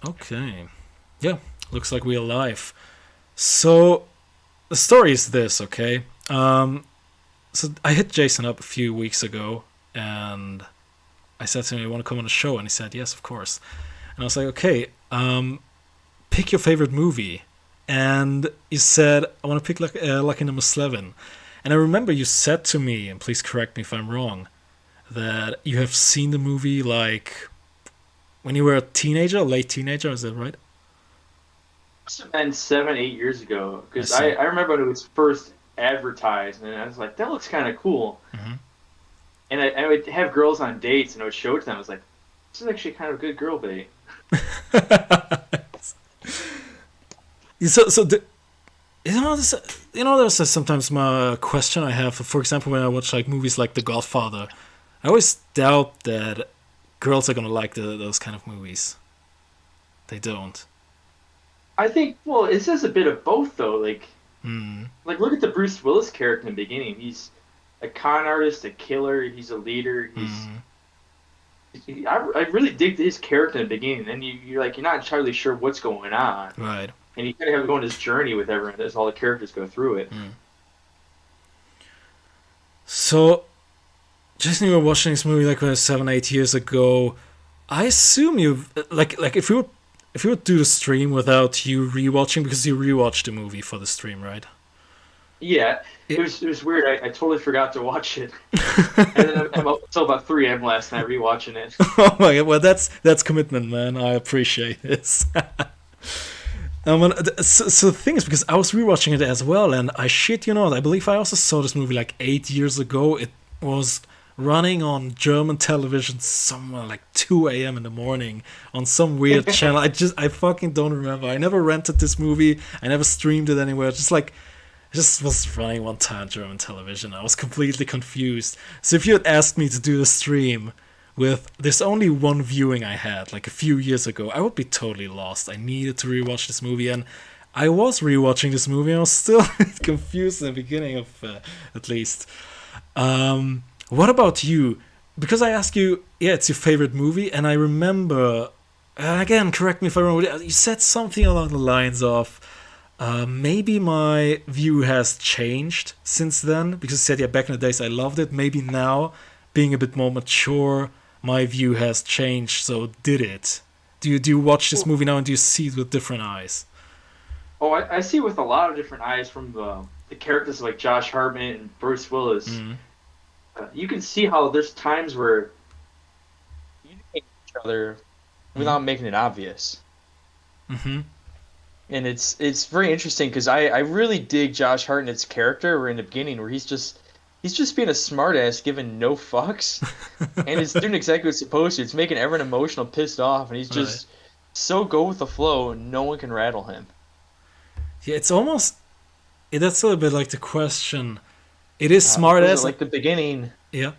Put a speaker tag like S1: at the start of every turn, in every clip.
S1: Okay. Yeah, looks like we're live. So the story is this, okay? So I hit Jason up a few weeks ago, and I said to him, "You want to come on the show?" And he said, "Yes, of course." And I was like, "Okay, pick your favorite movie." And he said, "I want to pick Lucky Number Slevin." And I remember you said to me, and please correct me if I'm wrong, that you have seen the movie like when you were a teenager, late teenager. Is that right?
S2: Must have been 7, 8 years ago
S1: I
S2: because I,
S1: see.
S2: I remember when it was first advertised, and I was like, that looks kind of cool.
S1: Hmm.
S2: And I would have girls on dates, and I would show it to them. I was like, this is actually kind of a good girl bait.
S1: so you know this, there's sometimes my question I have. For example, when I watch like movies like The Godfather, I always doubt that girls are gonna like those kind of movies. They don't.
S2: I think, well, it says a bit of both though.
S1: Hmm.
S2: Like look at the Bruce Willis character in the beginning. He's a con artist, a killer. He's a leader.
S1: Hmm.
S2: I really dig his character in the beginning. And you're not entirely sure what's going on,
S1: Right.
S2: and you kind of have to go on this journey with everyone as all the characters go through it.
S1: Hmm. So, Jason, you were watching this movie like 7, 8 years ago. I assume you like if you would do the stream without you rewatching because you rewatched the movie for the stream, right?
S2: Yeah, it
S1: It,
S2: was it was weird. I totally forgot to watch it, and then I'm up until about 3 a.m. last night rewatching it.
S1: oh my god, well that's commitment, man. I appreciate this. So the thing is, because I was rewatching it as well, and I shit you not, I believe I also saw this movie like 8 years ago. It was running on German television somewhere like 2 a.m. in the morning on some weird channel. I fucking don't remember. I never rented this movie. I never streamed it anywhere. It just was running one time on German television. I was completely confused. So if you had asked me to do the stream with this only one viewing I had like a few years ago, I would be totally lost. I needed to rewatch this movie, and I was rewatching this movie. And I was still confused in the beginning of, at least. What about you? Because I asked you, yeah, it's your favorite movie, and I remember, again, correct me if I'm wrong. You said something along the lines of, maybe my view has changed since then because you said, yeah, back in the days I loved it. Maybe now, being a bit more mature, my view has changed. So did it? Do you watch this
S2: Well,
S1: movie now and do you see it with different eyes?
S2: oh, I see it with a lot of different eyes from the characters like Josh Hartnett and Bruce Willis.
S1: Mm.
S2: You can see how there's times where you hate each other
S1: Mm.
S2: without making it obvious.
S1: Mm-hmm.
S2: And it's very interesting because I really dig Josh Hartnett's character where in the beginning where he's just being a smartass giving no fucks and it's doing exactly what it's supposed to. It's making everyone emotional, pissed off, and he's
S1: Right.
S2: just so go with the flow and no one can rattle him.
S1: Yeah, it's almost that's a little bit like the question. It is
S2: What
S1: smart
S2: was it
S1: as
S2: like the beginning
S1: yeah.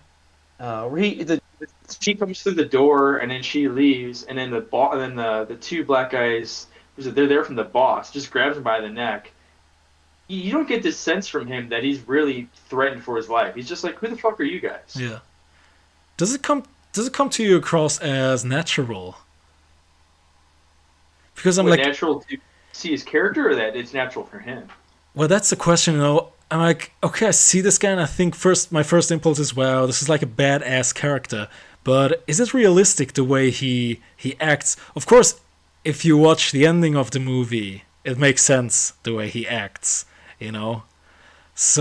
S2: where she comes through the door and then she leaves and then and then the two black guys they're there from the boss just grabs him by the neck. You don't get this sense from him that he's really threatened for his life. He's just like, who the fuck are you guys?
S1: Yeah. Does it come does it come to you across as natural? Because I'm
S2: What,
S1: like,
S2: natural to see his character, or that it's natural for him?
S1: well, that's the question. I'm like, okay, I see this guy, and I think my first impulse is, wow, this is like a badass character. But is it realistic the way he acts? Of course, if you watch the ending of the movie, it makes sense the way he acts. You know.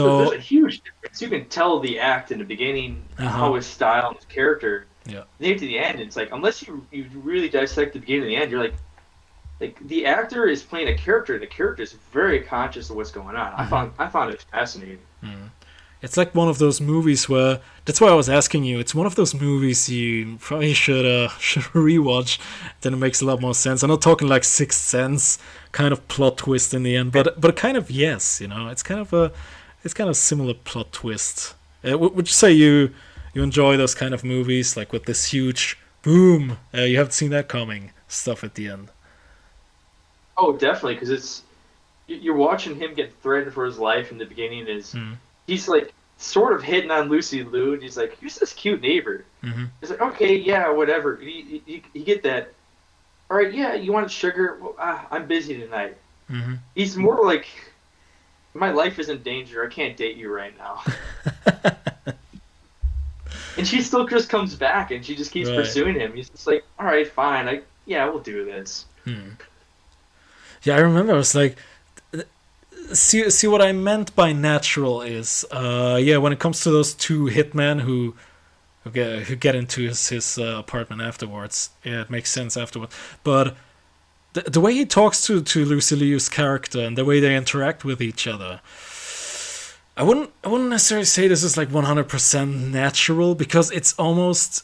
S2: There's
S1: So,
S2: a huge difference. You can tell the act in the beginning,
S1: uh huh.
S2: how his style and his character.
S1: Yeah.
S2: Then you get to the end, it's like unless you really dissect the beginning and the end, you're like the actor is playing a character, and the character is very conscious of what's going on.
S1: Hmm.
S2: I found it fascinating.
S1: It's like one of those movies where that's why I was asking you. It's one of those movies you probably should should rewatch. Then it makes a lot more sense. I'm not talking like Sixth Sense kind of plot twist in the end, but kind of yes, you know. It's kind of similar plot twist. Would you say you enjoy those kind of movies like with this huge boom? You haven't seen that coming stuff at the end.
S2: Oh, definitely, because you're watching him get threatened for his life in the beginning. Is
S1: Mm-hmm.
S2: he's like sort of hitting on Lucy Liu, and he's like, "Who's this cute neighbor?"
S1: Mm-hmm.
S2: It's like, okay, yeah, whatever. You get that. all right, yeah, you want sugar? Well, I'm busy tonight.
S1: Hmm.
S2: He's more like, my life is in danger. I can't date you right now. And she still just comes back and she just keeps
S1: Right.
S2: pursuing him. He's just like, all right, fine. Yeah, we'll do this.
S1: Hmm. Yeah, I remember. I was like, see what I meant by natural is, yeah, when it comes to those two hitmen who get into his apartment afterwards, yeah, it makes sense afterwards. But the way he talks to Lucy Liu's character and the way they interact with each other, I wouldn't necessarily say this is like 100% natural because it's almost,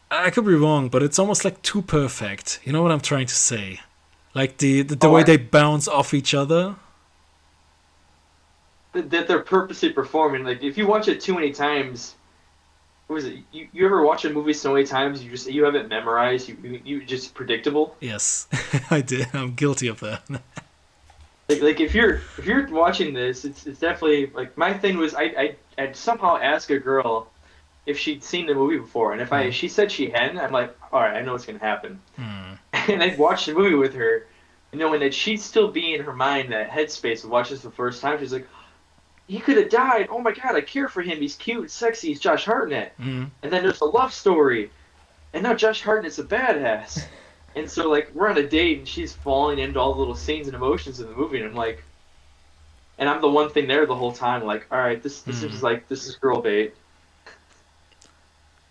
S1: I could be wrong, but it's almost like too perfect. You know what I'm trying to say? Like the
S2: Oh,
S1: way they bounce off each other.
S2: that they're purposely performing. Like if you watch it too many times, what was it? You ever watch a movie so many times you have it memorized? You just predictable.
S1: Yes, I did. I'm guilty of that.
S2: Like if you're watching this, it's definitely like my thing was I'd somehow ask a girl if she'd seen the movie before, and if
S1: Hmm.
S2: she said she hadn't, I'm like, all right, I know what's gonna happen.
S1: Hmm.
S2: And I'd watch the movie with her, knowing that she'd still be in her mind that headspace of watching this the first time. She's like, he could have died. Oh my god, I care for him. He's cute, sexy. He's Josh Hartnett.
S1: Hmm.
S2: And then there's a love story, and now Josh Hartnett's a badass. And so like we're on a date, and she's falling into all the little scenes and emotions in the movie, and I'm like, and I'm the one thing there the whole time, like, all right, this
S1: Hmm.
S2: is like this is girl bait.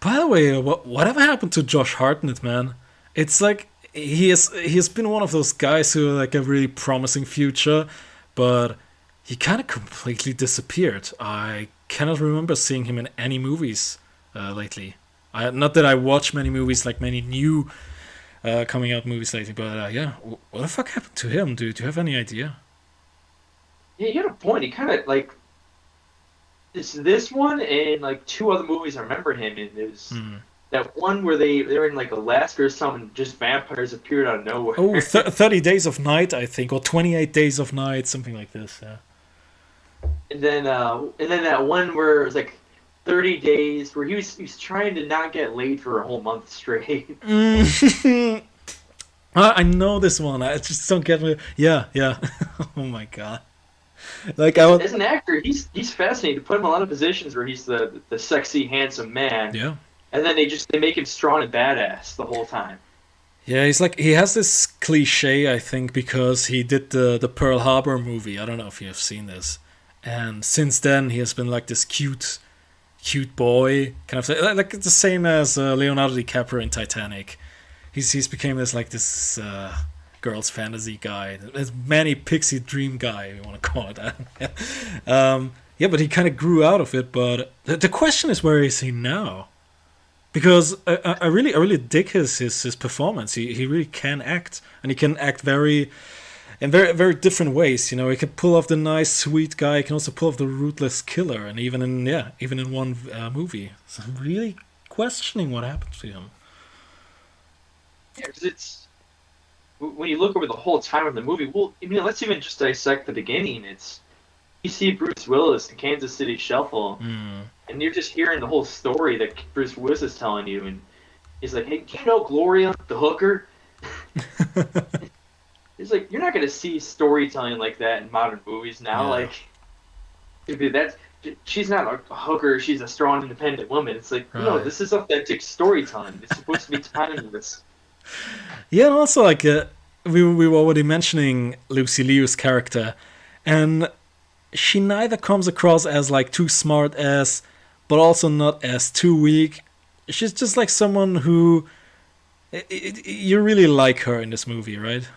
S1: By the way, whatever happened to Josh Hartnett, man? It's like he has been one of those guys who like a really promising future, but he kind of completely disappeared. I cannot remember seeing him in any movies lately. Not that I watch many movies, like many new coming out movies lately, but yeah, what the fuck happened to him? Do you have any idea?
S2: Yeah, you had a point. He kind of like this one and like two other movies I remember him in. There's
S1: Hmm.
S2: that one where they're in like Alaska or something, just vampires appeared out of
S1: Oh,
S2: nowhere.
S1: 30 Days of Night, I think, or 28 Days of Night, something like this. Yeah.
S2: And then that one where it was like 30 days where he was trying to not get laid for a whole month straight.
S1: Mm. I know this one. I just don't get it. Yeah, yeah. Oh my god. Like I was.
S2: As an actor, he's fascinating. To put him in a lot of positions where he's the sexy, handsome man,
S1: Yeah,
S2: and then they make him strong and badass the whole time.
S1: yeah. He's like he has this cliche, I think, because he did the Pearl Harbor movie. I don't know if you have seen this. And since then, he has been like this cute boy kind of thing. Like it's the same as Leonardo DiCaprio in Titanic. He's became this girl's fantasy guy, this Manny Pixie dream guy, if you want to call it that. Yeah, but he kind of grew out of it. But the question is, where is he now? Because I really dig his performance. He really can act, and he can act in very different ways. You know, he can pull off the nice, sweet guy. He can also pull off the ruthless killer, and even in one movie. So I'm really questioning what happened to him.
S2: Yeah, because it's when you look over the whole time of the movie. Well, I mean, let's even just dissect the beginning. It's you see Bruce Willis in Kansas City Shuffle,
S1: Hmm.
S2: and you're just hearing the whole story that Bruce Willis is telling you, and he's like, "Hey, do you know Gloria, the hooker?" He's like, "You're not going to see storytelling like that in modern movies now.
S1: Yeah.
S2: Like, dude, that's she's not a hooker. She's a strong, independent woman." It's like, no,
S1: Right.
S2: this is authentic storytelling. It's supposed to be timeless.
S1: Yeah, and also like we were already mentioning Lucy Liu's character, and she neither comes across as like too smart as, but also not as too weak. She's just like someone who you really like her in this movie, right?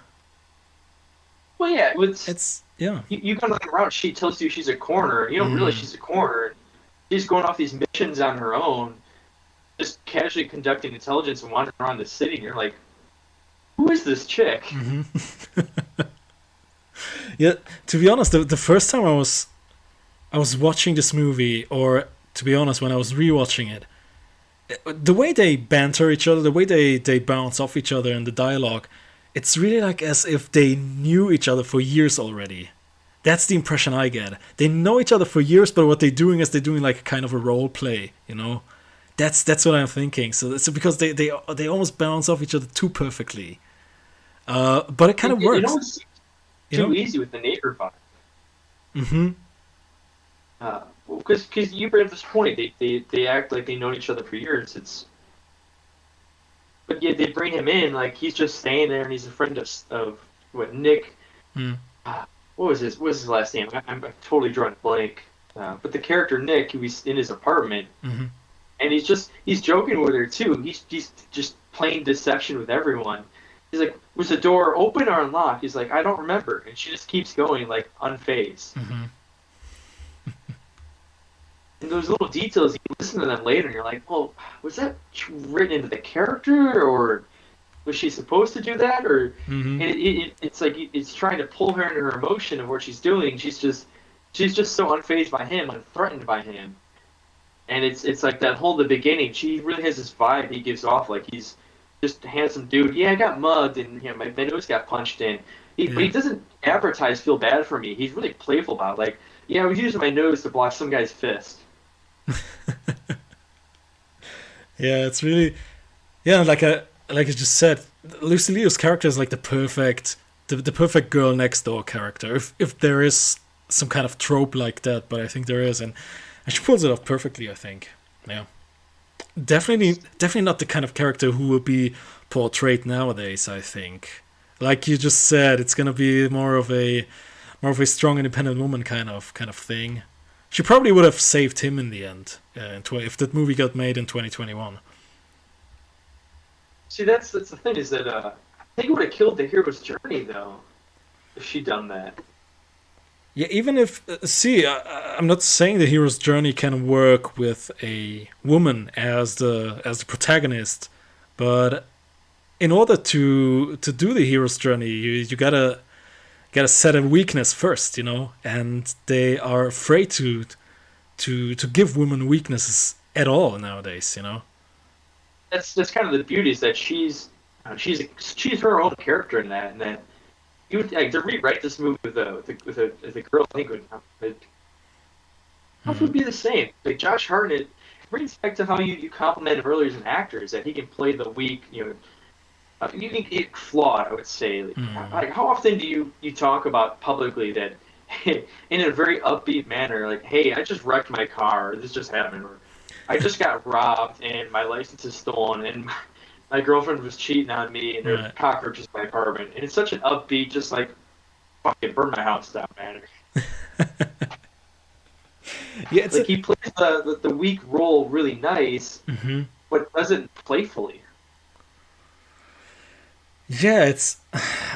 S2: Well, yeah,
S1: It's yeah.
S2: you come to the route. She tells you she's a coroner. You don't realize
S1: Mm.
S2: she's a coroner. She's going off these missions on her own, just casually conducting intelligence and wandering around the city. And you're like, who is this chick?
S1: Hmm. Yeah. To be honest, the first time I was watching this movie, or to be honest, when I was rewatching it, the way they banter each other, the way they bounce off each other in the dialogue, it's really like as if they knew each other for years already. That's the impression I get. They know each other for years, but what they're doing is they're doing like kind of a role play, you know? That's what I'm thinking. So it's because they almost bounce off each other too perfectly. But it kind of
S2: It
S1: works,
S2: always seems
S1: you
S2: too
S1: know.
S2: easy with the neighbor vibe.
S1: Mm-hmm.
S2: Because you bring up this point, they act like they know each other for years. But yet they bring him in like he's just staying there and he's a friend of what Nick.
S1: Mm.
S2: Uh, what was his last name? I'm totally drawing a blank. But the character Nick, who he's in his apartment,
S1: Mm-hmm.
S2: and he's joking with her too. He's just playing deception with everyone. He's like, was the door open or unlocked? He's like, I don't remember, and she just keeps going like unfazed.
S1: Mm-hmm.
S2: And those little details, you listen to them later, and you're like, well, was that written into the character, or was she supposed to do that, or
S1: Mm-hmm.
S2: and it's like it's trying to pull her into her emotion of what she's doing. She's just so unfazed by him, unthreatened by him, and it's like that whole the beginning. She really has this vibe he gives off, like he's just a handsome dude. Yeah, I got mugged, and my nose got punched in. But
S1: Yeah.
S2: he doesn't advertise feel bad for me. He's really playful about it. Like, yeah, I was using my nose to block some guy's fist.
S1: Yeah, it's really, yeah, like I just said, Lucy Liu's character is like the perfect girl next door character. If there is some kind of trope like that, but I think there is, and she pulls it off perfectly. I think. Yeah, definitely not the kind of character who will be portrayed nowadays. I think, like you just said, it's gonna be more of a strong, independent woman kind of thing. She probably would have saved him in the end, if that movie got made in 2021.
S2: See, that's the thing is that I think it would have killed the hero's journey though if she'd done that.
S1: Yeah, even if see, I'm not saying the hero's journey can work with a woman as the protagonist, but in order to do the hero's journey, you gotta set a weakness first, you know, and they are afraid to give women weaknesses at all nowadays, you know.
S2: That's kind of the beauty is that she's her own character in that, and that you would like to rewrite this movie with a girl. I think would
S1: Hmm.
S2: be the same. Like Josh Hartnett brings back to how you complimented him earlier as an actor is that he can play the weak, you can get flawed. I would say,
S1: Hmm.
S2: like how often do you talk about publicly that in a very upbeat manner, like, hey, I just wrecked my car, or this just happened, or I just got robbed and my license is stolen and my girlfriend was cheating on me and there are
S1: Right.
S2: cockroaches in my apartment. And it's such an upbeat, just like, fucking burn my house down, man.
S1: Yeah, it's
S2: Like, he plays the weak role really nice,
S1: hmm
S2: but does it playfully.
S1: yeah, it's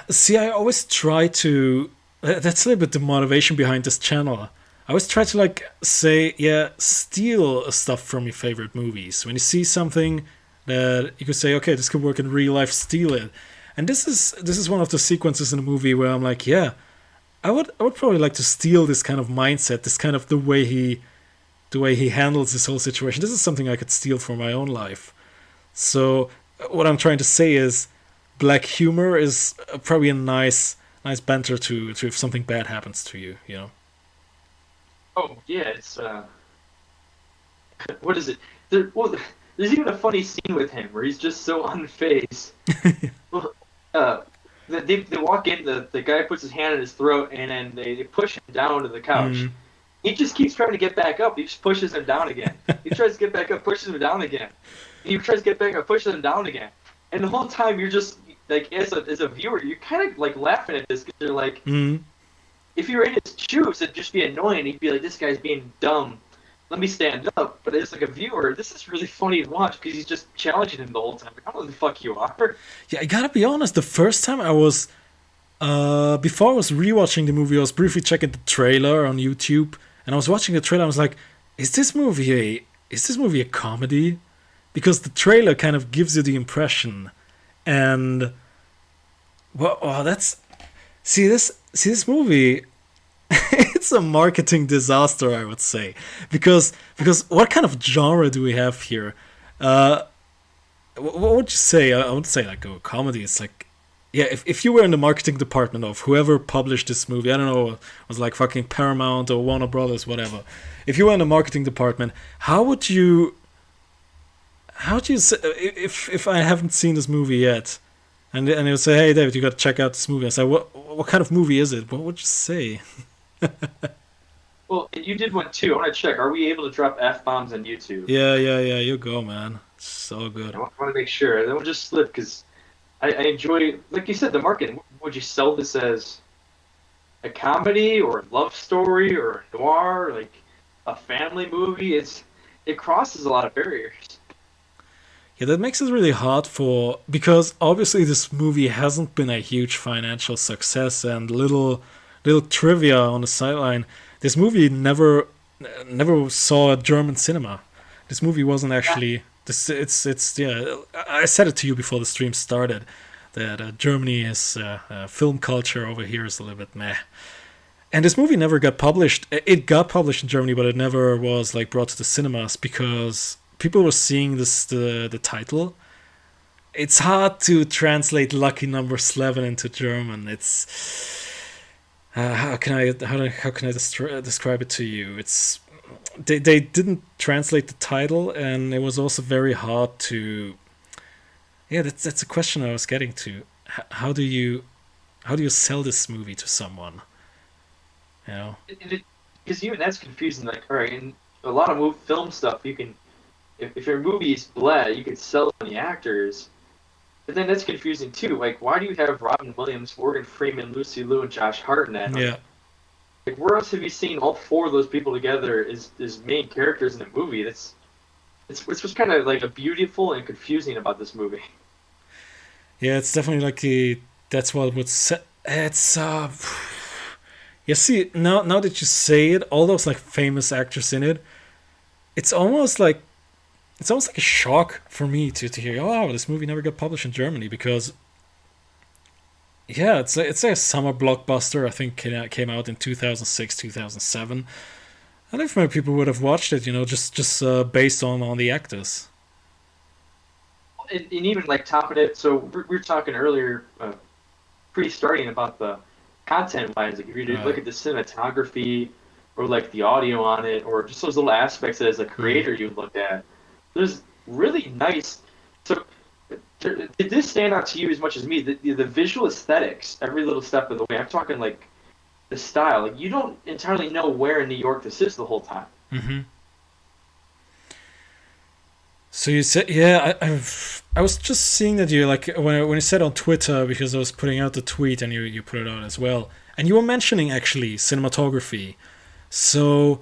S1: see, I always try to. That's a little bit the motivation behind this channel. I always try to like say, yeah, steal stuff from your favorite movies. When you see something that you could say, okay, this could work in real life, steal it. And this is one of the sequences in the movie where I'm like, yeah, I would probably like to steal this kind of mindset, this kind of the way he handles this whole situation. This is something I could steal for my own life. So what I'm trying to say is, black humor is probably a nice banter to if something bad happens to you. You know.
S2: Oh, yeah, it's, what is it? There's even a funny scene with him where he's just so unfazed. Well, uh, they walk in, the guy puts his hand in his throat, and then they push him down to the couch.
S1: Mm.
S2: He just keeps trying to get back up. He just pushes him down again. He tries to get back up, pushes him down again. He tries to get back up, pushes him down again. And the whole time you're just like, as a viewer, you're kind of like laughing at this because you're like,
S1: Mm.
S2: if you were in his shoes, it'd just be annoying. He'd be like, this guy's being dumb. Let me stand up. But as like a viewer, this is really funny to watch because he's just challenging him the whole time. Like, I don't know who the fuck you are.
S1: Yeah, I gotta be honest. The first time I was before I was rewatching the movie, I was briefly checking the trailer on YouTube, and I was watching the trailer. I was like, is this movie a comedy? Because the trailer kind of gives you the impression, and well, oh, that's see this movie. It's a marketing disaster, I would say, because what kind of genre do we have here? Uh, what would you say? I would say like a comedy. It's like, yeah, if you were in the marketing department of whoever published this movie, I don't know, it was like fucking Paramount or Warner Brothers, whatever. If you were in the marketing department, how would you say, if I haven't seen this movie yet, And he would say, "Hey, David, you got to check out this movie." I said, "What kind of movie is it? What would you say?"
S2: Well, you did one too. I want to check. Are we able to drop F-bombs on YouTube?
S1: Yeah, yeah, yeah. You go, man. So
S2: I
S1: good.
S2: want to make sure. Then we'll just slip because I enjoy, like you said, the marketing. Would you sell this as a comedy or a love story or a noir, like a family movie? It crosses a lot of barriers.
S1: Yeah, that makes it really hard for because obviously this movie hasn't been a huge financial success and little trivia on the sideline. This movie never saw a German cinema. This movie wasn't
S2: Yeah,
S1: actually this. It's yeah. I said it to you before the stream started that Germany is film culture over here is a little bit meh. And this movie never got published. It got published in Germany, but it never was like brought to the cinemas because people were seeing the title. It's hard to translate "Lucky Number Slevin" into German. It's how can I describe it to you? It's they didn't translate the title, and it was also very hard to. Yeah, that's a question I was getting to. How do you sell this movie to someone? You know?
S2: because even that's confusing. Like, all right, in a lot of film stuff, you can if your movie is bleh, you can sell it on the actors. But then that's confusing too. Like, why do you have Robin Williams, Morgan Freeman, Lucy Liu, and Josh Hartnett?
S1: Yeah.
S2: Like, where else have you seen all four of those people together as main characters in a movie? It's just kind of like a beautiful and confusing about this movie.
S1: Yeah, it's definitely like the that's what would say it's you see now that you say it, all those like famous actors in it, it's almost like it's almost like a shock for me to hear, oh wow, this movie never got published in Germany because yeah, it's like a summer blockbuster. I think came out in 2006, 2007. I think many people would have watched it, just based on the actors.
S2: And even like topping it, so we were talking earlier, pre-starting about the content-wise. Like if you look
S1: Right.
S2: at the cinematography or like the audio on it, or just those little aspects that as a
S1: Mm-hmm.
S2: creator you look at, there's really nice. So did this stand out to you as much as me? The visual aesthetics, every little step of the way. I'm talking like the style. Like you don't entirely know where in New York this is the whole time.
S1: Mm-hmm. So you said, yeah, I was just seeing that you like when you said on Twitter because I was putting out the tweet and you put it out as well, and you were mentioning actually cinematography. So,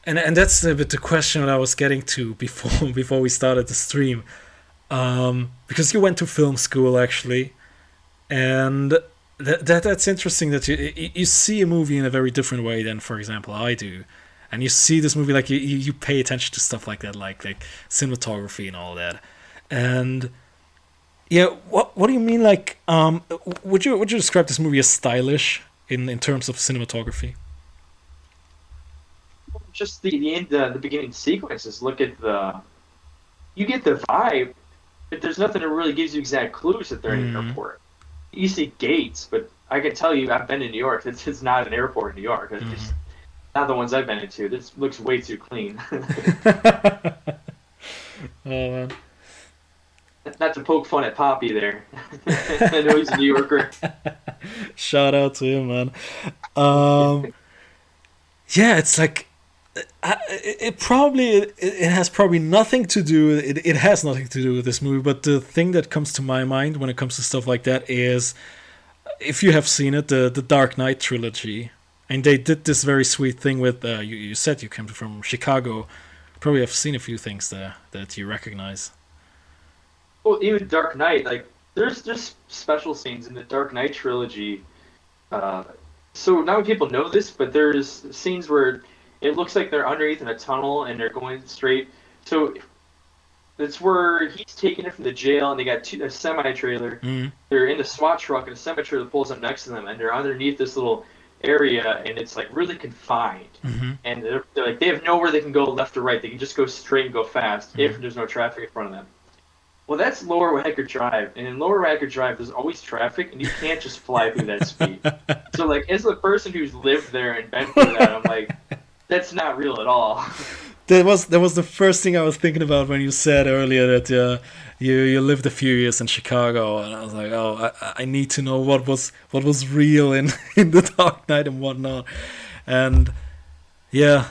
S1: and that's a bit the question that I was getting to before before we started the stream, because you went to film school actually, and that's interesting that you see a movie in a very different way than, for example, I do, and you see this movie like you pay attention to stuff like that, like cinematography and all that, and yeah, what do you mean? Like, would you describe this movie as stylish in terms of cinematography?
S2: Just the beginning sequences. Look at the you get the vibe, but there's nothing that really gives you exact clues that they're in an
S1: Mm.
S2: airport. You see gates, but I can tell you I've been in New York. It's not an airport in New York. It's
S1: Hmm.
S2: just not the ones I've been into. This looks way too clean.
S1: Oh man.
S2: Not to poke fun at Poppy there. I know he's a New Yorker.
S1: Shout out to him, man. Um, yeah, it's like it has probably nothing to do. It has nothing to do with this movie. But the thing that comes to my mind when it comes to stuff like that is, if you have seen it, the Dark Knight trilogy, and they did this very sweet thing with. You said you came from Chicago. Probably have seen a few things there that you recognize.
S2: Well, even Dark Knight, like there's special scenes in the Dark Knight trilogy. Uh, so not many people know this, but there's scenes where it looks like they're underneath in a tunnel and they're going straight. So it's where he's taking it from the jail, and they got a semi trailer.
S1: Mm.
S2: They're in the SWAT truck, and a semi trailer pulls up next to them, and they're underneath this little area, and it's like really confined.
S1: Hmm.
S2: And they're like they have nowhere they can go left or right. They can just go straight and go fast
S1: Hmm.
S2: if there's no traffic in front of them. Well, that's Lower Wacker Drive, and in Lower Wacker Drive, there's always traffic, and you can't just fly through that speed. So, like, as a person who's lived there and been through that, I'm like, that's not real at all.
S1: that was the first thing I was thinking about when you said earlier that you lived a few years in Chicago, and I was like, oh, I need to know what was real in in the Dark Knight and whatnot, and yeah,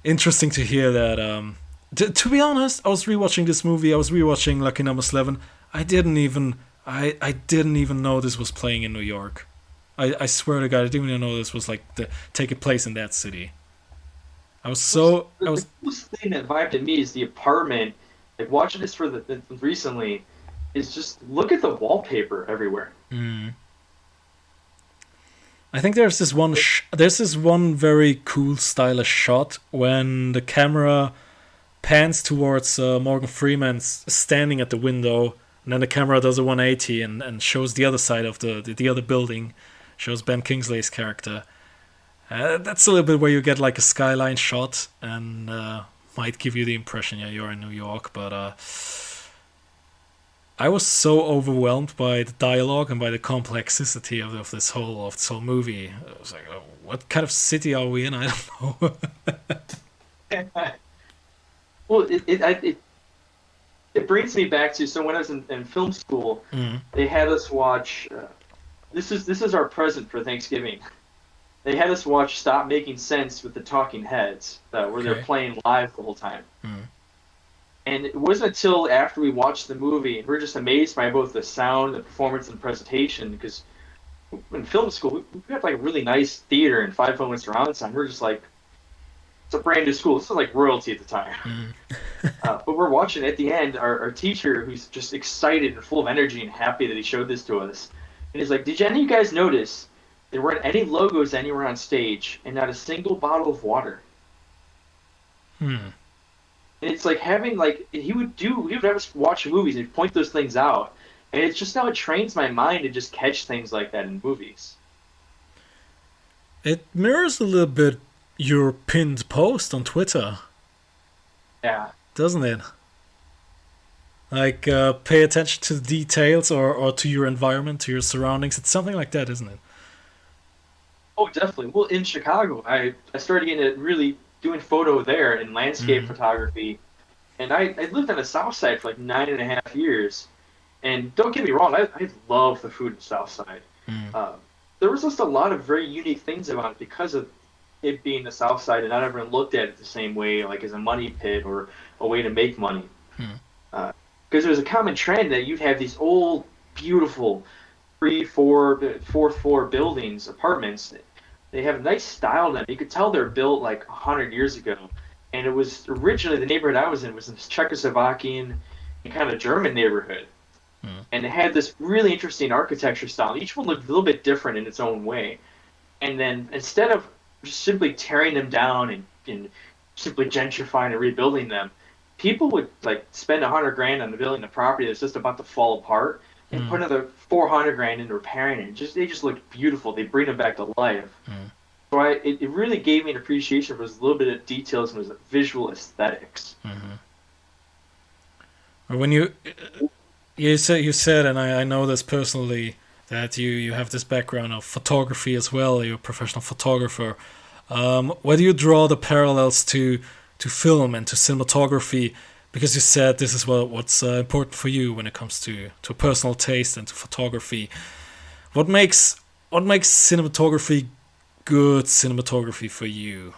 S1: interesting to hear that. To be honest, I was rewatching this movie. I was rewatching Lucky Number Slevin. I didn't even know this was playing in New York. I swear to God, I didn't even know this was like taking place in that city.
S2: The coolest thing that vibed at me is the apartment. Like watching this recently, is just look at the wallpaper everywhere.
S1: I think there's this one very cool stylish shot when the camera pans towards Morgan Freeman standing at the window, and then the camera does a 180 and shows the other side of the other building, shows Ben Kingsley's character. That's a little bit where you get like a skyline shot and might give you the impression, yeah, you're in New York. But I was so overwhelmed by the dialogue and by the complexity of this whole movie. I was like, oh, what kind of city are we in? I don't know.
S2: Well, it brings me back to, so when I was in film school, they had us watch. This is our present for Thanksgiving. They had us watch Stop Making Sense with the Talking Heads, where they're playing live the whole time. And it wasn't until after we watched the movie, and we were just amazed by both the sound, the performance, and the presentation, because in film school, we had like a really nice theater and 5 moments surround sound. We're just like, it's a brand new school. This was like royalty at the time. But we're watching at the end, our teacher, who's just excited and full of energy and happy that he showed this to us, and he's like, did any of you guys notice there weren't any logos anywhere on stage and not a single bottle of water? And it's like having, like, he would have us watch movies and point those things out. And it's just now it trains my mind to just catch things like that in movies.
S1: It mirrors a little bit your pinned post on Twitter.
S2: Yeah.
S1: Doesn't it? Like, pay attention to the details or to your environment, to your surroundings. It's something like that, isn't it?
S2: Oh, definitely. Well, in Chicago, I started getting into really doing photo there in landscape photography. And I lived on the South Side for like 9.5 years. And don't get me wrong, I love the food in the South Side. There was just a lot of very unique things about it because of it being the South Side, and not everyone looked at it the same way, like as a money pit or a way to make money. Because there's a common trend that you'd have these old, beautiful, 4th floor buildings, apartments. They have a nice style to them. You could tell they're built like 100 years ago. And it was originally, the neighborhood I was in was this Czechoslovakian and kind of German neighborhood. And it had this really interesting architecture style. Each one looked a little bit different in its own way. And then instead of just simply tearing them down and simply gentrifying and rebuilding them, people would like spend $100,000 on building a property that's just about to fall apart and put another $400,000 into repairing it. They just looked beautiful. They bring them back to life. So it really gave me an appreciation for a little bit of details and was visual aesthetics.
S1: When you said, and I know this personally, that you have this background of photography as well. You're a professional photographer. Where do you draw the parallels to film and to cinematography? Because you said this is what's important for you when it comes to personal taste and to photography. What makes cinematography good cinematography for you?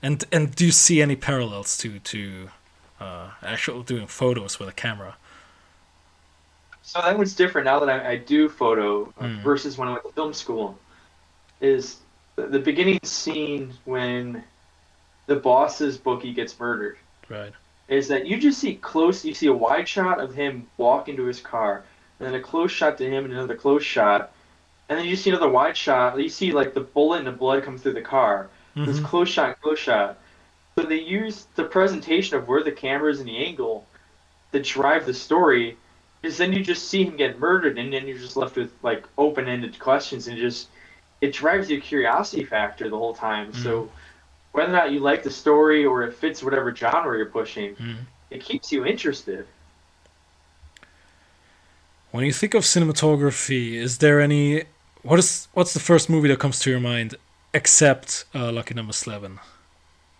S1: And do you see any parallels to actual doing photos with a camera?
S2: So that one's different now that I do photo versus when I went to film school. Is the beginning scene when the boss's bookie gets murdered.
S1: Right.
S2: Is that you see a wide shot of him walk into his car, and then a close shot to him and another close shot, and then you see another wide shot. You see like the bullet and the blood come through the car. This close shot. So they use the presentation of where the camera is and the angle to drive the story, because then you just see him get murdered, and then you're just left with like open-ended questions, and it drives your curiosity factor the whole time. So whether or not you like the story or it fits whatever genre you're pushing, it keeps you interested.
S1: When you think of cinematography, is there any... What's the first movie that comes to your mind except Lucky Number Slevin?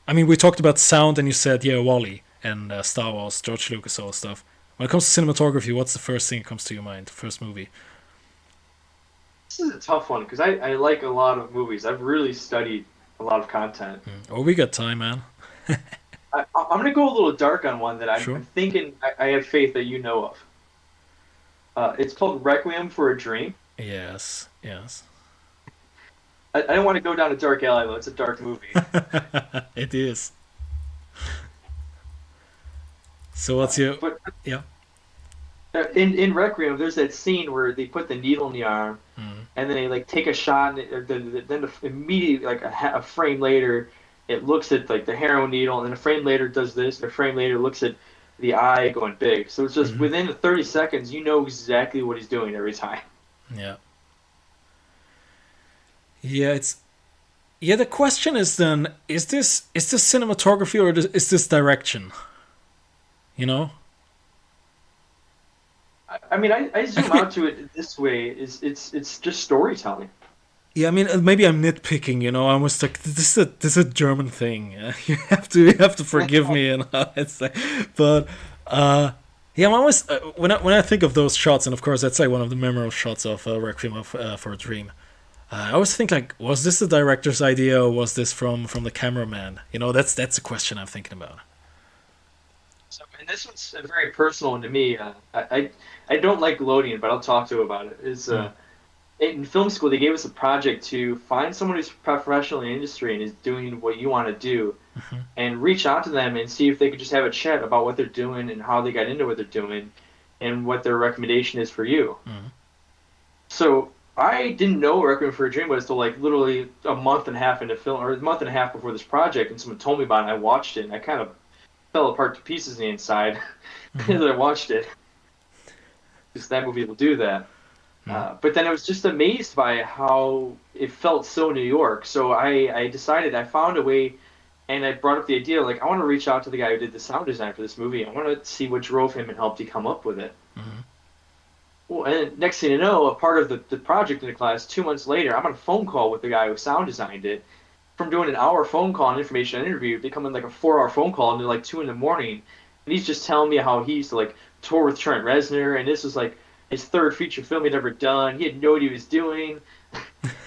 S1: I mean, we talked about sound, and you said, yeah, Wall-E and Star Wars, George Lucas, all that stuff. When it comes to cinematography, what's the first thing that comes to your mind? First movie?
S2: This is a tough one because I like a lot of movies. I've really studied a lot of content.
S1: Oh, we got time, man.
S2: I'm going to go a little dark on one that
S1: Sure.
S2: I'm thinking I have faith that you know of. It's called Requiem for a Dream.
S1: Yes, yes.
S2: I don't want to go down a dark alley though. It's a dark movie.
S1: It is. So what's your...
S2: But
S1: Yeah.
S2: in Requiem, there's that scene where they put the needle in the arm,
S1: Mm.
S2: and then they like take a shot, and immediately like a frame later, it looks at like the heroin needle, and then a frame later does this, and a frame later looks at the eye going big. So it's just
S1: Hmm.
S2: within 30 seconds, you know exactly what he's doing every time.
S1: Yeah. Yeah, it's... Yeah, the question is then, is this cinematography or is this direction? You know?
S2: I mean, I zoom
S1: I mean,
S2: out to it this way: is it's just storytelling.
S1: yeah, I mean, maybe I'm nitpicking. I was like, this is a German thing. You have to forgive me, it's like, but yeah, I'm always when I think of those shots, and of course that's like one of the memorable shots of Requiem for a Dream. I always think like, was this the director's idea or was this from the cameraman? That's a question I'm thinking about.
S2: So, and this one's a very personal one to me. I don't like Loading, but I'll talk to about it. Is
S1: Mm.
S2: in film school they gave us a project to find someone who's professional in the industry and is doing what you want to do,
S1: Hmm.
S2: and reach out to them and see if they could just have a chat about what they're doing and how they got into what they're doing, and what their recommendation is for you.
S1: Mm.
S2: So I didn't know Requiem for a Dream was till like literally a month and a half into film, or a month and a half before this project, and someone told me about it. And I watched it, and I kind of fell apart to pieces on the inside
S1: Hmm.
S2: as I watched it. Because that movie will do that.
S1: Mm.
S2: But then I was just amazed by how it felt so New York. So I decided, I found a way, and I brought up the idea like, I want to reach out to the guy who did the sound design for this movie. I want to see what drove him and helped he come up with it.
S1: Mm.
S2: Well, and next thing you know, a part of the project in the class, 2 months later, I'm on a phone call with the guy who sound designed it. From doing an hour phone call and information interview, becoming like a 4 hour phone call until like 2 in the morning. And he's just telling me how he used to like tour with Trent Reznor, and this was like his third feature film he'd ever done. He had no idea what he was doing.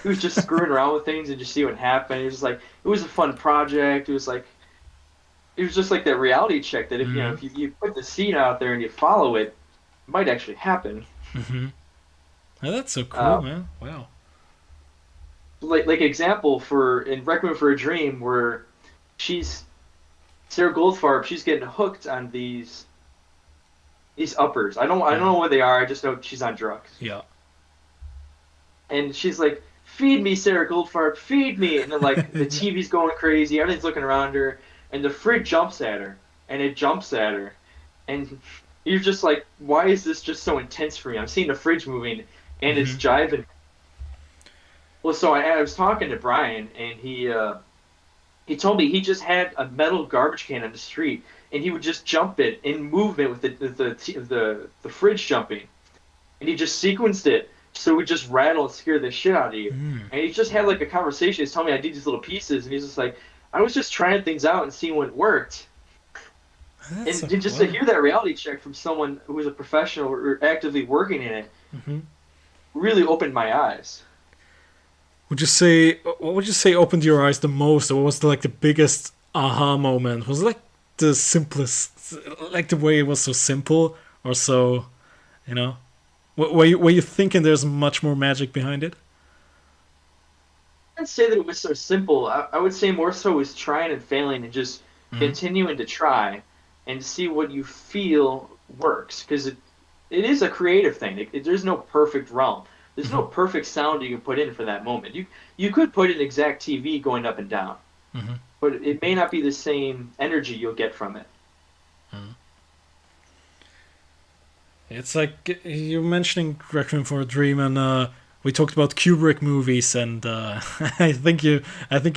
S2: He was just screwing around with things and just see what happened. It was like it was a fun project. It was just like that reality check that if you know
S1: Mm.
S2: if you put the seed out there and you follow it, it might actually happen.
S1: Hmm. Oh, that's so cool,
S2: Uh,
S1: man. Wow.
S2: like example for in Requiem for a Dream where she's Sarah Goldfarb, she's getting hooked on these uppers. I don't
S1: Mm.
S2: know what they are. I just know she's on drugs.
S1: Yeah.
S2: And she's like, "Feed me, Sarah Goldfarb, feed me!" And then like the TV's going crazy, everything's looking around her, and the fridge jumps at her, and it jumps at her, and you're just like, "Why is this just so intense for me? I'm seeing the fridge moving, and it's
S1: Hmm.
S2: jiving." Well, so I was talking to Brian, and he told me he just had a metal garbage can on the street, and he would just jump it in movement with the fridge jumping, and he just sequenced it so it would just rattle and scare the shit out of you.
S1: Mm.
S2: And he just had like a conversation. He's telling me I did these little pieces, and he's just like, I was just trying things out and seeing what worked.
S1: That's
S2: And
S1: so
S2: just to
S1: wow.
S2: hear that reality check from someone who was a professional or actively working in it
S1: Hmm.
S2: really opened my eyes.
S1: What would you say opened your eyes the most, or what was like the biggest aha moment? Was it like the simplest, like the way it was so simple, or so, you know? Were you thinking there's much more magic behind it?
S2: I'd say that it was so simple. I would say more so was trying and failing and just
S1: Hmm.
S2: continuing to try and see what you feel works. Because it is a creative thing. There's no perfect realm. There's no
S1: Hmm.
S2: perfect sound you can put in for that moment. You could put in exact TV going up and down,
S1: Hmm.
S2: but it may not be the same energy you'll get from it.
S1: Hmm. It's like you're mentioning Requiem for a Dream, and we talked about Kubrick movies, and I think you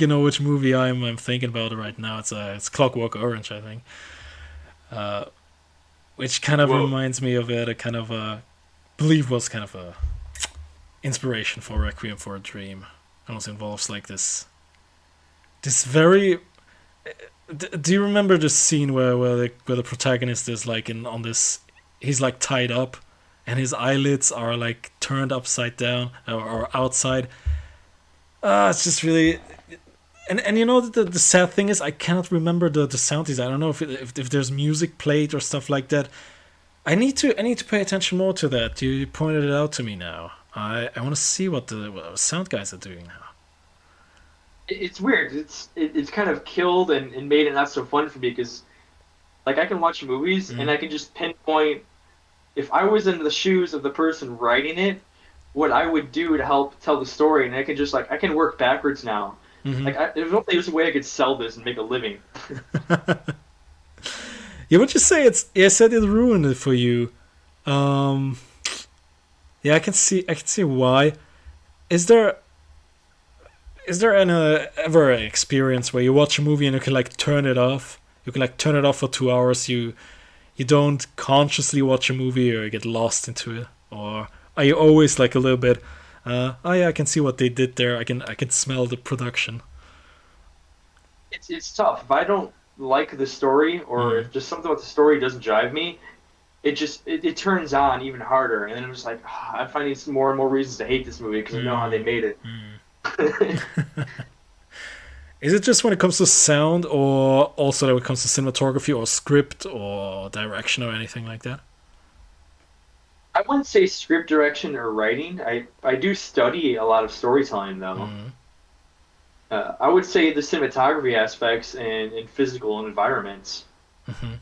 S1: know which movie I'm thinking about right now. It's Clockwork Orange, I think, uh, which kind of
S2: Whoa.
S1: reminds me of it. A kind of believe was kind of a inspiration for Requiem for a Dream. It also involves like this very Do you remember the scene where the protagonist is like in on this? He's like tied up, and his eyelids are like turned upside down or outside. It's just really. And you know the sad thing is I cannot remember the sound design. I don't know if there's music played or stuff like that. I need to pay attention more to that. You pointed it out to me now. I want to see what the sound guys are doing now.
S2: It's weird. It's kind of killed and made it not so fun for me because like I can watch movies and I can just pinpoint if I was in the shoes of the person writing it, what I would do to help tell the story, and I can just like I can work backwards now.
S1: Mm-hmm.
S2: There's a way I could sell this and make a living.
S1: Yeah, would you say it's? Yeah, I said it ruined it for you. Um, yeah, I can see why. Is there is there an ever an experience where you watch a movie and you can like turn it off? You can like turn it off for 2 hours. You don't consciously watch a movie or you get lost into it, or are you always like a little bit? Oh yeah, I can see what they did there. I can smell the production.
S2: It's tough. If I don't like the story or
S1: Mm.
S2: if just something about the story doesn't drive me, it turns on even harder, and then I'm just like I'm finding some more and more reasons to hate this movie because I know how they
S1: Mm.
S2: made it.
S1: Mm. Is it just when it comes to sound, or also when it comes to cinematography, or script, or direction, or anything like that?
S2: I wouldn't say script direction or writing. I do study a lot of storytelling though.
S1: Mm.
S2: I would say the cinematography aspects and physical environments.
S1: Hmm.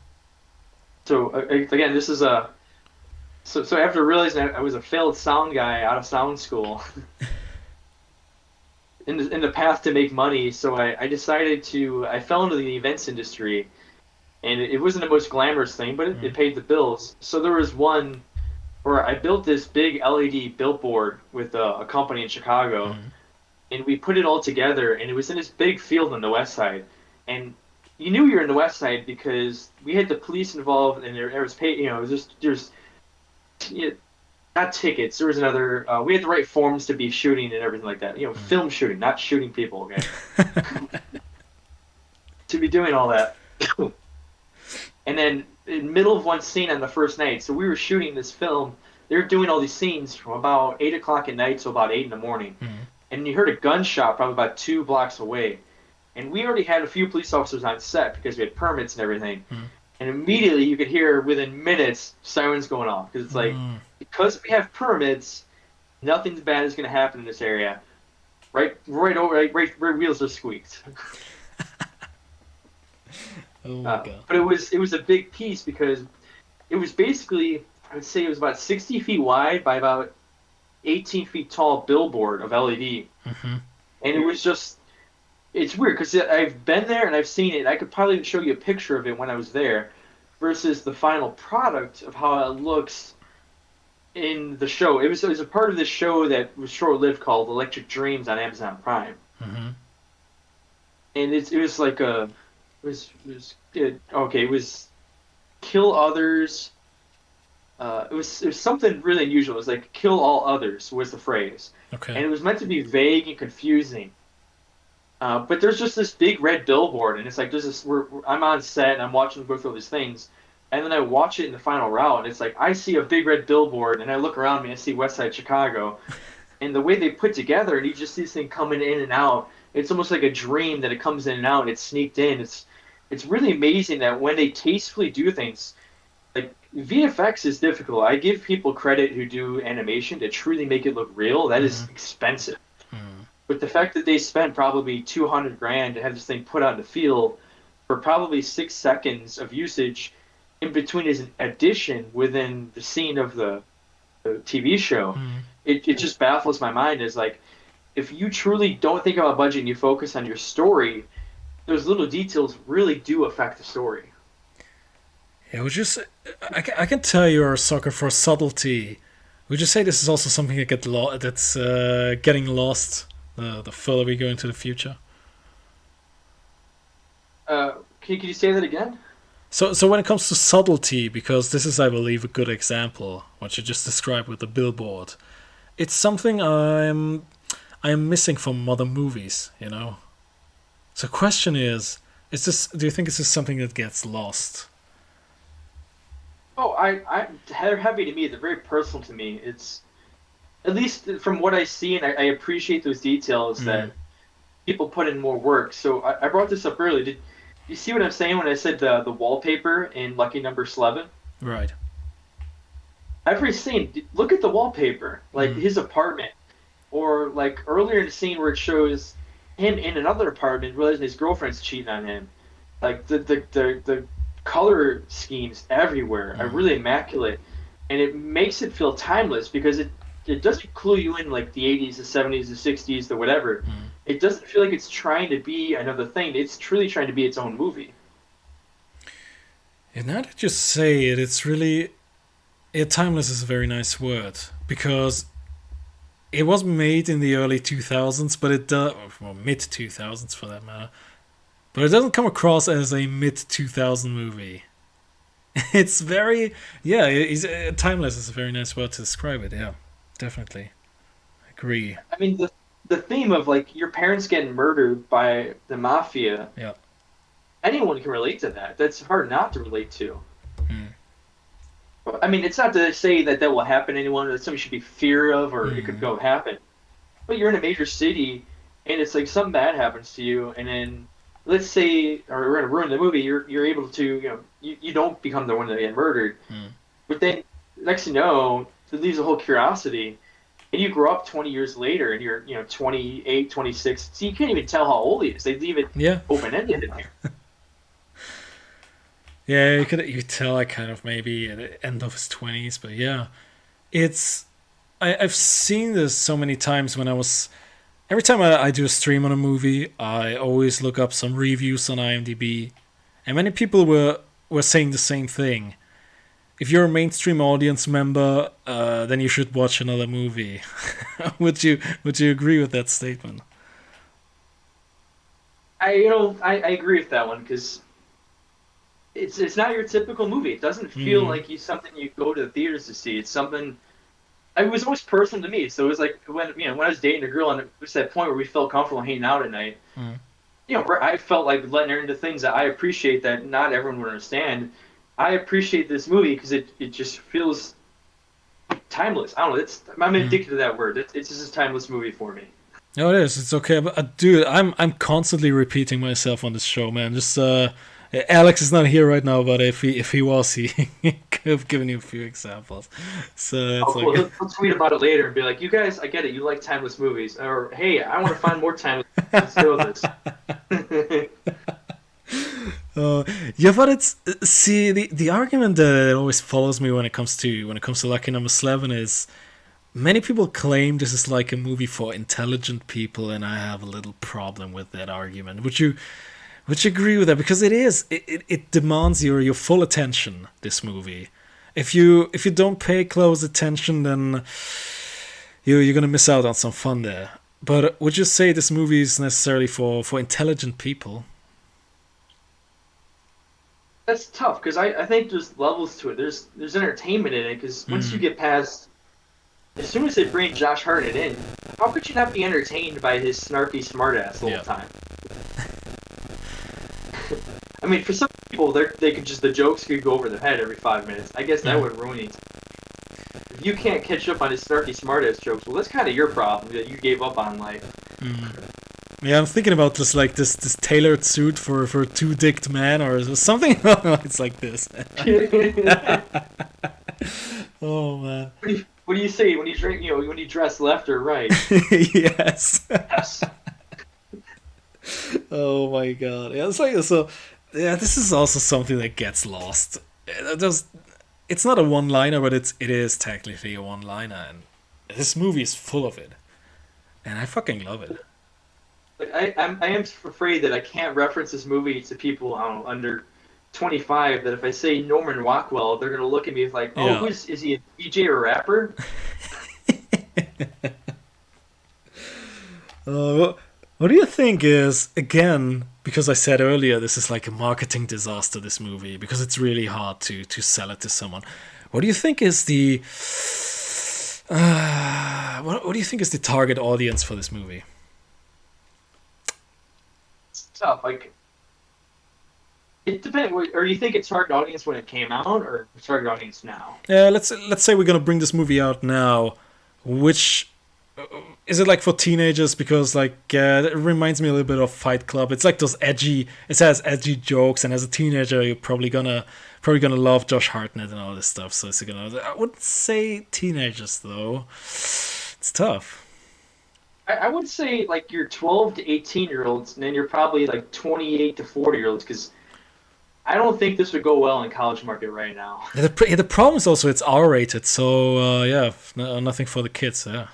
S2: So again, this is a so after realizing I was a failed sound guy out of sound school in the path to make money, so I decided to I fell into the events industry, and it wasn't the most glamorous thing, but it
S1: Mm.
S2: paid the bills. So there was one where I built this big LED billboard with a company in Chicago,
S1: Mm.
S2: and we put it all together, and it was in this big field on the west side, and you knew you were in the west side because we had the police involved, and there was pay, it was just there's you know, not tickets. There was another. We had the right forms to be shooting and everything like that. Film shooting, not shooting people. Okay, to be doing all that, and then in the middle of one scene on the first night, so we were shooting this film. They were doing all these scenes from about 8 o'clock at night to about 8 in the morning,
S1: Mm.
S2: and you heard a gunshot probably about 2 blocks away. And we already had a few police officers on set because we had permits and everything.
S1: Mm.
S2: And immediately you could hear within minutes sirens going off because it's like
S1: Mm.
S2: because we have permits, nothing bad is going to happen in this area. Right over, right wheels are squeaked.
S1: Oh my god.
S2: But it was a big piece because it was basically I would say it was about 60 feet wide by about 18 feet tall billboard of LED,
S1: Hmm.
S2: and it was just it's weird because I've been there and I've seen it. I could probably show you a picture of it when I was there, versus the final product of how it looks in the show. It was a part of this show that was short-lived called Electric Dreams on Amazon Prime,
S1: Hmm.
S2: and it was like a okay. It was kill others. It was something really unusual. It was like kill all others was the phrase, and
S1: Okay.
S2: it was meant to be vague and confusing. But there's just this big red billboard, and it's like there's this. I'm on set, and I'm watching them go through all these things, and then I watch it in the final route, and it's like I see a big red billboard, and I look around me, I see West Side Chicago, and the way they put together, and you just see this thing coming in and out. It's almost like a dream that it comes in and out, and it's sneaked in. It's really amazing that when they tastefully do things, like VFX is difficult. I give people credit who do animation to truly make it look real. That is
S1: Hmm.
S2: expensive.
S1: Mm.
S2: But the fact that they spent probably 200 grand to have this thing put out in the field for probably 6 seconds of usage in between his addition within the scene of the TV show,
S1: Mm.
S2: it just baffles my mind. Is like, if you truly don't think about budget and you focus on your story, those little details really do affect the story.
S1: Yeah, would you say, I can tell you're a sucker for subtlety. Would you say this is also something that's getting lost the further we go into the future?
S2: Can you say that again?
S1: So when it comes to subtlety, because this is, I believe, a good example, what you just described with the billboard, it's something I'm missing from modern movies. So question is, Is this? Do you think this is something that gets lost?
S2: Oh, they're heavy to me. They're very personal to me. It's at least from what I see, and I appreciate those details that people put in more work. So I brought this up earlier. Did you see what I'm saying when I said the wallpaper in Lucky Number Slevin?
S1: Right.
S2: Every scene, look at the wallpaper, like his apartment, or like earlier in the scene where it shows him in another apartment, realizing his girlfriend's cheating on him. Like the color schemes everywhere are really immaculate, and it makes it feel timeless because it doesn't clue you in like the 80s, the 70s, the 60s, the whatever. It doesn't feel like it's trying to be another thing. It's truly trying to be its own movie.
S1: And now that you say it, it's really... Yeah, timeless is a very nice word, because it was made in the early 2000s, but it does... Well, mid-2000s for that matter. But it doesn't come across as a mid-2000 movie. It's very... Yeah, timeless is a very nice word to describe it, yeah. Definitely. Agree.
S2: I mean, the theme of like your parents getting murdered by the mafia.
S1: Yeah.
S2: Anyone can relate to that. That's hard not to relate to. I mean, it's not to say that will happen to anyone, that something should be fear of, or it could go happen. But you're in a major city, and it's like something bad happens to you, and then let's say, or we're gonna ruin the movie. You're able to, you don't become the one that get murdered, but then next thing you know, it leaves a whole curiosity, and you grow up 20 years later, and you're 28, 26. So you can't even tell how old he is. They leave it open ended in here.
S1: Yeah, you could tell I kind of maybe at the end of his 20s, but yeah. I've seen this so many times when every time I do a stream on a movie, I always look up some reviews on IMDb, and many people were saying the same thing. If you're a mainstream audience member, then you should watch another movie. Would you agree with that statement?
S2: I agree with that one, because it's not your typical movie. It doesn't feel like something you go to the theaters to see. It's something. It was always personal to me. So it was like when I was dating a girl, and it was that point where we felt comfortable hanging out at night. I felt like letting her into things that I appreciate that not everyone would understand. I appreciate this movie because it just feels timeless. I don't know. I'm addicted to that word. It's just a timeless movie for me.
S1: No, it is. It's okay, but dude, I'm constantly repeating myself on this show, man. Just Alex is not here right now, but if he was, he could have given you a few examples. So it's
S2: cool. We'll tweet about it later and be like, "You guys, I get it. You like timeless movies," or "Hey, I want to find more timeless. Let's do this."
S1: Yeah, but it's the argument that always follows me when it comes to Lucky Number Slevin is many people claim this is like a movie for intelligent people, and I have a little problem with that argument. Would you agree with that? Because it demands your full attention, this movie. If you don't pay close attention, then you're gonna miss out on some fun there. But would you say this movie is necessarily for intelligent people?
S2: That's tough, because I think there's levels to it. There's entertainment in it, because once you get past, as soon as they bring Josh Hartnett in, how could you not be entertained by his snarky smartass the whole time? I mean, for some people, the jokes could go over their head every 5 minutes. I guess that would ruin it. If you can't catch up on his snarky smartass jokes, well, that's kind of your problem that you gave up on life.
S1: Yeah, I'm thinking about this this tailored suit for a two-dicked man or something. It's like this. Oh man.
S2: What do you say when you drink? When you dress left or right?
S1: Yes. Oh my god. Yeah, it's like so. Yeah, this is also something that gets lost. It's not a one-liner, but it is technically a one-liner, and this movie is full of it, and I fucking love it.
S2: Like I am afraid that I can't reference this movie to people under 25. That if I say Norman Rockwell, they're gonna look at me like, "Oh, is he a DJ or a rapper?"
S1: What do you think is, again, because I said earlier this is like a marketing disaster, this movie, because it's really hard to sell it to someone. What do you think is the what do you think is the target audience for this movie?
S2: It's tough. Like It depends. Or you think it's target audience when it came out, or it's target audience now?
S1: Let's say we're gonna bring this movie out now. Which is it like for teenagers? Because like it reminds me a little bit of Fight Club. It's like those edgy. It has edgy jokes, and as a teenager, you're probably gonna love Josh Hartnett and all this stuff. So it's gonna. I wouldn't say teenagers though. It's tough.
S2: I would say like you're 12 to 18-year-olds, and then you're probably like 28 to 40-year-olds, because I don't think this would go well in college market right now.
S1: The problem is also it's R-rated, so yeah, nothing for the kids. Yeah.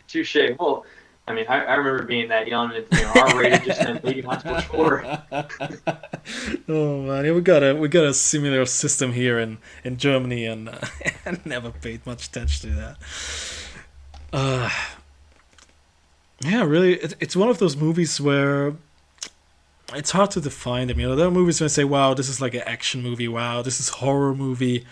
S2: Touche. Well, I mean, I remember being that young, and R-rated just meant 80 months before.
S1: Oh man, yeah, we got a similar system here in Germany, and I never paid much attention to that. Uh, yeah, really, it's one of those movies where it's hard to define them. There are movies where I say, "Wow, this is like an action movie. Wow, this is horror movie."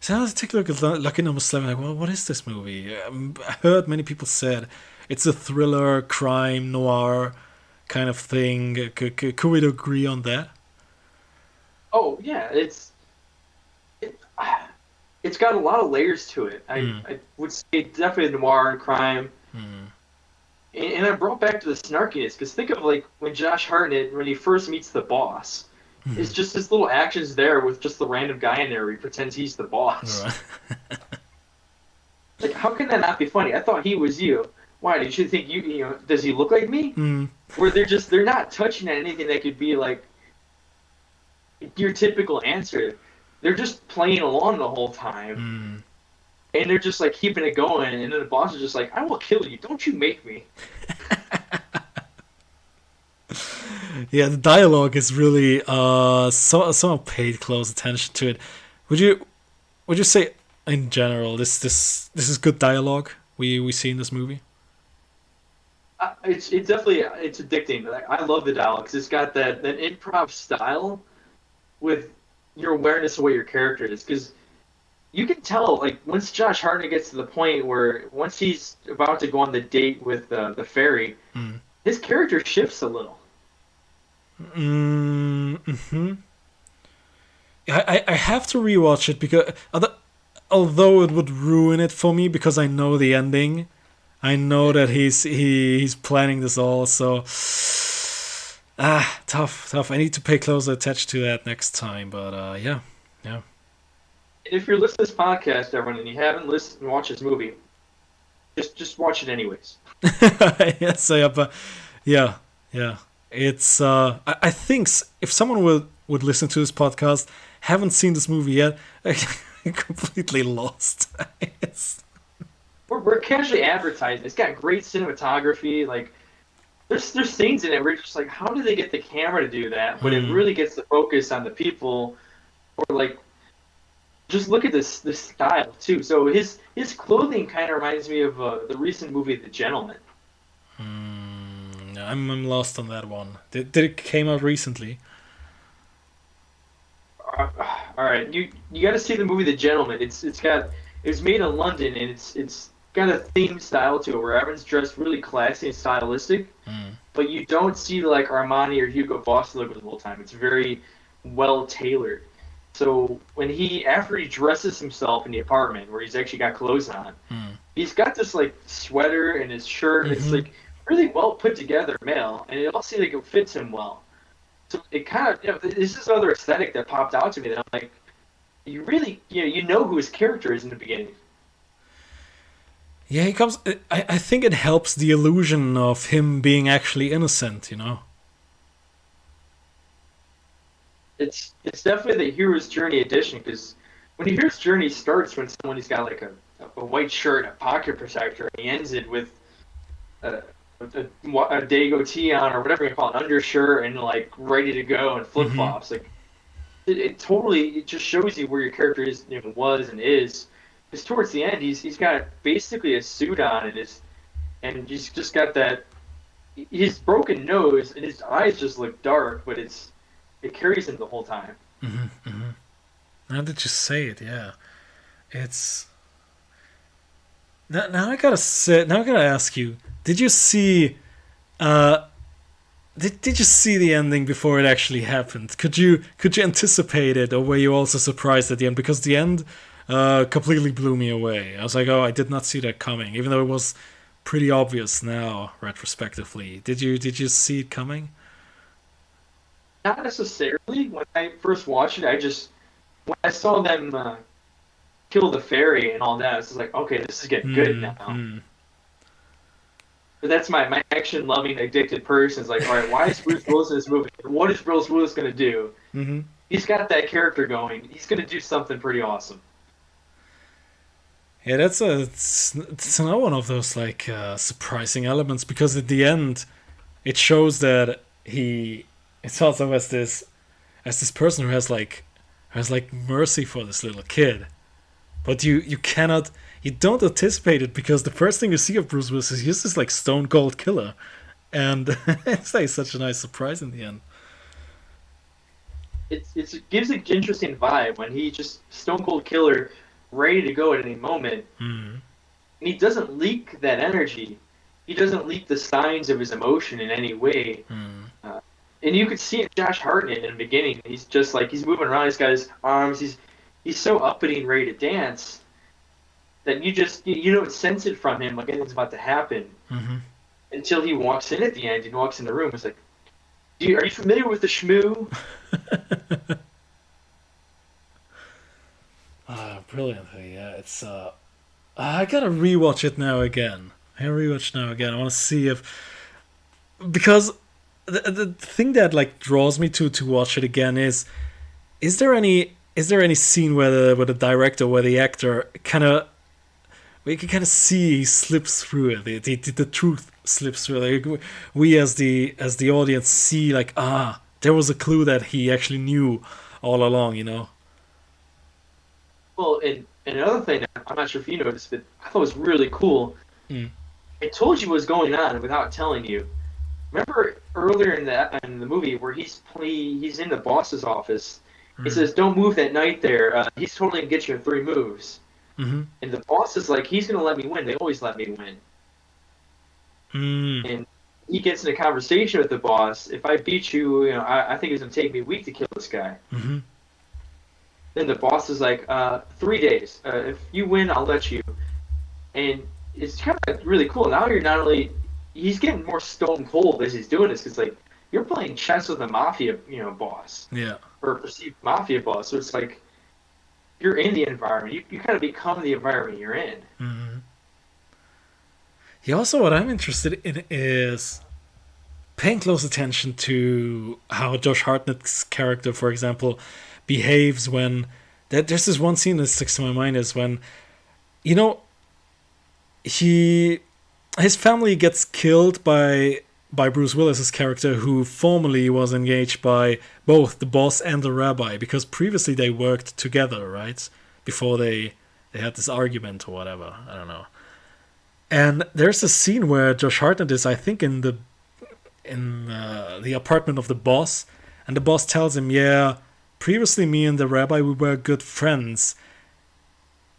S1: So I take a look at Lucky Number 11. Like, well, what is this movie? I heard many people said it's a thriller, crime, noir kind of thing. Could we agree on that?
S2: Oh yeah, it, it's got a lot of layers to it. I would say definitely noir and crime.
S1: Mm.
S2: And I brought back to the snarkiness, because think of like when Josh Hartnett, when he first meets the boss, it's just his little actions there with just the random guy in there where he pretends he's the boss.
S1: Right.
S2: Like, how can that not be funny? I thought he was you. Why did you think does he look like me? Where they're not touching at anything that could be like your typical answer. They're just playing along the whole time. And they're just like keeping it going, and then the boss is just like, "I will kill you. Don't you make me."
S1: Yeah, the dialogue is really someone paid close attention to it. Would you say in general this is good dialogue we see in this movie?
S2: It's definitely it's addicting. Like, I love the dialogue because it's got that improv style with your awareness of what your character is. Because you can tell, like, once Josh Hartnett gets to the point where once he's about to go on the date with the fairy, his character shifts a little.
S1: Mm-hmm. I have to rewatch it because although it would ruin it for me because I know the ending, I know that he's planning this all. So tough. I need to pay closer attention to that next time. But yeah.
S2: If you're listening to this podcast, everyone, and you haven't listened and watched this movie, just watch it anyways.
S1: Yes, yeah. It's I think if someone would listen to this podcast, haven't seen this movie yet, completely lost.
S2: We're casually advertising. It's got great cinematography. Like, there's scenes in it where you're just like, how did they get the camera to do that? But it really gets the focus on the people, or like, just look at this style too. So his clothing kind of reminds me of the recent movie The Gentleman.
S1: I'm lost on that one. Did it came out recently?
S2: All right, you got to see the movie The Gentleman. It was made in London, and it's got a theme style to it where everyone's dressed really classy and stylistic, but you don't see like Armani or Hugo Boss look the whole time. It's very well tailored. So after he dresses himself in the apartment where he's actually got clothes on, he's got this like sweater and his shirt. It's like really well put together male, and it all seems like it fits him well. So it kind of, this is another aesthetic that popped out to me that I'm like, you really, you know who his character is in the beginning.
S1: Yeah, he comes. I think it helps the illusion of him being actually innocent.
S2: It's definitely the hero's journey edition, because when the hero's journey starts when somebody's got like a white shirt, a pocket protector, and he ends it with a Dago tee on, or whatever you call it, undershirt, and like ready to go, and flip flops. Like it totally just shows you where your character is, was and is. Because towards the end, he's got basically a suit on, and he's just got that his broken nose, and his eyes just look dark, but it carries him the whole time.
S1: Now that you say it, yeah, it's now I gotta ask you: Did you see did you see the ending before it actually happened? Could you anticipate it, or were you also surprised at the end? Because the end completely blew me away. I was like, oh, I did not see that coming, even though it was pretty obvious now retrospectively. Did you see it coming?
S2: Not necessarily. When I first watched it, when I saw them kill the fairy and all that, it's just like, okay, this is getting good now.
S1: Mm.
S2: But that's my action-loving, addicted person. It's like, all right, why is Bruce Willis in this movie? What is Bruce Willis going to do?
S1: Mm-hmm.
S2: He's got that character going. He's going to do something pretty awesome.
S1: Yeah, it's another one of those like surprising elements, because at the end it shows that it's also as this person who has like mercy for this little kid, but you don't anticipate it, because the first thing you see of Bruce Willis is he's this like stone cold killer, and it's like such a nice surprise in the end.
S2: It gives an interesting vibe when he just stone cold killer, ready to go at any moment,
S1: Mm.
S2: and he doesn't leak that energy. He doesn't leak the signs of his emotion in any way.
S1: Mm.
S2: And you could see it, Josh Hartnett in the beginning. He's just like he's moving around. He's got his arms. He's so uppity and ready to dance that you don't sense it from him like anything's about to happen
S1: Mm-hmm.
S2: until he walks in at the end. He walks in the room. It's like, are you familiar with the Shmoo?
S1: Brilliantly, yeah. It's I gotta rewatch it now again. I want to see if, because the thing that like draws me to watch it again is there any scene where the director, where the actor kind of, we can kind of see he slips through it, the truth slips through it. Like, we as the audience see like, there was a clue that he actually knew all along, you know.
S2: Well, and another thing that I'm not sure if you noticed, but I thought was really cool.
S1: Mm.
S2: It told you what was going on without telling you. Remember earlier in the movie where he's in the boss's office. He says, "Don't move that knight there. He's totally gonna get you in 3 moves."
S1: Mm-hmm.
S2: And the boss is like, "He's gonna let me win. They always let me win."
S1: Mm.
S2: And he gets in a conversation with the boss. If I beat you, I think it's gonna take me a week to kill this guy.
S1: Mm-hmm.
S2: Then the boss is like, 3 days. If you win, I'll let you. And it's kind of really cool. Now he's getting more stone cold as he's doing this. Because like, you're playing chess with a mafia, boss.
S1: Yeah.
S2: Or a perceived mafia boss. So it's like, you're in the environment. You kind of become the environment you're in.
S1: Mm-hmm. Yeah, also what I'm interested in is paying close attention to how Josh Hartnett's character, for example, behaves when there's this one scene that sticks to my mind, is when his family gets killed by Bruce Willis's character, who formerly was engaged by both the boss and the rabbi, because previously they worked together, right, before they had this argument or whatever, I don't know. And there's a scene where Josh Hartnett is, I think, in the apartment of the boss, and the boss tells him, "Yeah, previously me and the rabbi, we were good friends."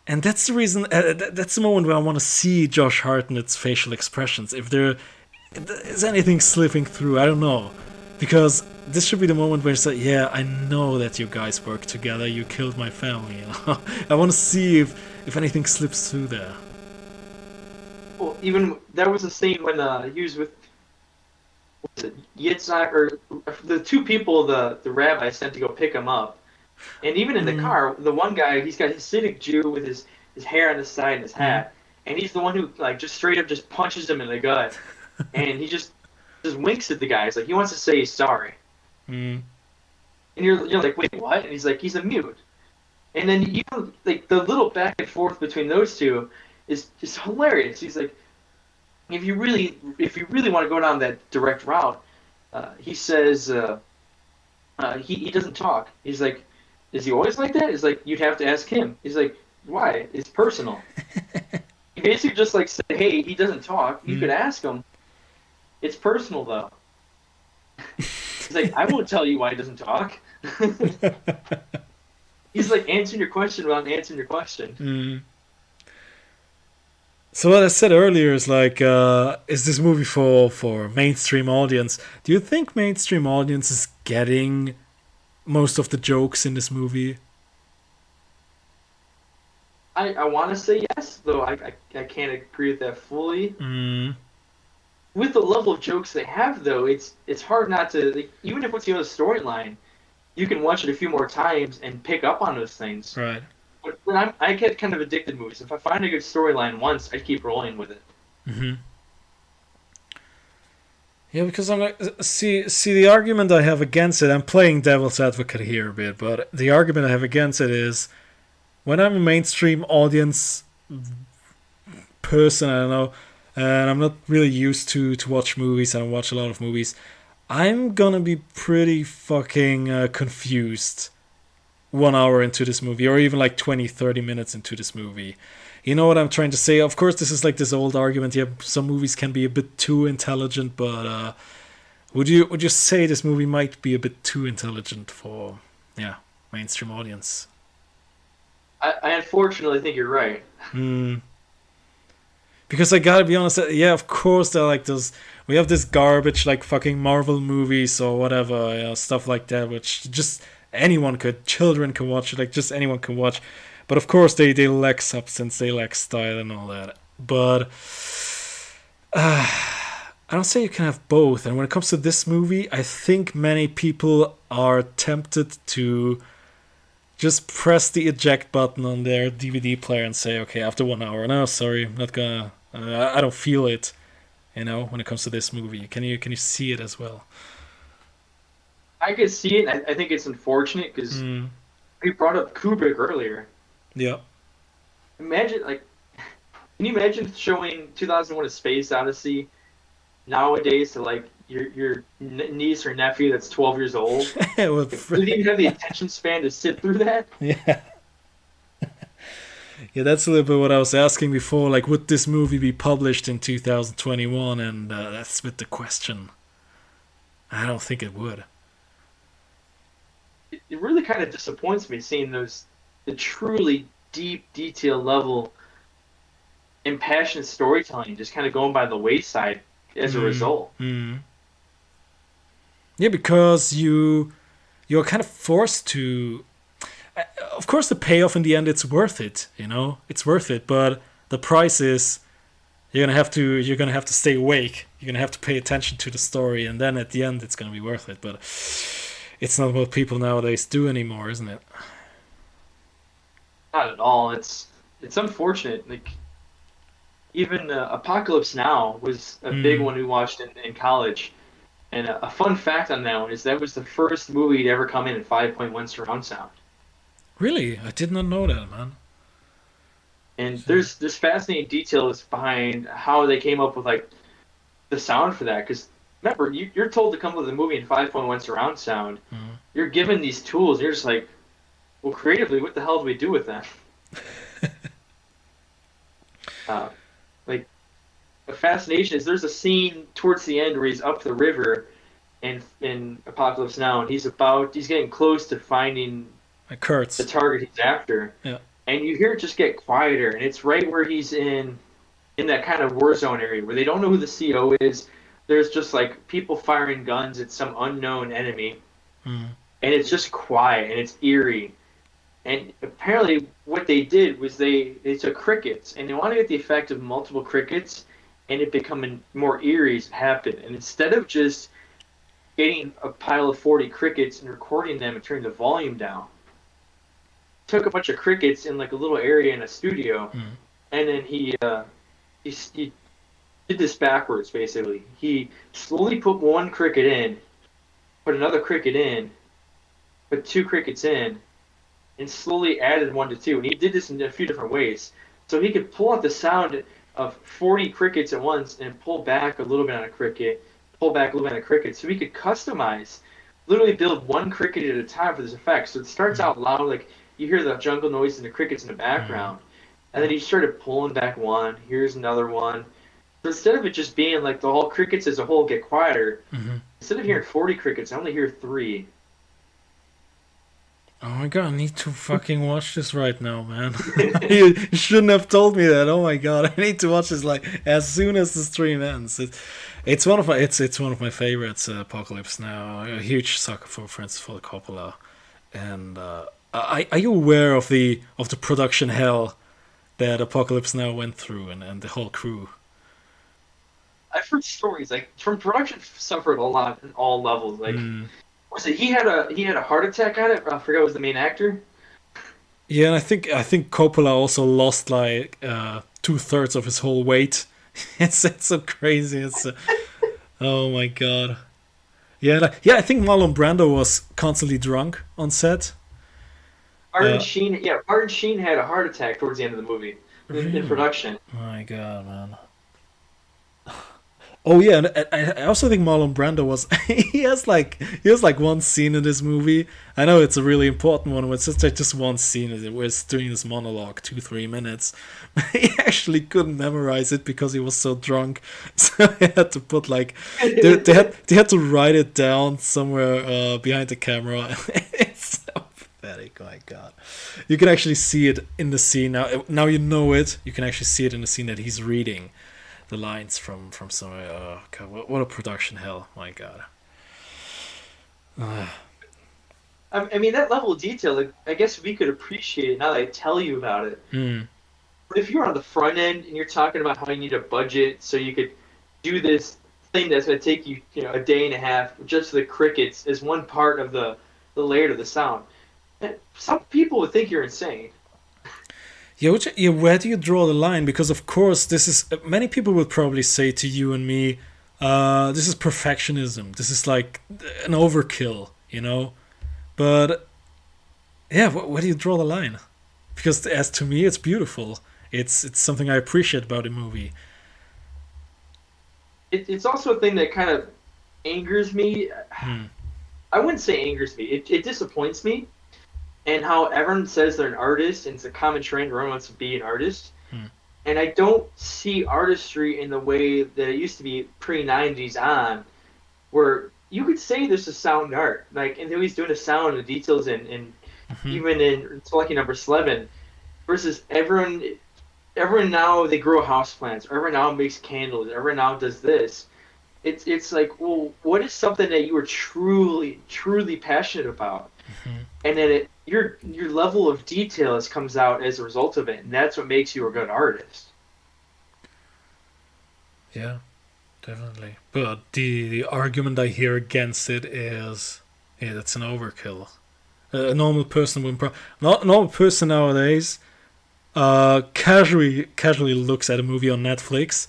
S1: And that's the reason. That's the moment where I want to see Josh Hartnett's facial expressions. If there is anything slipping through, I don't know, because this should be the moment where you say, "Yeah, I know that you guys work together. You killed my family." I want to see if anything slips through there.
S2: Well, even there was a scene when he was with Yitzhak, or the 2 people the rabbi sent to go pick him up. And even in the car, the one guy, he's got his Hasidic Jew with his hair on the side and his hat, and he's the one who like just straight up just punches him in the gut, and he just winks at the guy. He's like, he wants to say he's sorry, and you're like, wait, what? And he's like, he's a mute. And then like the little back and forth between those two is just hilarious. He's like, if you really want to go down that direct route, he says he doesn't talk. He's like, is he always like that? He's like, you'd have to ask him. He's like, why? It's personal. He basically just like said, hey, he doesn't talk. You could ask him. It's personal though. He's like, I won't tell you why he doesn't talk. He's like answering your question without answering your question.
S1: So what I said earlier is like, is this movie for mainstream audience? Do you think mainstream audience is getting most of the jokes in this movie?
S2: I want to say yes, though I can't agree with that fully.
S1: Mm,
S2: With the level of jokes they have, though, it's hard not to like, even if it's the other storyline, you can watch it a few more times and pick up on those things.
S1: right.
S2: But I get kind of addicted to movies. If I find a good storyline once, I keep rolling with it.
S1: Hmm. Yeah, because I'm like, see, the argument I have against it. I'm playing devil's advocate here a bit, but the argument I have against it is when I'm a mainstream audience person, I don't know, and I'm not really used to watch movies. I don't watch a lot of movies. I'm gonna be pretty fucking confused 1 hour into this movie, or even like 20, 30 minutes into this movie. You know what I'm trying to say? Of course, this is like this old argument. Yeah, some movies can be a bit too intelligent, but would you say this movie might be a bit too intelligent for yeah mainstream audience?
S2: I unfortunately think you're right.
S1: Hmm. Because I gotta be honest, yeah, of course they're like those. We have this garbage like fucking Marvel movies or whatever, stuff like that, which just anyone could, children can watch it, like just anyone can watch. But of course they lack substance, they lack style and all that. But I don't say you can have both. And when it comes to this movie, I think many people are tempted to just press the eject button on their DVD player and say, okay, after 1 hour, no, sorry, I'm not gonna. I don't feel it. You know, when it comes to this movie, can you see it as well?
S2: I could see it. I think it's unfortunate because
S1: Mm,
S2: we brought up Kubrick earlier.
S1: yeah.
S2: Imagine, like, can you imagine showing 2001: A Space Odyssey nowadays to like your niece or nephew that's 12 years old? Do they even have the attention span to sit through that?
S1: Yeah, yeah. That's a little bit what I was asking before. Like, would this movie be published in 2021? And that's with the question. I don't think it would.
S2: It really kind of disappoints me seeing those the truly deep detail level impassioned storytelling just kind of going by the wayside as a
S1: Mm,
S2: result.
S1: mm. Yeah, because you're kind of forced to. Of course, the payoff in the end, it's worth it. You know, it's worth it. But the price is you're gonna have to stay awake. You're gonna have to pay attention to the story, and then at the end, it's gonna be worth it. But it's not what people nowadays do anymore, isn't it?
S2: Not at all. It's unfortunate. Like even Apocalypse Now was a big
S1: Mm.
S2: one we watched in college. And a fun fact on that one is that was the first movie to ever come in at 5.1 surround sound.
S1: Really, I did not know that, man.
S2: And there's fascinating details behind how they came up with like the sound for that. Because remember, you're told to come up with a movie in 5.1 surround sound.
S1: Mm.
S2: You're given these tools. You're just like, well, creatively, what the hell do we do with them? Uh, like a fascination is there's a scene towards the end where he's up the river in Apocalypse Now, and he's getting close to finding
S1: It
S2: the
S1: hurts.
S2: target he's after,
S1: Yeah.
S2: and you hear it just get quieter, and it's right where he's in that kind of war zone area where they don't know who the CO is. There's just like people firing guns at some unknown enemy,
S1: Mm.
S2: and it's just quiet and it's eerie. And apparently, what they did was they took crickets and they wanted to get the effect of multiple crickets and it becoming more eerie as it happened. And instead of just getting a pile of 40 crickets and recording them and turning the volume down, took a bunch of crickets in like a little area in a studio,
S1: Mm.
S2: and then he did this backwards basically. He slowly put one cricket in, put another cricket in, put two crickets in, and slowly added one to two. And he did this in a few different ways. So he could pull out the sound of 40 crickets at once and pull back a little bit on a cricket, pull back a little bit on a cricket. So he could customize, literally build one cricket at a time for this effect. So it starts
S1: Mm.
S2: out loud, like you hear the jungle noise and the crickets in the
S1: Mm.
S2: background. And then he started pulling back one. Here's another one. So instead of it just being like the whole crickets as a whole get quieter,
S1: Mm-hmm.
S2: instead of hearing 40 crickets, I only hear three.
S1: Oh my god, I need to fucking watch this right now, man. You shouldn't have told me that. Oh my god, I need to watch this like as soon as the stream ends. It's one of my it's one of my favorites. Apocalypse Now. I'm a huge sucker for Francis Ford Coppola, and are you aware of the production hell that Apocalypse Now went through and the whole crew?
S2: I've heard stories like from production suffered a lot in all levels. Like,
S1: Mm.
S2: was it he had a heart attack on it? I forgot who was the main actor.
S1: Yeah, and I think Coppola also lost like 2/3 of his whole weight. It's so crazy. Oh my god. Yeah, yeah. I think Marlon Brando was constantly drunk on set. Uh,
S2: Martin Sheen had a heart attack towards the end of the movie in
S1: really?
S2: production.
S1: My god, man. Oh yeah, and I also think Marlon Brando was he has like one scene in this movie. I know it's a really important one, but it's just like just one scene where it's doing this monologue, 2-3 minutes. He actually couldn't memorize it because he was so drunk, so he had to put like they had to write it down somewhere behind the camera. It's so pathetic. My God, you can actually see it in the scene now. Now you know it. You can actually see it in the scene that he's reading the lines from somewhere. Oh god, what a production hell! My god. Uh,
S2: I mean, that level of detail, like, I guess we could appreciate it now that I tell you about it.
S1: mm,
S2: But if you're on the front end and you're talking about how you need a budget so you could do this thing that's going to take you, a day and a half just for the crickets as one part of the layer to the sound, some people would think you're insane.
S1: yeah, yeah, where do you draw the line? Because of course, this is many people would probably say to you and me, this is perfectionism. This is like an overkill, you know. But yeah, where do you draw the line? Because as to me, it's beautiful. It's something I appreciate about a movie.
S2: It's also a thing that kind of angers me.
S1: Hmm.
S2: I wouldn't say angers me. It disappoints me. And how everyone says they're an artist, and it's a common trend. Everyone wants to be an artist.
S1: Hmm.
S2: And I don't see artistry in the way that it used to be pre-90s on, where you could say this is sound art. Like, and he's doing the sound and the details, and
S1: Hmm.
S2: even in Lucky Number Slevin, versus everyone now they grow houseplants. Everyone now makes candles. Everyone now does this. It's like, well, what is something that you were truly passionate about,
S1: Hmm.
S2: and then your level of detail comes out as a result of it, and that's what makes you a good artist.
S1: Yeah, definitely. But the argument I hear against it is, yeah, that's an overkill. A normal person wouldn't. Not a normal person nowadays. Casually looks at a movie on Netflix,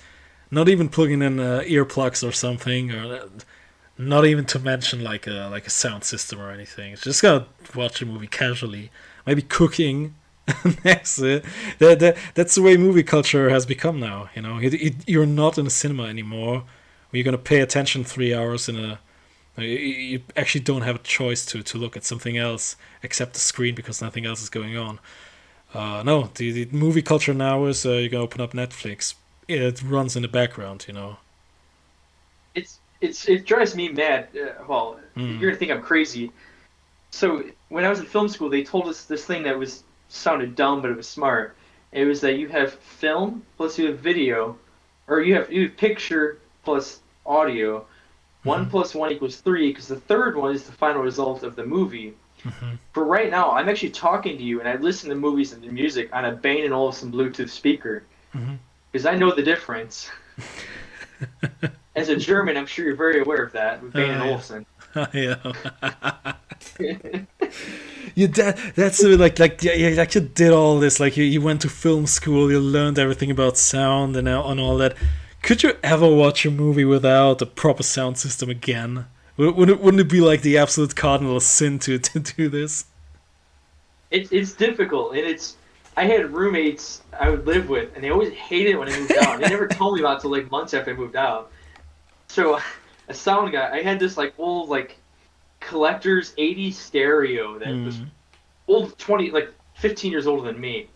S1: not even plugging in earplugs or something, or not even to mention like a sound system or anything. It's just gonna watch a movie casually, maybe cooking. That's it. That's the way movie culture has become now. You know, you're not in a cinema anymore. You're gonna pay attention 3 hours in a. You actually don't have a choice to look at something else except the screen because nothing else is going on. No, the movie culture now is you can open up Netflix. It runs in the background, you know.
S2: It drives me mad. Well,
S1: Mm.
S2: you're gonna think I'm crazy. So when I was in film school, they told us this thing that was sounded dumb, but it was smart. It was that you have film plus you have video, or you have picture plus audio. One
S1: Hmm.
S2: plus one equals three, because the third one is the final result of the movie.
S1: Hmm.
S2: For right now, I'm actually talking to you, and I listen to movies and the music on a Bang& and Olufsen Bluetooth speaker,
S1: Hmm.
S2: because I know the difference. As a German, I'm sure you're very aware of that with Bang&
S1: Yeah.
S2: Olufsen.
S1: Yeah. That's like yeah, like you did all this, like you went to film school, you learned everything about sound and all that. Could you ever watch a movie without a proper sound system again? Wouldn't it be like the absolute cardinal sin to do this?
S2: It's difficult, and I had roommates I would live with, and they always hated it when I moved out. They never told me about it until like months after I moved out. So, a sound guy, I had this like old like collector's 80s stereo that was
S1: Mm.
S2: old, 20 like 15 years older than me,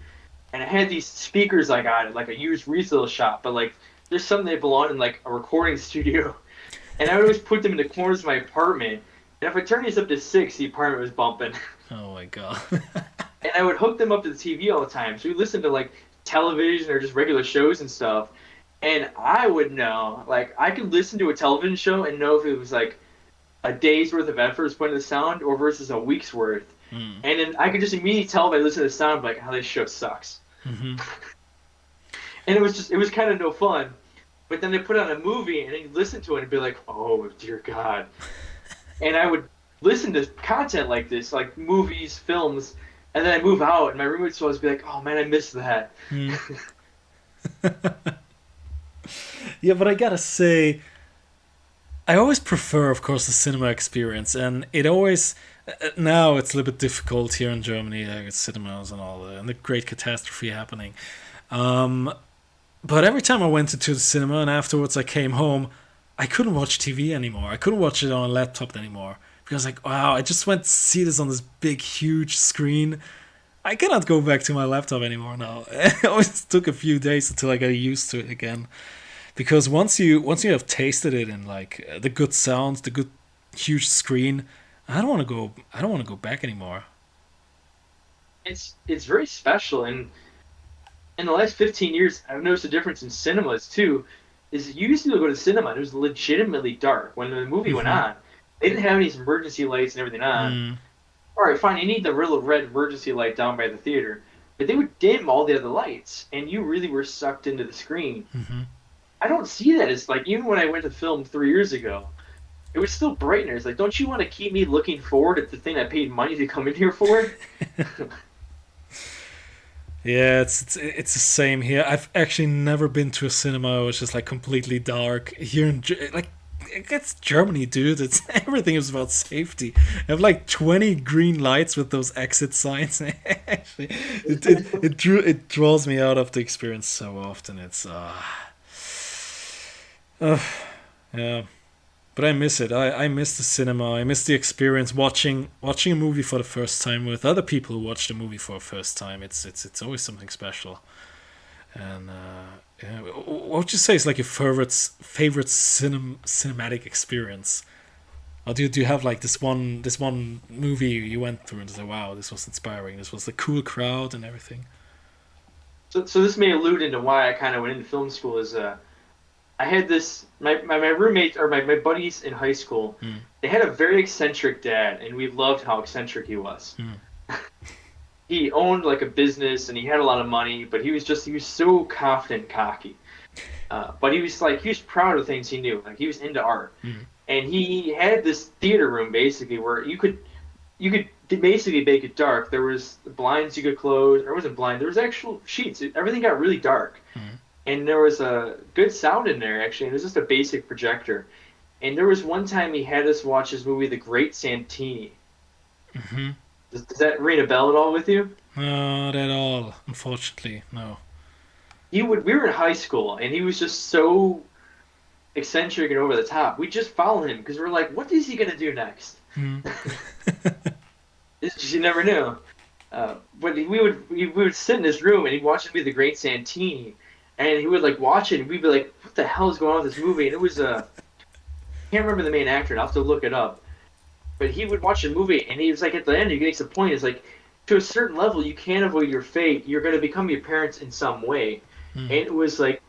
S2: and I had these speakers I got at like a used resale shop, but like there's some that belong in like a recording studio, and I would always put them in the corners of my apartment, And if I turned these up to 6, the apartment was bumping.
S1: Oh my god.
S2: And I would hook them up to the TV all the time. So we listened to like television or just regular shows and stuff. And I would know, like, I could listen to a television show and know if it was like a day's worth of effort is put into the sound or versus a week's worth.
S1: Mm.
S2: And then I could just immediately tell by listening to the sound, like, how this show sucks.
S1: Mm-hmm.
S2: And it was kind of no fun. But then they put on a movie and then you listen to it and be like, oh, dear God. And I would listen to content like this, like movies, films, and then I move out and my roommates would always be like, oh, man, I missed that.
S1: Mm. Yeah, but I gotta say, I always prefer, of course, the cinema experience, and it always now it's a little bit difficult here in Germany, like cinemas and all and the great catastrophe happening. Um, but every time I went into the cinema and afterwards I came home, I couldn't watch TV anymore. I couldn't watch it on a laptop anymore because like, wow, I just went to see this on this big, huge screen. I cannot go back to my laptop anymore now. It always took a few days until I got used to it again. Because once you have tasted it in like the good sounds, the good huge screen, I don't want to go back anymore.
S2: It's very special. And in the last 15 years, I've noticed a difference in cinemas too. Is you used to go to the cinema and it was legitimately dark when the movie went
S1: Mm-hmm.
S2: on. They didn't have any emergency lights and everything on.
S1: Mm,
S2: All right, fine, you need the real red emergency light down by the theater, but they would dim all the other lights, and you really were sucked into the screen.
S1: mm-hmm.
S2: I don't see that as like even when I went to film 3 years ago, it was still bright in there. It's like, don't you want to keep me looking forward at the thing I paid money to come in here for?
S1: Yeah, it's the same here. I've actually never been to a cinema which is like completely dark here like it's Germany, dude. It's everything is about safety. I have like 20 green lights with those exit signs. Actually, it draws me out of the experience so often. It's uh, yeah. But I miss it. I miss the cinema. I miss the experience watching a movie for the first time with other people who watch the movie for the first time. It's always something special. And yeah, what would you say is like your favorite cinematic experience? Or do you have like this one movie you went through and say, wow, this was inspiring. This was the cool crowd and everything.
S2: So this may allude into why I kind of went into film school. Is I had this my roommates or my buddies in high school.
S1: Mm,
S2: They had a very eccentric dad, and we loved how eccentric he was.
S1: mm,
S2: He owned like a business and he had a lot of money, but he was so confident and cocky. But he was proud of things he knew. Like he was into art,
S1: mm,
S2: and he had this theater room basically where you could basically make it dark. There was blinds you could close. Or it wasn't blind. There was actual sheets. Everything got really dark,
S1: mm,
S2: and there was a good sound in there actually. And it was just a basic projector. And there was one time he had us watch his movie, The Great Santini.
S1: mm-hmm.
S2: Does that ring a bell at all with you?
S1: Not at all, unfortunately. No.
S2: We were in high school and he was just so eccentric and over the top. We just followed him because we're like, what is he gonna do next?
S1: Mm.
S2: You never knew. But we would sit in his room and he'd watch it be The Great Santini, and he would like watch it and we'd be like, what the hell is going on with this movie? And it was I can't remember the main actor. And I'll have to look it up. But he would watch the movie and he was like, at the end he makes a point. It's like, to a certain level, you can't avoid your fate. You're going to become your parents in some way. And
S1: Mm.
S2: it was like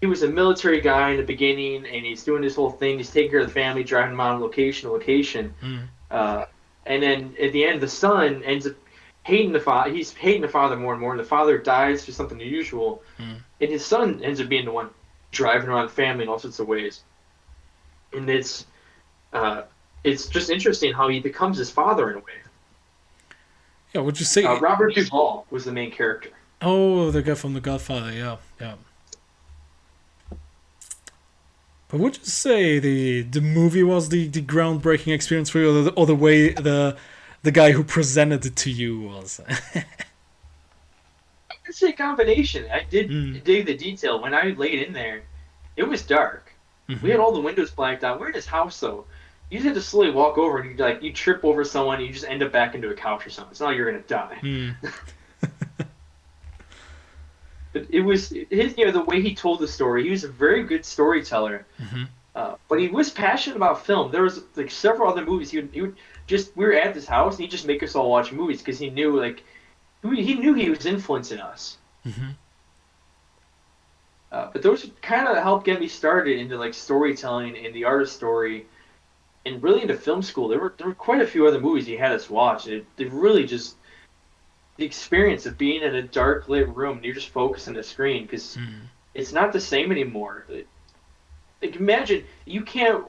S2: he was a military guy in the beginning, and he's doing this whole thing. He's taking care of the family, driving them on location to location.
S1: Mm.
S2: Uh, and then at the end, the son ends up hating the father. He's hating the father more and more. And the father dies for something unusual,
S1: Mm.
S2: and his son ends up being the one driving around the family in all sorts of ways. And it's just interesting how he becomes his father in a way.
S1: Yeah, would you say?
S2: Robert Duvall was the main character.
S1: Oh, the guy from The Godfather. Yeah, yeah. But would you say the movie was the groundbreaking experience for you, or the way the guy who presented it to you was?
S2: It's a combination. I
S1: Mm.
S2: did dig the detail. When I laid in there, it was dark. We
S1: Hmm.
S2: had all the windows blacked out. We're in his house though. You just had to slowly walk over and you trip over someone and you just end up back into a couch or something. It's not like you're gonna die.
S1: Mm.
S2: But it was his the way he told the story. He was a very good storyteller.
S1: Hmm.
S2: But he was passionate about film. There was like several other movies. He would just we were at this house and he'd just make us all watch movies because he knew like he knew he was influencing us.
S1: Hmm.
S2: But those kind of helped get me started into like storytelling and the art of story, and really into film school. There were quite a few other movies he had us watch. It really just the experience of being in a dark lit room and you're just focused on the screen because
S1: Mm.
S2: it's not the same anymore. Like imagine you can't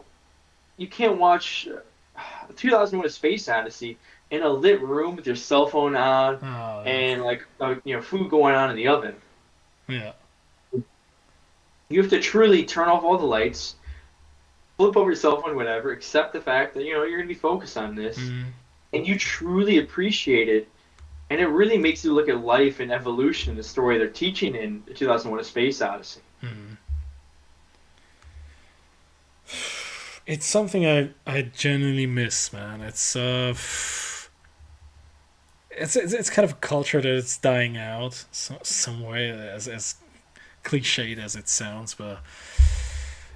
S2: watch 2001: A Space Odyssey in a lit room with your cell phone on
S1: Oh,
S2: and like food going on in the oven.
S1: yeah.
S2: You have to truly turn off all the lights, flip over your cell phone, whatever, accept the fact that you're going to be focused on this,
S1: Mm.
S2: and you truly appreciate it. And it really makes you look at life and evolution in the story they're teaching in 2001: A Space Odyssey.
S1: Mm. It's something I genuinely miss, man. It's kind of a culture that it's dying out some way, as cliched as it sounds. But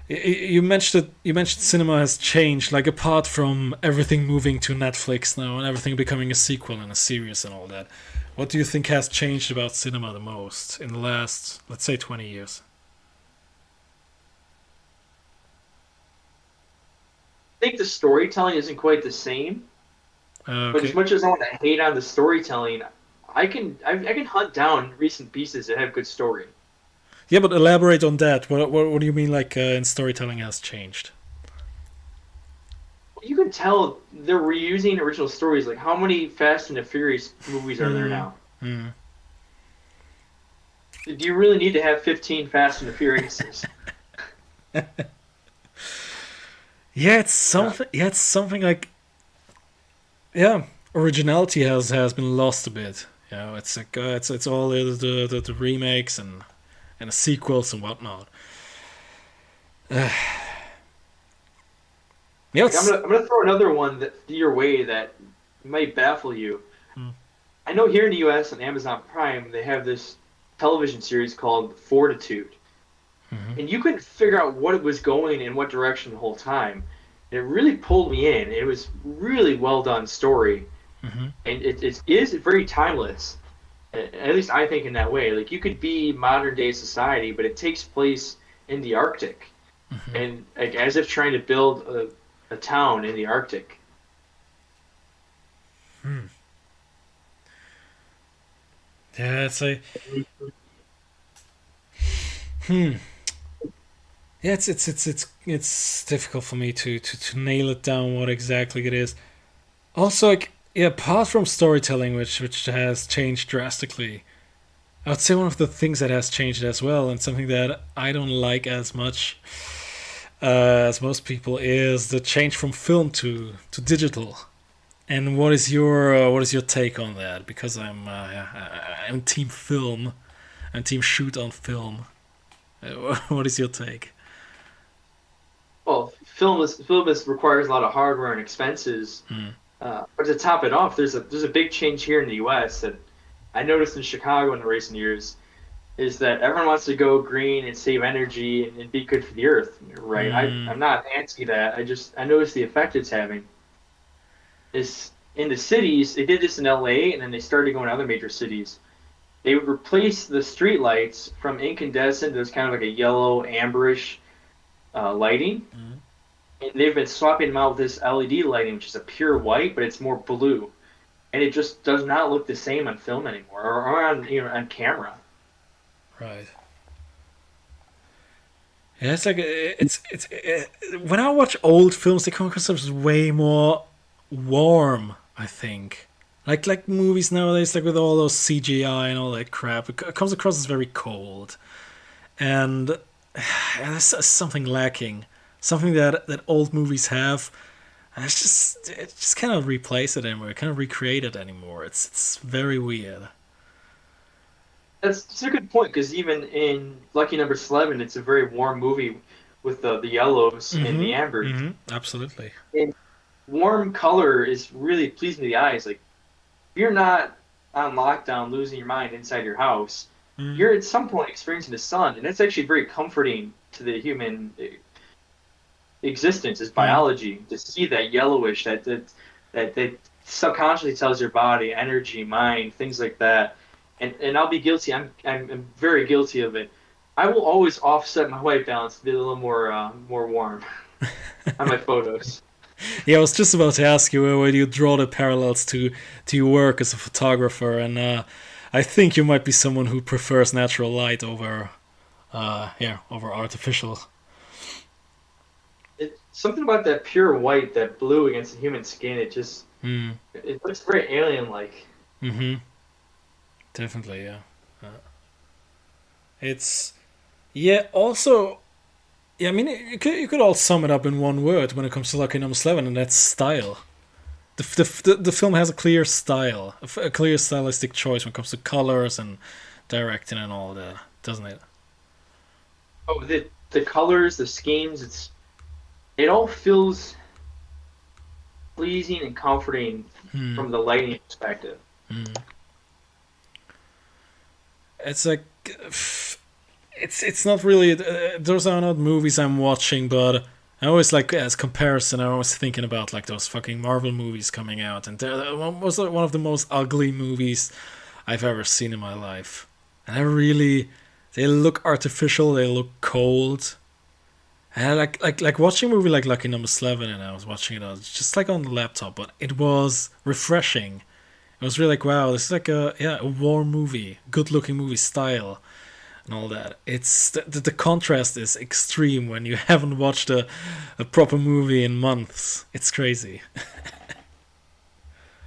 S1: you mentioned cinema has changed. Like apart from everything moving to Netflix now and everything becoming a sequel and a series and all that, what do you think has changed about cinema the most in the last, let's say, 20 years?
S2: I think the storytelling isn't quite the same, but as
S1: Okay.
S2: much as I want to hate on the storytelling, I can hunt down recent pieces that have good story.
S1: Yeah, but elaborate on that. What do you mean, like, in storytelling has changed?
S2: You can tell they're reusing original stories. Like how many Fast and the Furious movies are there
S1: Hmm.
S2: now?
S1: Hmm.
S2: Do you really need to have 15 Fast and the Furiouses?
S1: Yeah, it's
S2: Uh,
S1: something. Yeah, it's something like, yeah, originality has been lost a bit. It's like it's all the remakes and the sequels and whatnot. Yeah,
S2: like
S1: it's.
S2: I'm gonna throw another one that your way that might baffle you.
S1: Mm.
S2: I know here in the U.S. on Amazon Prime they have this television series called Fortitude,
S1: Hmm.
S2: and you couldn't figure out what it was going in what direction the whole time. It really pulled me in. It was really well done story,
S1: Hmm.
S2: and it is very timeless. At least I think in that way. Like you could be modern day society, but it takes place in the Arctic,
S1: Hmm.
S2: and like as if trying to build a town in the Arctic.
S1: Hmm. Yeah, it's a. Hmm. Yeah, it's difficult for me to nail it down what exactly it is. Also, like, yeah, apart from storytelling, which has changed drastically, I would say one of the things that has changed as well, and something that I don't like as much as most people, is the change from film to digital. And what is your take on that? Because I'm team film, I'm team shoot on film. What is your take?
S2: Well, film is requires a lot of hardware and expenses.
S1: Mm.
S2: But to top it off, there's a big change here in the U.S. that I noticed in Chicago in the recent years is that everyone wants to go green and save energy and be good for the earth. Right?
S1: Mm.
S2: I'm not anti that. I noticed the effect it's having. Is in the cities, they did this in LA and then they started going to other major cities. They would replace the street lights from incandescent, there's kind of like a yellow amberish lighting,
S1: Mm.
S2: and they've been swapping them out with this LED lighting, which is a pure white, but it's more blue, and it just does not look the same on film anymore or on on camera.
S1: Right. Yeah, it's like when I watch old films, they come across as way more warm. I think, like movies nowadays, like with all those CGI and all that crap, it comes across as very cold, and there's something lacking, something that old movies have. And it just cannot replace it anymore. It cannot recreate it anymore. It's very weird.
S2: That's a good point because even in Lucky Number Slevin, it's a very warm movie with the yellows and the
S1: Mm-hmm.
S2: ambers.
S1: Mm-hmm. Absolutely.
S2: And warm color is really pleasing to the eyes. Like if you're not on lockdown, losing your mind inside your house,
S1: Mm.
S2: you're at some point experiencing the sun, and that's actually very comforting to the human existence, his
S1: Mm.
S2: biology. To see that yellowish, that subconsciously tells your body, energy, mind, things like that. And I'll be guilty. I'm very guilty of it. I will always offset my white balance to be a little more warm on my photos.
S1: Yeah, I was just about to ask you where do you draw the parallels to your work as a photographer, and I think you might be someone who prefers natural light over yeah, over artificial.
S2: Something about that pure white, that blue against the human skin.
S1: Mm.
S2: It looks very alien-like.
S1: Mm-hmm. Definitely, yeah. It's yeah. Also, yeah. I mean, you could all sum it up in one word when it comes to Lucky Number 11, and that's style. The film has a clear style, a clear stylistic choice when it comes to colors and directing and all that, doesn't it?
S2: Oh, the colors, the schemes. It all feels pleasing and comforting
S1: Hmm.
S2: from the lighting perspective.
S1: Hmm. It's like it's not really. Those are not movies I'm watching, but I always like as comparison. I'm always thinking about like those fucking Marvel movies coming out, and was like one of the most ugly movies I've ever seen in my life. And I really, they look artificial. They look cold. And I like watching a movie like Lucky Number 11, and I was watching it. I was just like on the laptop, but it was refreshing. It was really like, wow, this is like a warm movie, good looking movie style and all that. It's the contrast is extreme when you haven't watched a proper movie in months. It's crazy.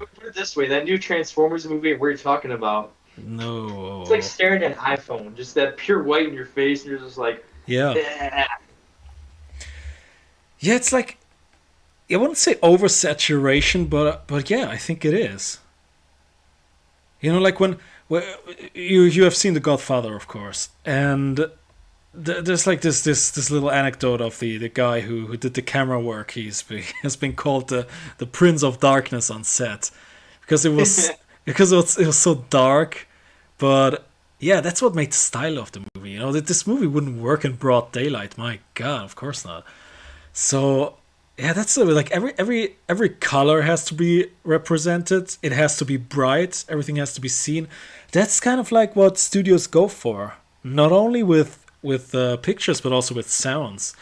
S2: Put it this way, that new Transformers movie we're talking about, it's like
S1: No.
S2: staring at an iPhone, just that pure white in your face, and you're just like,
S1: Yeah.
S2: eh.
S1: Yeah, it's like I wouldn't say oversaturation, but yeah, I think it is. You know, like when you have seen The Godfather, of course, and there's like this little anecdote of the guy who did the camera work. Has been called the Prince of Darkness on set because it was so dark. But yeah, that's what made the style of the movie. You know, that this movie wouldn't work in broad daylight. My God, of course not. So yeah, that's like every color has to be represented. It has to be bright. Everything has to be seen. That's kind of like what studios go for. Not only with pictures, but also with sounds.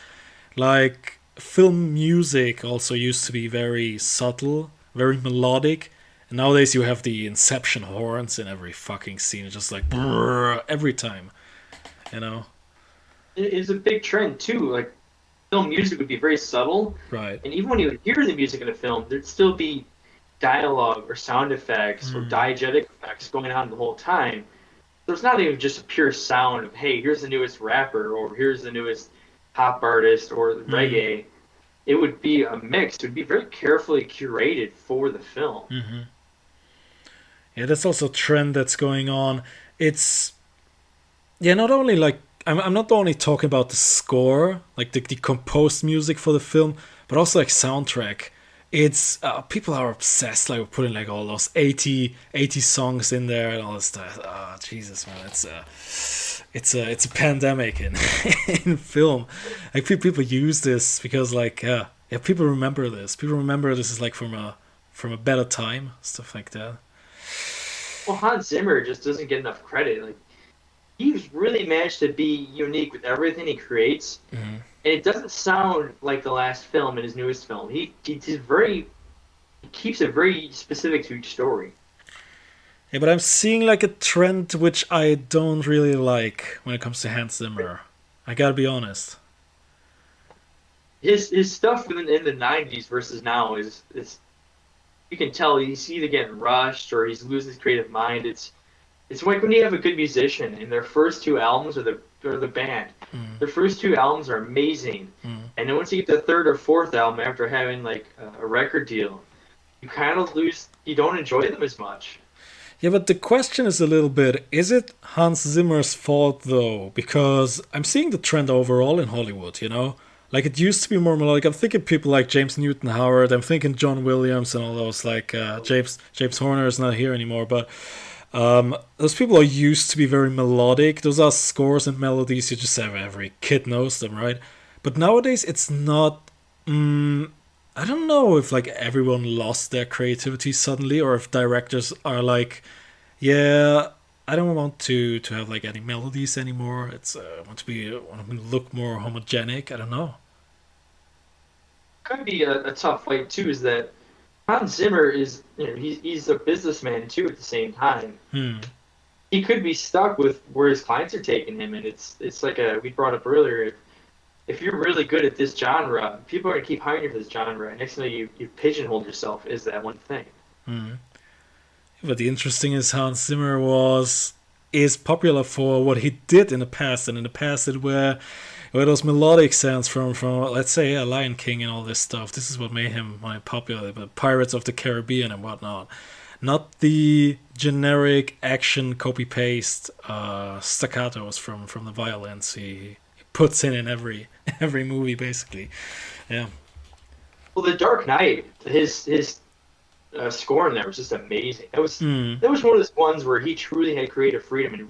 S1: Like film music also used to be very subtle, very melodic. And nowadays you have the Inception horns in every fucking scene. It's just like brrr, every time, you know.
S2: It's a big trend too. Like film music would be very subtle,
S1: Right.
S2: and even when you would hear the music in a film, there'd still be dialogue or sound effects or
S1: Mm.
S2: diegetic effects going on the whole time. So it's not even just a pure sound of, hey, here's the newest rapper or here's the newest pop artist or
S1: Mm.
S2: reggae. It would be a mix. It would be very carefully curated for the film.
S1: Hmm. Yeah, that's also a trend that's going on. It's yeah, not only like I'm not only talking about the score, like the composed music for the film, but also like soundtrack. It's people are obsessed like with putting like all those 80 songs in there and all this stuff. Oh Jesus, man, it's a pandemic in in film. Like people use this because like yeah, people remember this. People remember this is like from a better time, stuff like that.
S2: Well, Hans Zimmer just doesn't get enough credit. Like he's really managed to be unique with everything he creates,
S1: Mhm.
S2: and it doesn't sound like the last film in his newest film. He keeps it very specific to each story.
S1: Yeah, but I'm seeing like a trend which I don't really like when it comes to Hans Zimmer. I gotta be honest.
S2: His stuff in the '90s versus now is you can tell he's either getting rushed or he's losing his creative mind. It's like when you have a good musician and their first two albums or the band,
S1: Mm,
S2: their first two albums are amazing,
S1: mm.
S2: and then once you get the third or fourth album after having like a record deal, you kind of lose. You don't enjoy them as much.
S1: Yeah, but the question is a little bit: is it Hans Zimmer's fault though? Because I'm seeing the trend overall in Hollywood. You know, like it used to be more melodic. I'm thinking people like James Newton Howard. I'm thinking John Williams and all those. Like James Horner is not here anymore, but those people are used to be very melodic. Those are scores and melodies you just have. Every kid knows them, right? But nowadays, it's not. Mm, I don't know if like everyone lost their creativity suddenly, or if directors are like, yeah, I don't want to have like any melodies anymore. It's I want to be I want to look more homogenic. I don't know.
S2: Could be a tough fight too. Is that Hans Zimmer is, he's a businessman too at the same time.
S1: Hmm.
S2: He could be stuck with where his clients are taking him, and it's like we brought up earlier. If you're really good at this genre, people are gonna keep hiring you for this genre. And next thing you pigeonhole yourself as that one thing.
S1: Hmm. But the interesting is Hans Zimmer was is popular for what he did in the past, and in the past it were those melodic sounds from let's say a Lion King and all this stuff. This is what made him popular. But Pirates of the Caribbean and whatnot, not the generic action copy paste staccatos from the violins he puts in every movie basically. Yeah.
S2: Well, The Dark Knight, his score in there was just amazing.
S1: Mm,
S2: That was one of those ones where he truly had creative freedom and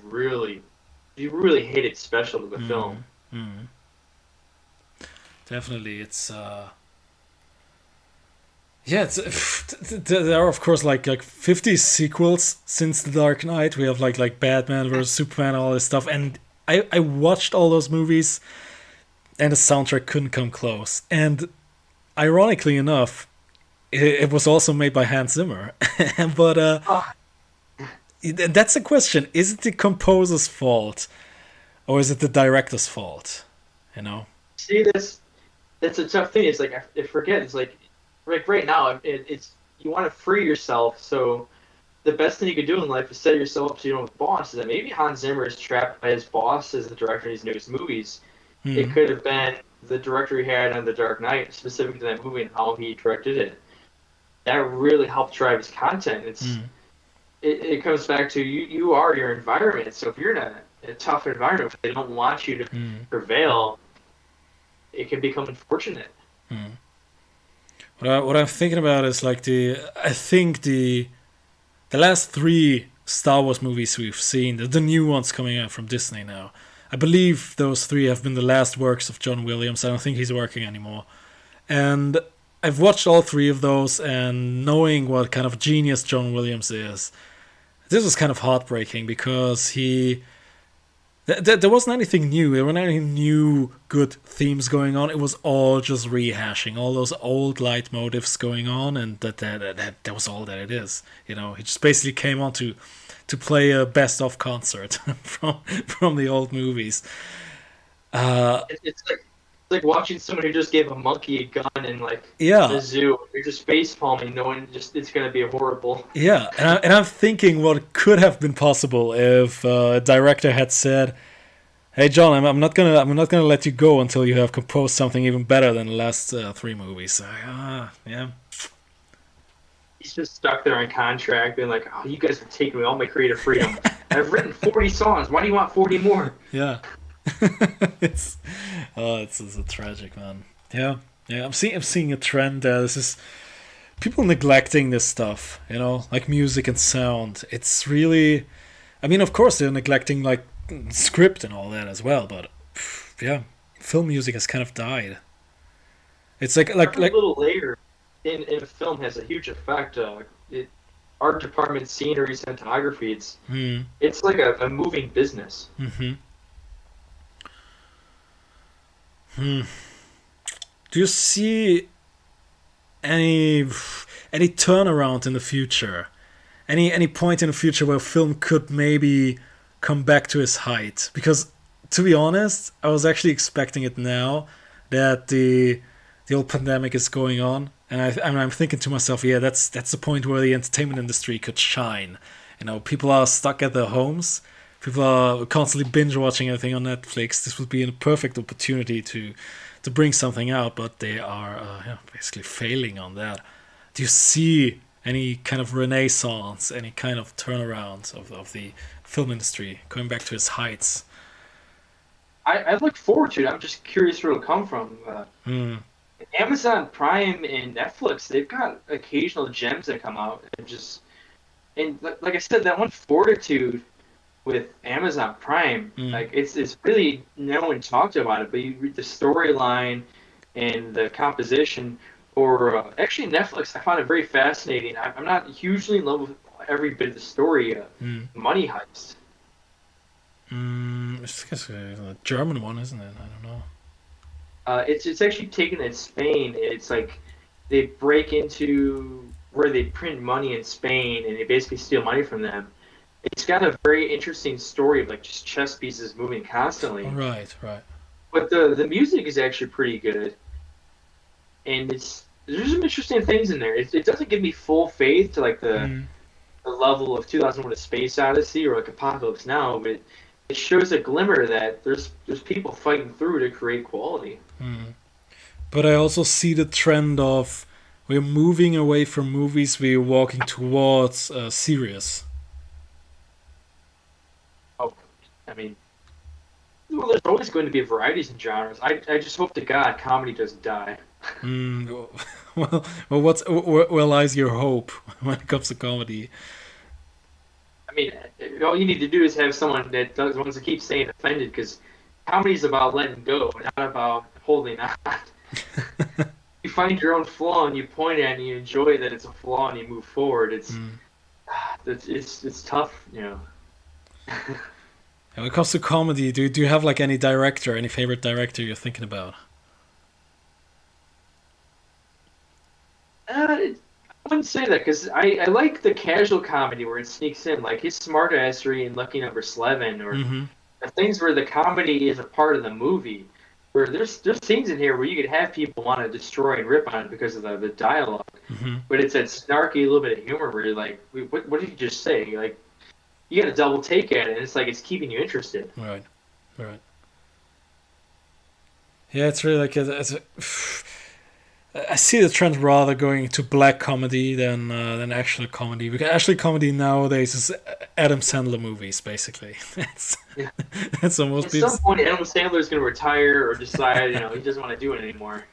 S2: he really hit it special to the
S1: mm,
S2: film.
S1: mm. Definitely, it's yeah, it's there are of course like 50 sequels since The Dark Knight. We have like Batman versus Superman, all this stuff, and I watched all those movies, and the soundtrack couldn't come close. And ironically enough, it was also made by Hans Zimmer, but
S2: Oh,
S1: that's a question: is it the composer's fault or is it the director's fault? You know?
S2: see, that's a tough thing. It's like I forget. It's like right now, it's you want to free yourself. So the best thing you could do in life is set yourself up so you don't have a boss. Is that maybe Hans Zimmer is trapped by his boss as the director of his newest movies. It
S1: Hmm.
S2: could have been the director he had on The Dark Knight, specific to that movie and how he directed it. That really helped drive his content.
S1: Hmm.
S2: It comes back to you are your environment. So if you're in a tough environment, if they don't want you to
S1: Hmm.
S2: prevail, it can become unfortunate.
S1: Hmm. What I'm thinking about is like I think the last three Star Wars movies we've seen, the new ones coming out from Disney now. I believe those three have been the last works of John Williams. I don't think he's working anymore. And I've watched all three of those, and knowing what kind of genius John Williams is, this was kind of heartbreaking because there wasn't anything new. There weren't any new good themes going on. It was all just rehashing all those old leitmotifs going on, and that was all that it is. You know, he just basically came on to play a best of concert from the old movies. Uh,
S2: It's like watching someone who just gave a monkey a gun in like
S1: yeah,
S2: the zoo. You're just face palming, knowing just it's gonna be horrible.
S1: yeah, and I'm thinking what could have been possible if a director had said, "Hey John, I'm not gonna let you go until you have composed something even better than the last three movies." Yeah.
S2: He's just stuck there on contract, being like, "Oh, you guys are taking away all my creative freedom. I've written 40 songs. Why do you want 40 more?"
S1: Yeah. it's it's a tragic, man. Yeah. Yeah, I'm seeing a trend. This is people neglecting this stuff, like music and sound. It's really, I mean, of course they're neglecting like script and all that as well, but yeah, film music has kind of died. It's
S2: Every little layer in a film has a huge effect. Art department, scenery, cinematography.
S1: hmm,
S2: It's like a moving business.
S1: hmm, hmm. Do you see any any turnaround in the future? Any point in the future where film could maybe come back to its height? Because to be honest, I was actually expecting it now that the old pandemic is going on, and I'm thinking to myself, yeah, that's the point where the entertainment industry could shine. People are stuck at their homes. People are constantly binge watching everything on Netflix. This would be a perfect opportunity to bring something out, but they are basically failing on that. Do you see any kind of renaissance, any kind of turnaround of the film industry going back to its heights?
S2: I look forward to it. I'm just curious where it'll come from.
S1: Hmm.
S2: Amazon Prime and Netflix, they've got occasional gems that come out like I said, that one Fortitude with Amazon Prime,
S1: Hmm.
S2: like it's really no one talked about it, but you read the storyline and the composition. Or actually, Netflix, I found it very fascinating. I'm not hugely in love with every bit of the story.
S1: Mm.
S2: Money Heist.
S1: It's a German one, isn't it? I don't know.
S2: It's actually taken in Spain. It's like they break into where they print money in Spain, and they basically steal money from them. It's got a very interesting story of like just chess pieces moving
S1: Oh,
S2: constantly.
S1: right, right.
S2: But the music is actually pretty good, and there's some interesting things in there. It doesn't give me full faith to like
S1: Mm.
S2: the level of 2001: A Space Odyssey or like Apocalypse Now, but it shows a glimmer that there's people fighting through to create quality.
S1: Mm. But I also see the trend of we're moving away from movies, we're walking towards serious.
S2: Oh, I mean, well, there's always going to be varieties in genres. I just hope to God comedy doesn't die.
S1: Mm. Where lies your hope when it comes to comedy?
S2: I mean, all you need to do is have someone that wants to keep saying offended because comedy is about letting go, not about holding on. You find your own flaw and you point at it and you enjoy that it's a flaw and you move forward.
S1: Mm.
S2: It's tough, you know.
S1: When it comes to comedy, do you have like any director, any favorite director you're thinking about?
S2: I wouldn't say that because I like the casual comedy where it sneaks in, like his smartassery in Lucky Number Slevin, or
S1: Mm-hmm.
S2: the things where the comedy is a part of the movie. Where there's scenes in here where you could have people want to destroy and rip on it because of the dialogue,
S1: Mm-hmm.
S2: but it's that snarky little bit of humor where you're like, what did you just say? Like you got to double take at it, and it's like it's keeping you interested.
S1: Right, right. Yeah, it's really like I see the trend rather going to black comedy than actual comedy. Because actually comedy nowadays is Adam Sandler movies, basically. That's
S2: Yeah.
S1: that's almost
S2: At
S1: people.
S2: some point, Adam Sandler's going to retire or decide, he doesn't want to do it anymore.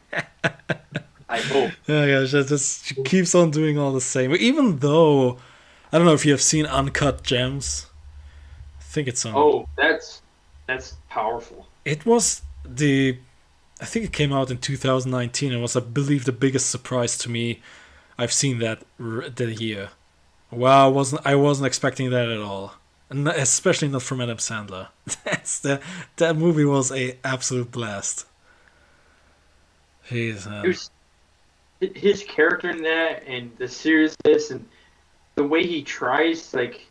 S2: I hope.
S1: Yeah, yeah, just keeps on doing all the same. Even though I don't know if you have seen Uncut Gems. I think it's on.
S2: Oh, that's powerful.
S1: It was the. I think it came out in 2019 and was, I believe, the biggest surprise to me I've seen that year. Wow, I wasn't expecting that at all, and especially not from Adam Sandler. That movie was a absolute blast. Jeez,
S2: It was his character in that, and the seriousness, and the way he tries. Like,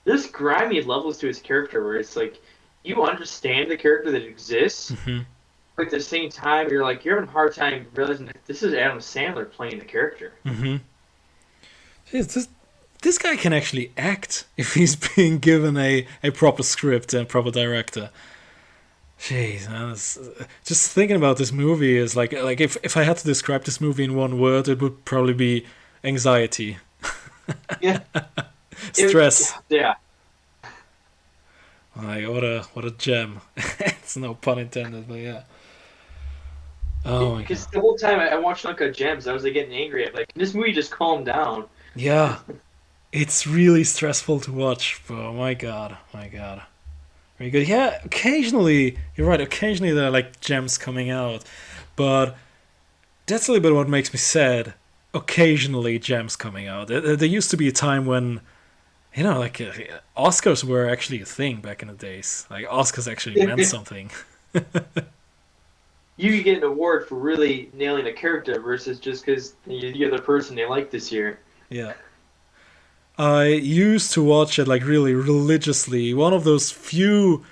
S2: there's grimy levels to his character where it's like you understand the character that exists,
S1: hmm
S2: but at the same time, you're having a hard time realizing that this is Adam Sandler playing the character.
S1: hmm Jeez, this guy can actually act if he's being given a proper script and proper director. Jeez, man, just thinking about this movie is like if I had to describe this movie in one word, it would probably be anxiety,
S2: Yeah,
S1: stress.
S2: yeah.
S1: Like what a gem. It's no pun intended, but yeah. Oh my
S2: Because
S1: god.
S2: the whole time I watched Uncut Gems, I was like getting angry. I'm like, this movie just calmed down.
S1: Yeah, it's really stressful to watch. But oh my god, my god. Very good. Yeah, occasionally you're right. Occasionally there are like gems coming out, but that's a little bit what makes me sad. Occasionally gems coming out. There used to be a time when like Oscars were actually a thing back in the days. Like Oscars actually meant something.
S2: You could get an award for really nailing a character versus just because you're the person they like this year.
S1: Yeah. I used to watch it like really religiously. One of those few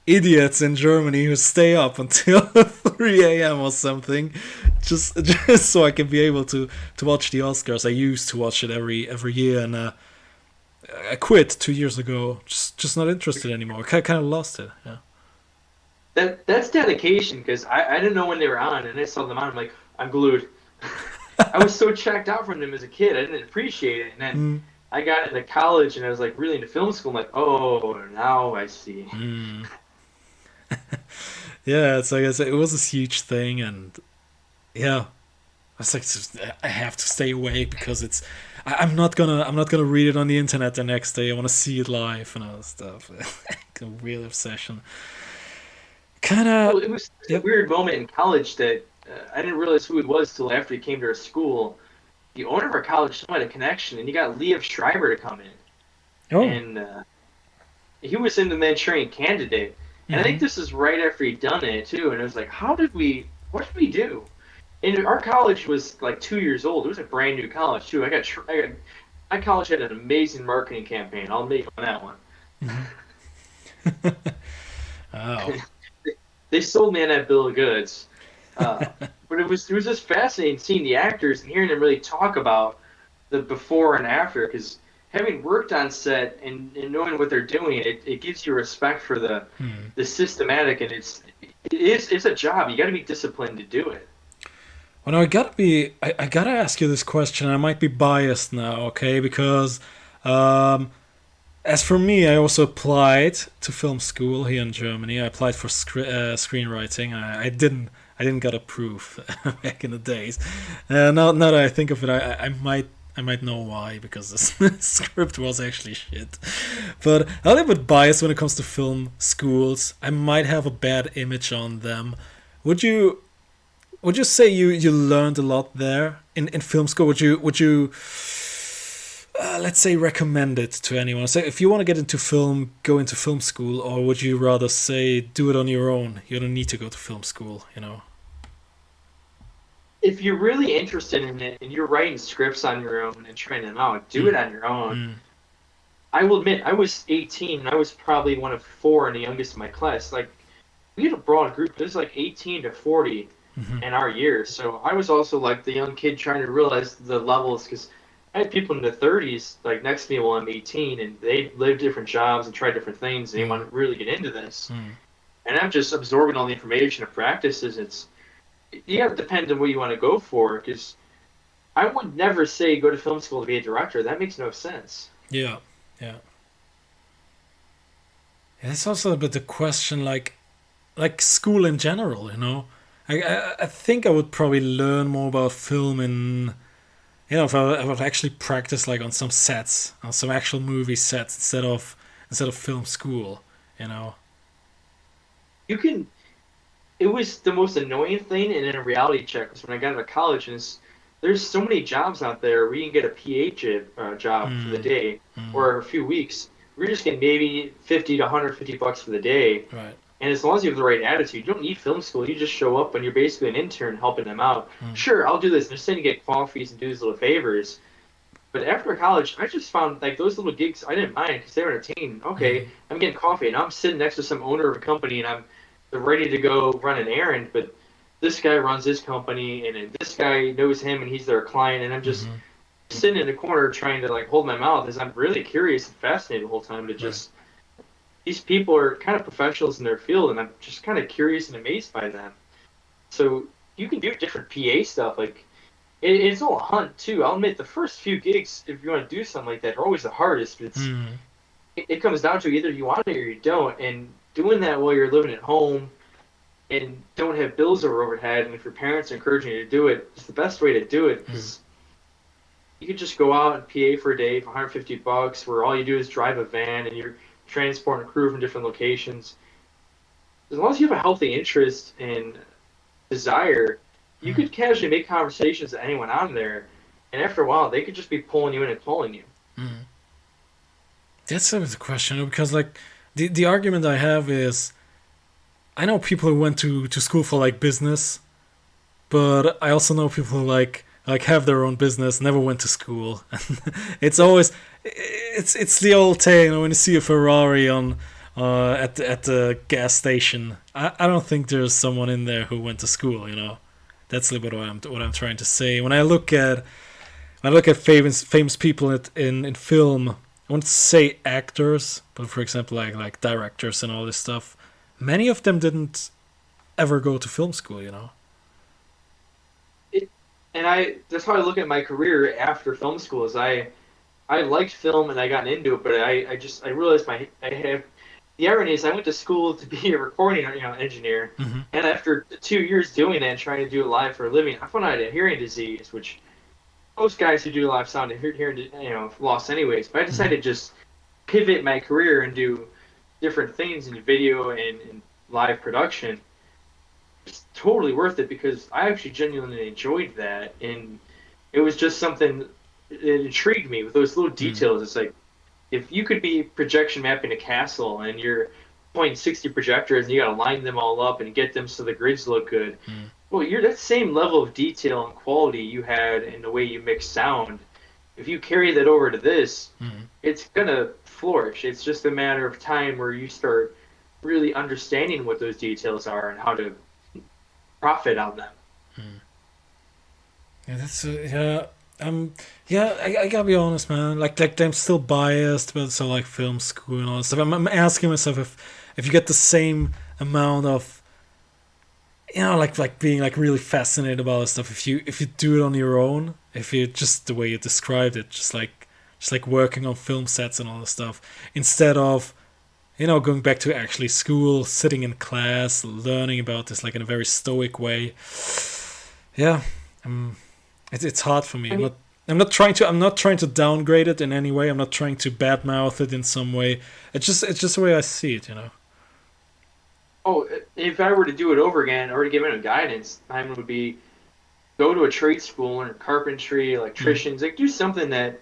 S1: idiots in Germany who stay up until 3 a.m. or something, just so I can be able to watch the Oscars. I used to watch it every year, and I quit 2 years ago. Just not interested anymore. Kind of lost it. Yeah.
S2: That's dedication because I didn't know when they were on and I saw them on. I'm like, I'm glued. I was so checked out from them as a kid. I didn't appreciate it. And then I got into college and I was like really into film school. I'm like, oh, now I see.
S1: Mm. Yeah, it's like I said, it was this huge thing, and yeah, I was like, I have to stay awake because I'm not gonna read it on the internet the next day. I want to see it live and all that stuff. A real obsession. Kind
S2: Well,
S1: of.
S2: it was a
S1: Yep.
S2: weird moment in college that I didn't realize who he was till after he came to our school. The owner of our college still had a connection, and he got Liev Schreiber to come in,
S1: Oh.
S2: and he was in the Manchurian Candidate, and I think
S1: Hmm.
S2: this is right after he'd done it too. And it was like, what did we do? And our college was like 2 years old. It was a brand new college too. My college had an amazing marketing campaign. I'll make on that one.
S1: Hmm. Oh.
S2: They sold me on that bill of goods. Uh, but it was just fascinating seeing the actors and hearing them really talk about the before and after, because having worked on set and knowing what they're doing, it gives you respect for
S1: Hmm.
S2: the systematic, and it's a job. You got to be disciplined to do it.
S1: Well, now I gotta ask you this question. I might be biased now, okay? Because um, as for me, I also applied to film school here in Germany. I applied for screenwriting. I didn't get approved back in the days. Now that I think of it, I might know why, because the script was actually shit. But I'm a little bit biased when it comes to film schools. I might have a bad image on them. Would you would you say you learned a lot there in film school? Would you let's say recommend it to anyone? Say if you want to get into film, go into film school, or would you rather say do it on your own? You don't need to go to film school, you know.
S2: If you're really interested in it and you're writing scripts on your own and trying them out, do it
S1: Mm,
S2: on your own.
S1: mm,
S2: I will admit, I was 18 and I was probably one of four and the youngest in my class. Like, we had a broad group. It was like 18 to 40
S1: mm-hmm,
S2: in our year. So I was also like the young kid trying to realize the levels, because I had people in the 30s like next to me while I'm 18, and they lived different jobs and tried different things, and they
S1: mm,
S2: want to really get into this.
S1: mm.
S2: And I'm just absorbing all the information and practices. You got to depend on what you want to go for, because I would never say go to film school to be a director. That makes no sense.
S1: Yeah, yeah. And it's also a bit the question, like school in general, you know. I think I would probably learn more about film in, you know, if I would actually practice like on some sets, on some actual movie sets instead of film school, you know.
S2: You can. It was the most annoying thing, and in a reality check was when I got into college, and there's so many jobs out there where you can get a job for the
S1: Mm,
S2: day
S1: mm,
S2: or a few weeks. We're just getting maybe 50 to 150 bucks for the day.
S1: right.
S2: And as long as you have the right attitude, you don't need film school. You just show up and you're basically an intern helping them out.
S1: Mm,
S2: Sure, I'll do this. They're saying to get coffees and do these little favors. But after college, I just found like those little gigs I didn't mind because they were entertaining. Okay,
S1: mm,
S2: I'm getting coffee and I'm sitting next to some owner of a company and I'm ready to go run an errand, but this guy runs his company and then this guy knows him and he's their client, and I'm just
S1: mm-hmm,
S2: sitting in the corner trying to like hold my mouth as I'm really curious and fascinated the whole time to
S1: right.
S2: just these people are kind of professionals in their field, and I'm just kind of curious and amazed by them. So you can do different PA stuff. Like it's all a hunt too. I'll admit the first few gigs, if you want to do something like that, are always the hardest. But
S1: Mm,
S2: it comes down to either you want it or you don't. And doing that while you're living at home and don't have bills or overhead, and if your parents are encouraging you to do it, it's the best way to do it,
S1: mm,
S2: because you could just go out and PA for a day for 150 bucks, where all you do is drive a van and you're transporting crew from different locations. As long as you have a healthy interest and desire, you
S1: mm,
S2: could casually make conversations with anyone on there, and after a while, they could just be pulling you in and calling you.
S1: mm. That's a the question, because like the argument I have is I know people who went to school for like business, but I also know people who like have their own business, never went to school. It's always it's the old tale, you know, when you see a Ferrari on at the gas station. I don't think there's someone in there who went to school, you know. That's a little bit what I'm trying to say. When I look at famous people in film, I won't say actors, but for example like directors and all this stuff. Many of them didn't ever go to film school, you know.
S2: It, and that's how I look at my career after film school. Is I liked film and I got into it, but I realized I have the irony is I went to school to be a recording engineer,
S1: Hmm.
S2: and after 2 years doing that and trying to do it live for a living, I found out I had a hearing disease, which most guys who do live sound are hearing lost anyways. But I
S1: Hmm.
S2: decided to just pivot my career and do different things in video and live production. totally worth it because I actually genuinely enjoyed that, and it was just something it intrigued me with those little
S1: Mm,
S2: details. It's like if you could be projection mapping a castle and you're pointing 60 projectors and you got to line them all up and get them so the grids look good.
S1: mm,
S2: Well, you're that same level of detail and quality you had in the way you mix sound. If you carry that over to this,
S1: mm,
S2: it's gonna flourish. It's just a matter of time where you start really understanding what those details are and how to profit on them.
S1: mm. Yeah, that's yeah. Yeah, I gotta be honest, man. Like I'm still biased, but so like film school and all that stuff. I'm asking myself if you get the same amount of like being like really fascinated about this stuff if you do it on your own, if you just the way you described it, just like working on film sets and all this stuff instead of going back to actually school, sitting in class, learning about this like in a very stoic way. Yeah, it's hard for me.
S2: I mean,
S1: I'm not trying to downgrade it in any way. I'm not trying to badmouth it in some way. It's just the way I see it.
S2: oh, if I were to do it over again or to give it a guidance, mine would be go to a trade school, learn carpentry,
S1: Mm,
S2: electricians, like do something that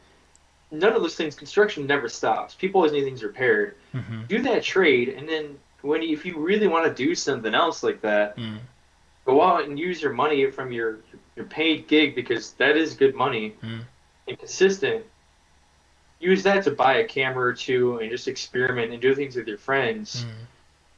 S2: none of those things, construction never stops. People always need things repaired.
S1: mm-hmm,
S2: Do that trade, and then if you really want to do something else like that,
S1: mm,
S2: go out and use your money from your paid gig because that is good money
S1: mm,
S2: and consistent. Use that to buy a camera or two and just experiment and do things with your friends
S1: mm,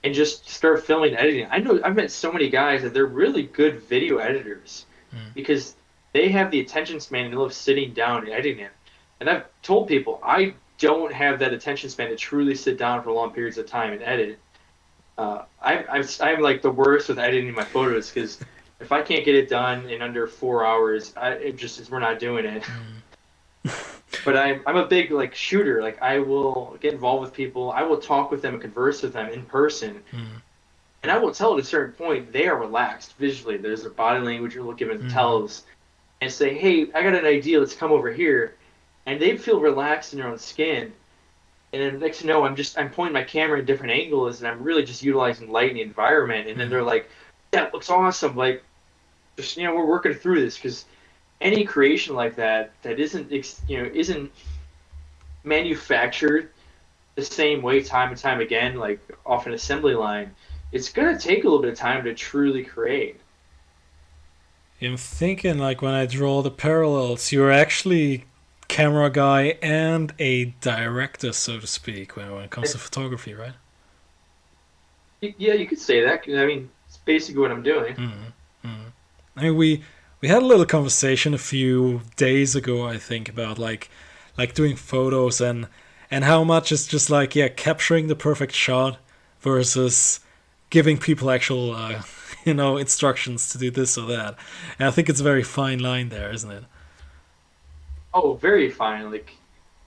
S2: and just start filming and editing. I know I've met so many guys that they're really good video editors
S1: mm,
S2: because they have the attention span and they love sitting down and editing it. And I've told people I don't have that attention span to truly sit down for long periods of time and edit. I'm like the worst with editing my photos because if I can't get it done in under 4 hours, we're not doing it.
S1: mm,
S2: But I'm a big like shooter. Like I will get involved with people. I will talk with them and converse with them in person.
S1: mm,
S2: And I will tell at a certain point they are relaxed visually. There's a body language you're looking at
S1: mm,
S2: tells and say, "Hey, I got an idea. Let's come over here." And they feel relaxed in their own skin. And then next to know, I'm pointing my camera in different angles, and I'm really just utilizing light in the environment. And then
S1: mm.
S2: they're like, "That looks awesome!" Like, just we're working through this because any creation like that isn't manufactured the same way time and time again, like off an assembly line. It's gonna take a little bit of time to truly create.
S1: I'm thinking like when I draw the parallels, you're actually camera guy and a director, so to speak, when it comes to photography, right?
S2: Yeah, you could say that. 'Cause, I mean, it's basically what I'm doing.
S1: Mm, mm. I mean, we had a little conversation a few days ago, I think, about like doing photos and how much it's just like capturing the perfect shot versus giving people actual instructions to do this or that. And I think it's a very fine line there, isn't it?
S2: Oh, very fine. Like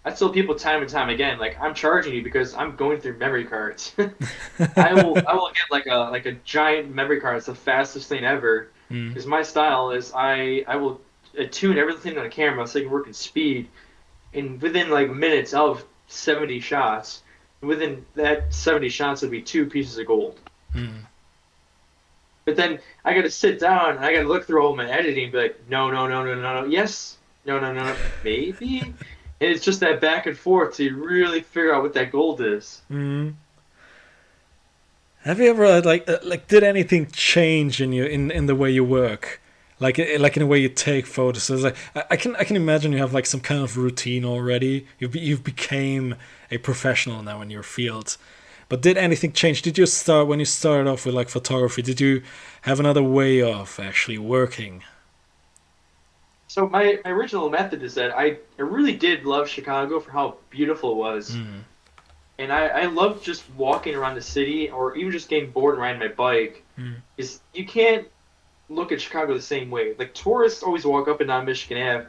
S2: I tell people time and time again, like I'm charging you because I'm going through memory cards. I will get like a giant memory card. It's the fastest thing ever.
S1: Mm,
S2: Because my style is I will tune everything on the camera so I can work in speed. And within like minutes of 70 shots, within that 70 shots would be two pieces of gold.
S1: mm.
S2: But then I got to sit down and I got to look through all my editing and be like, no, no, no, no, no, no, yes, no, no, no, no, maybe. And it's just that back and forth to really figure out what that gold is.
S1: Mm. Have you ever like did anything change in in the way you work, like in the way you take photos? So it's like I can imagine you have like some kind of routine already. You've became a professional now in your field. But did anything change? Did you start when you started off with like photography? Did you have another way of actually working?
S2: So my original method is that I really did love Chicago for how beautiful it was.
S1: Mm,
S2: And I love just walking around the city or even just getting bored and riding my bike.
S1: mm,
S2: Is you can't look at Chicago the same way. Like tourists always walk up and down Michigan Ave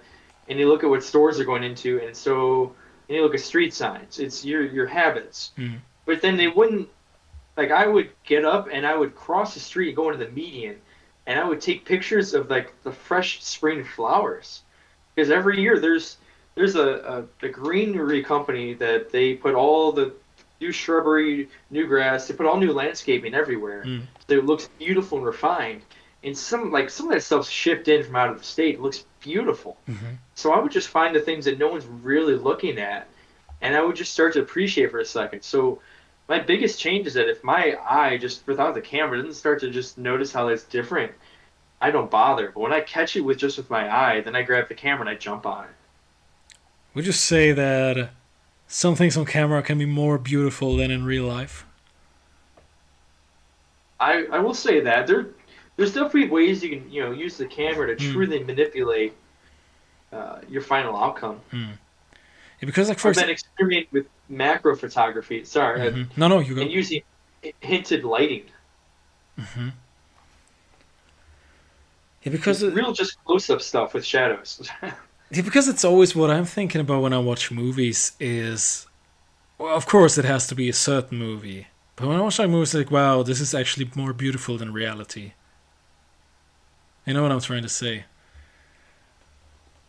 S2: and you look at what stores they're going into and you look at street signs. It's your habits.
S1: mm,
S2: But then they wouldn't like I would get up and I would cross the street and go into the median and I would take pictures of like the fresh spring flowers. Because every year there's a greenery company that they put all the new shrubbery, new grass, they put all new landscaping everywhere.
S1: mm,
S2: So it looks beautiful and refined. and some of that stuff's shipped in from out of the state. It looks beautiful.
S1: Hmm.
S2: So I would just find the things that no one's really looking at, and I would just start to appreciate for a second. So my biggest change is that if my eye just without the camera doesn't start to just notice how that's different, I don't bother. But when I catch it with just with my eye, then I grab the camera and I jump on it.
S1: Would you say that some things on camera can be more beautiful than in real life?
S2: I will say that there's definitely ways you can use the camera to
S1: Hmm.
S2: truly manipulate your final outcome.
S1: Hmm. Yeah, because like for
S2: I've been
S1: example,
S2: experimenting with macro photography. Sorry,
S1: no, no, you go.
S2: and using hinted lighting,
S1: Hmm. Yeah,
S2: just real just close up stuff with shadows.
S1: yeah, because it's always what I'm thinking about when I watch movies is, well, of course it has to be a certain movie, but when I watch like movies, like wow, this is actually more beautiful than reality. You know what I'm trying to say?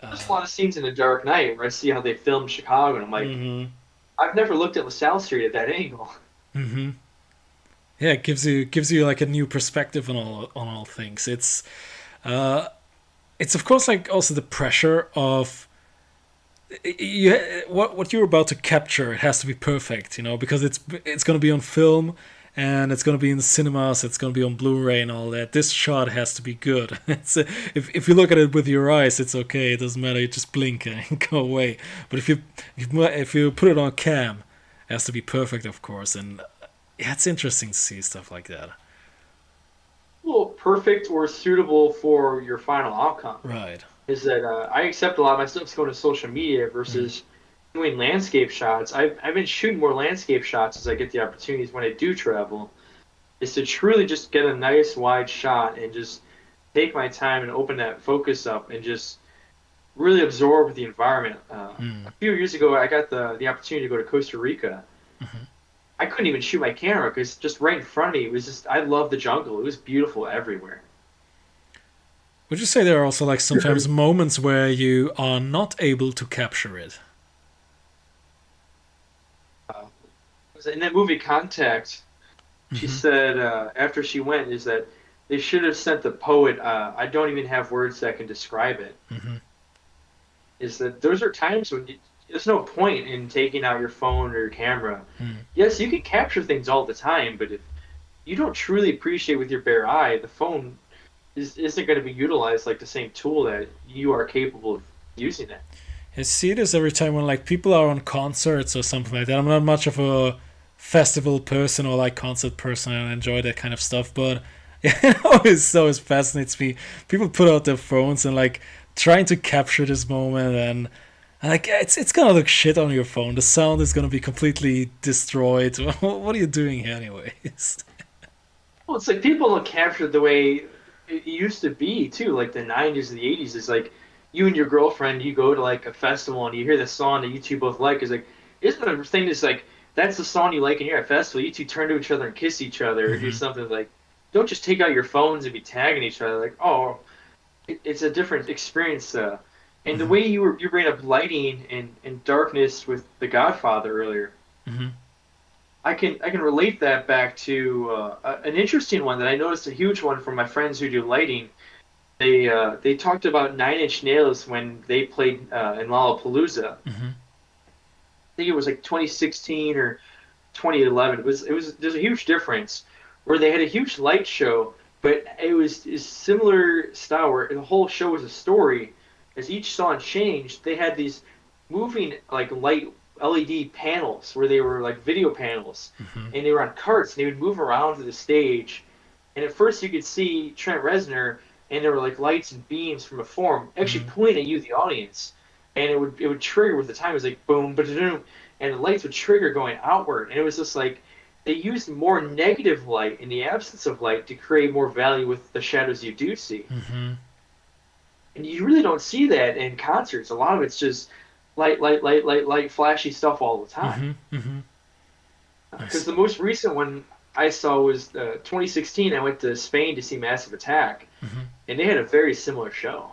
S2: There's a lot of scenes in The Dark Knight where I see how they filmed Chicago, and I'm like,
S1: Mm-hmm.
S2: I've never looked at LaSalle Street at that angle.
S1: Mm-hmm. Yeah, it gives you like a new perspective on all things. Uh, it's of course like also the pressure of what you're about to capture. It has to be perfect, because it's going to be on film and it's going to be in the cinemas. It's going to be on Blu-ray and all that. This shot has to be good. If you look at it with your eyes, it's okay. It doesn't matter. You just blink and go away. But if you put it on cam, it has to be perfect, of course. And yeah, it's interesting to see stuff like that.
S2: Well, perfect or suitable for your final outcome
S1: Right.
S2: is that I accept a lot of my stuff's going to social media
S1: Mm.
S2: versus doing landscape shots. I've been shooting more landscape shots as I get the opportunities when I do travel. Is to truly just get a nice wide shot and just take my time and open that focus up and just really absorb the environment. A
S1: Mm.
S2: few years ago, I got the opportunity to go to Costa Rica.
S1: Hmm.
S2: I couldn't even shoot my camera because just right in front of me it was just I love the jungle. It was beautiful everywhere.
S1: Would you say there are also like sometimes moments where you are not able to capture it?
S2: Uh, in that movie Contact, she
S1: Hmm.
S2: said after she went is that they should have sent the poet. I don't even have words that can describe it.
S1: Hmm.
S2: Is that those are times when there's no point in taking out your phone or your camera.
S1: Mm.
S2: Yes, you can capture things all the time, but if you don't truly appreciate with your bare eye, the phone isn't going to be utilized like the same tool that you are capable of using it.
S1: I see this every time when like people are on concerts or something like that. I'm not much of a festival person or like concert person. I enjoy that kind of stuff, but it always fascinates me. People put out their phones and like trying to capture this moment, and like it's gonna look shit on your phone. The sound is gonna be completely destroyed. What are you doing here, anyways?
S2: Well, it's like people don't capture the way it used to be too, like the '90s and the '80s. It's like you and your girlfriend, you go to like a festival and you hear the song that you two both like. It's like isn't the thing that's like that's the song you like and you're at a festival. You two turn to each other and kiss each other or do
S1: Hmm.
S2: something like. Don't just take out your phones and be tagging each other. Like, oh, it's a different experience. And the
S1: Hmm.
S2: way you bring up lighting and darkness with The Godfather earlier,
S1: Hmm.
S2: I can relate that back to an interesting one that I noticed a huge one from my friends who do lighting. They talked about Nine Inch Nails when they played in Lollapalooza. I
S1: Hmm.
S2: think it was like 2016 or 2011. It was there's a huge difference where they had a huge light show, but it was a similar style where the whole show was a story. As each song changed, they had these moving like light LED panels where they were like video panels,
S1: Hmm.
S2: and they were on carts and they would move around to the stage. And at first you could see Trent Reznor, and there were like lights and beams from a form actually
S1: Hmm.
S2: pointing at you, the audience, and it would trigger with the time. It was like boom, ba-da-doom, and the lights would trigger going outward, and it was just like they used more negative light in the absence of light to create more value with the shadows you do see.
S1: Hmm.
S2: And you really don't see that in concerts. A lot of it's just light, light, light, light, light, flashy stuff all the time.
S1: Hmm. Hmm.
S2: Because
S1: Nice.
S2: the most recent one I saw was 2016. I went to Spain to see Massive Attack,
S1: Hmm.
S2: and they had a very similar show.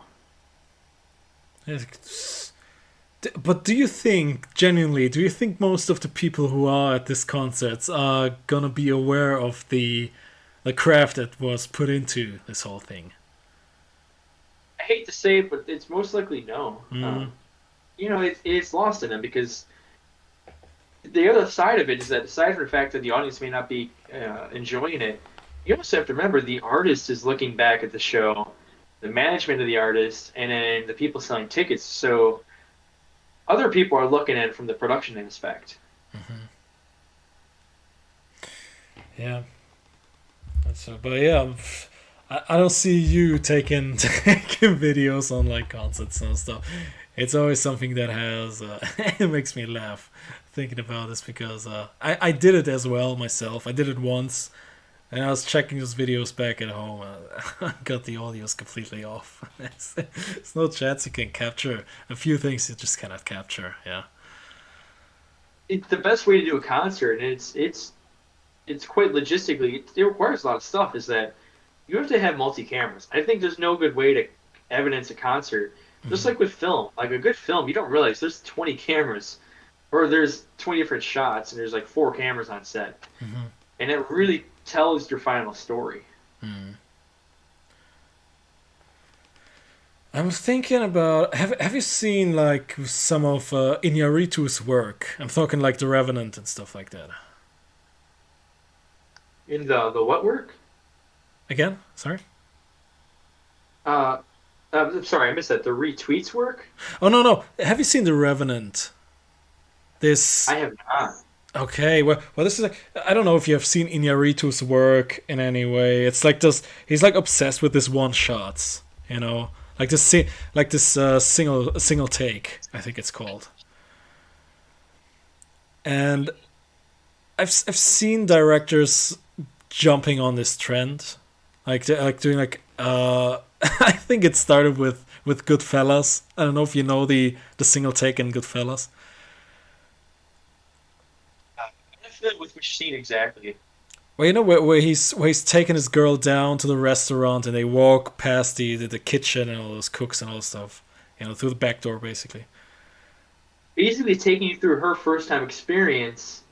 S1: But do you think, genuinely, do you think most of the people who are at these concerts are gonna be aware of the the craft that was put into this whole thing.
S2: I hate to say it, but it's most likely no.
S1: Mm,
S2: It's lost in them because the other side of it is that aside from the fact that the audience may not be enjoying it, you also have to remember the artist is looking back at the show, the management of the artist, and then the people selling tickets. So other people are looking at it from the production aspect.
S1: hmm. Yeah. But yeah, I don't see you taking taking videos on like concerts and stuff. It's always something that has it makes me laugh thinking about this because I did it as well myself. I did it once, and I was checking those videos back at home. I got the audios completely off. There's no chance you can capture a few things you just cannot capture. Yeah.
S2: It's the best way to do a concert, and it's quite logistically. It requires a lot of stuff. Is that you have to have multi cameras. I think there's no good way to evidence a concert. Just
S1: Mm-hmm.
S2: like with film, like a good film, you don't realize there's 20 cameras, or there's 20 different shots, and there's like four cameras on set,
S1: Mm-hmm.
S2: and it really tells your final story.
S1: Mm. I'm thinking about have you seen like some of Iñárritu's work? I'm talking like The Revenant and stuff like that.
S2: In the what work?
S1: Again, sorry.
S2: Uh, I'm sorry, I missed that. The retweets work?
S1: Oh no. Have you seen The Revenant? This
S2: I have not.
S1: okay. Well, this is like I don't know if you have seen Iñárritu's work in any way. It's like this. He's like obsessed with this one shots. You know, like this single take. I think it's called. And I've seen directors jumping on this trend, like doing like I think it started with Goodfellas. I don't know if you know the single take in Goodfellas.
S2: I'm familiar with which scene exactly.
S1: Well, you know where he's taking his girl down to the restaurant and they walk past the kitchen and all those cooks and all this stuff, through the back door basically.
S2: Basically, taking you through her first time experience.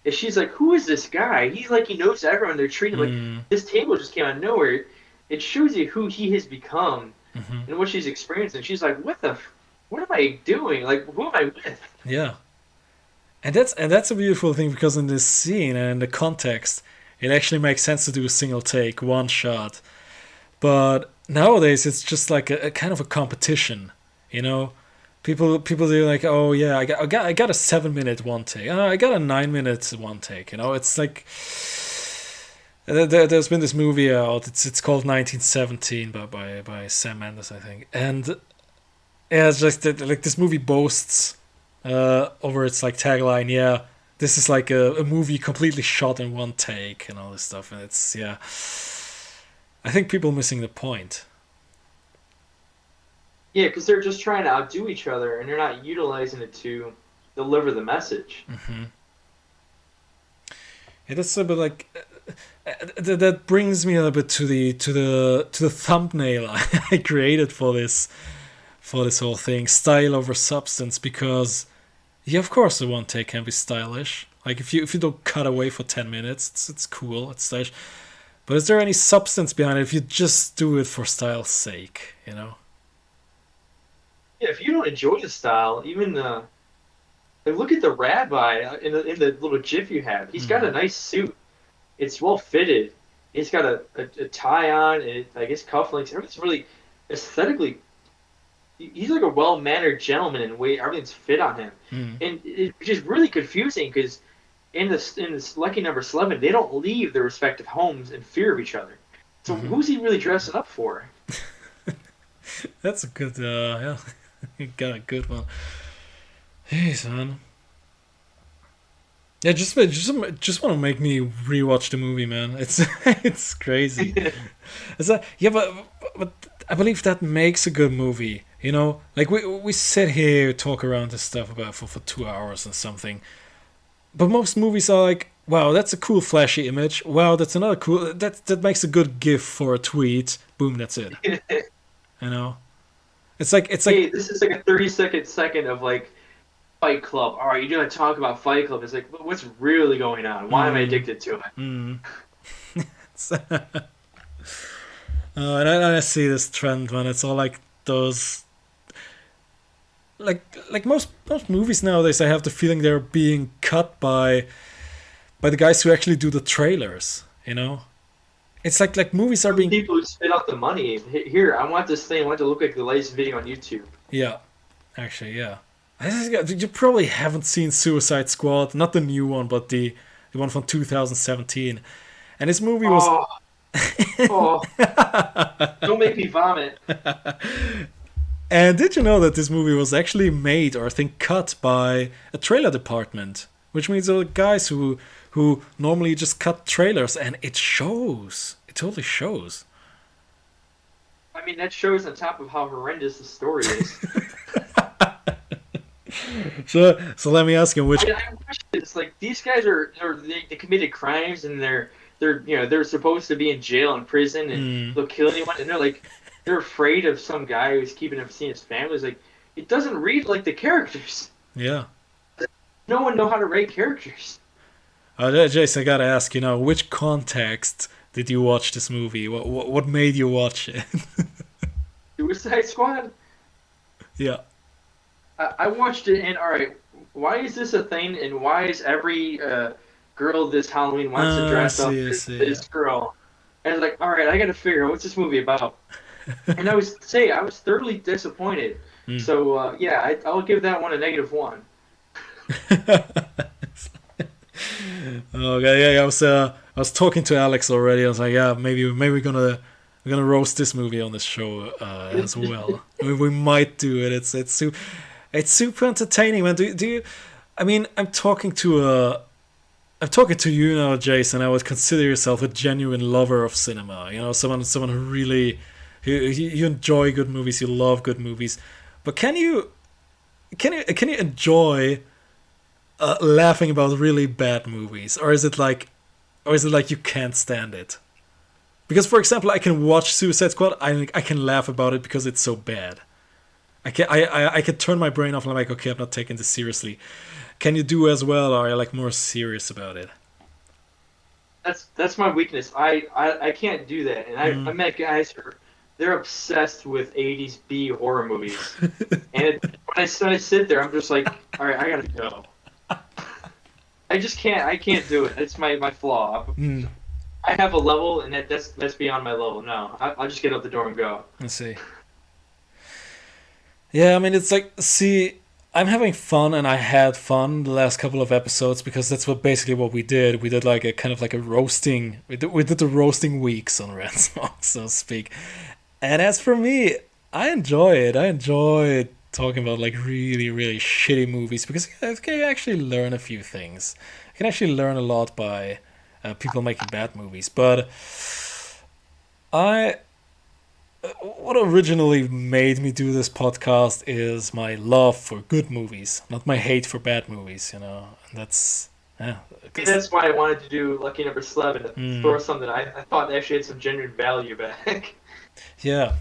S2: And she's like, "Who is this guy?" He's like, he knows everyone. They're treating him like
S1: Mm,
S2: this table just came out of nowhere. It shows you who he has become
S1: hmm.
S2: and what she's experienced. And she's like, what am I doing? Like, who am I with?"
S1: Yeah, and that's a beautiful thing because in this scene and in the context, it actually makes sense to do a single take, one shot. But nowadays, it's just like a kind of a competition, you know. People do like, oh yeah, I got a 7 minute one take. I got a 9 minute one take. It's like there's been this movie out. It's called 1917 by Sam Mendes, I think. And yeah, it's just that, like this movie boasts over its like tagline. Yeah, this is like a movie completely shot in one take and all this stuff. And it's yeah, I think people missing the point.
S2: Yeah, because they're just trying to outdo each other, and they're not utilizing it to deliver the message.
S1: Hmm. Yeah, that's a bit like that brings me a little bit to the thumbnail I created for this whole thing, style over substance, because yeah, of course the one take can be stylish. Like if you don't cut away for 10 minutes, it's cool, it's stylish. But is there any substance behind it if you just do it for style's sake?
S2: Yeah, if you don't enjoy the style, even like look at the rabbi in the little GIF you have. He's got a
S1: Mm,
S2: nice suit. It's well fitted. He's got a tie on, and I guess cufflinks. Everything's really aesthetically. He's like a well mannered gentleman, and way everything's fit on him,
S1: mm,
S2: and it's just really confusing because in this lucky number Slevin, they don't leave their respective homes in fear of each other. So
S1: hmm.
S2: who's he really dressing up for?
S1: That's a good yeah. You got a good one. Hey, son. Yeah, just want to make me rewatch the movie, man. It's it's crazy. Yeah, but I believe that makes a good movie. Like we sit here talk around this stuff about for 2 hours and something. But most movies are like, wow, that's a cool flashy image. Wow, that's another cool. That makes a good GIF for a tweet. Boom, that's it. You know, it's like
S2: Hey, this is like a 30-second of like Fight Club. All right, you're gonna talk about Fight Club. It's like, what's really going on? Why am I
S1: mm,
S2: addicted to it?
S1: mm. And I see this trend when it's all like those, like most movies nowadays. I have the feeling they're being cut by the guys who actually do the trailers. You know, it's like movies are
S2: The
S1: being,
S2: people who spit out the money. Here, I want this thing. I want it to look like the latest video on YouTube.
S1: yeah, actually, yeah. You probably haven't seen Suicide Squad, not the new one, but the one from 2017. And this movie was.
S2: Oh, oh! Don't make me vomit.
S1: And did you know that this movie was actually made, or I think cut, by a trailer department? Which means there are guys who normally just cut trailers, and it shows. It totally shows.
S2: I mean, that shows on top of how horrendous the story is.
S1: So let me ask you which.
S2: I watched this. Like these guys they committed crimes and they're supposed to be in jail and prison and they'll kill anyone and they're afraid of some guy who's keeping them from seeing his family. It's like it doesn't read like the characters.
S1: Yeah.
S2: No one know how to write characters.
S1: Jason, I gotta ask, which context did you watch this movie? What made you watch it?
S2: Suicide Squad.
S1: Yeah.
S2: I watched it and all right. Why is this a thing? And why is every girl this Halloween wants to dress up as this girl? And I was like, all right, I got to figure out what's this movie about. And I was thoroughly disappointed. So yeah, I'll give that one a -1.
S1: Okay, yeah, I was talking to Alex already. I was like, yeah, maybe we're gonna roast this movie on this show as well. we might do it. It's super entertaining, man. Do you? I mean, I'm talking to you now, Jason. I would consider yourself a genuine lover of cinema. Someone who really, you enjoy good movies. You love good movies. But can you enjoy laughing about really bad movies, or is it like you can't stand it? Because, for example, I can watch Suicide Squad. I can laugh about it because it's so bad. I can turn my brain off and I'm like, okay, I'm not taking this seriously. Can you do as well, or are you like more serious about it?
S2: That's my weakness. I can't do that. And I met guys who they're obsessed with 80s B horror movies. And when I sit there, I'm just like, all right, I gotta go. I just can't. I can't do it. It's my flaw. I have a level, and that's beyond my level. No, I'll just get out the door and go.
S1: Let's see. Yeah, I mean, it's like, see, I'm having fun, and I had fun the last couple of episodes because that's basically what we did. We did like a kind of like a roasting. We did the roasting weeks on Red Smoke, so to speak. And as for me, I enjoy it. I enjoy talking about like really, really shitty movies because I can actually learn a few things. I can actually learn a lot by people making bad movies. But what originally made me do this podcast is my love for good movies, not my hate for bad movies, And that's
S2: that's why I wanted to do Lucky Number Slevin to throw something I thought actually had some genuine value back.
S1: Yeah.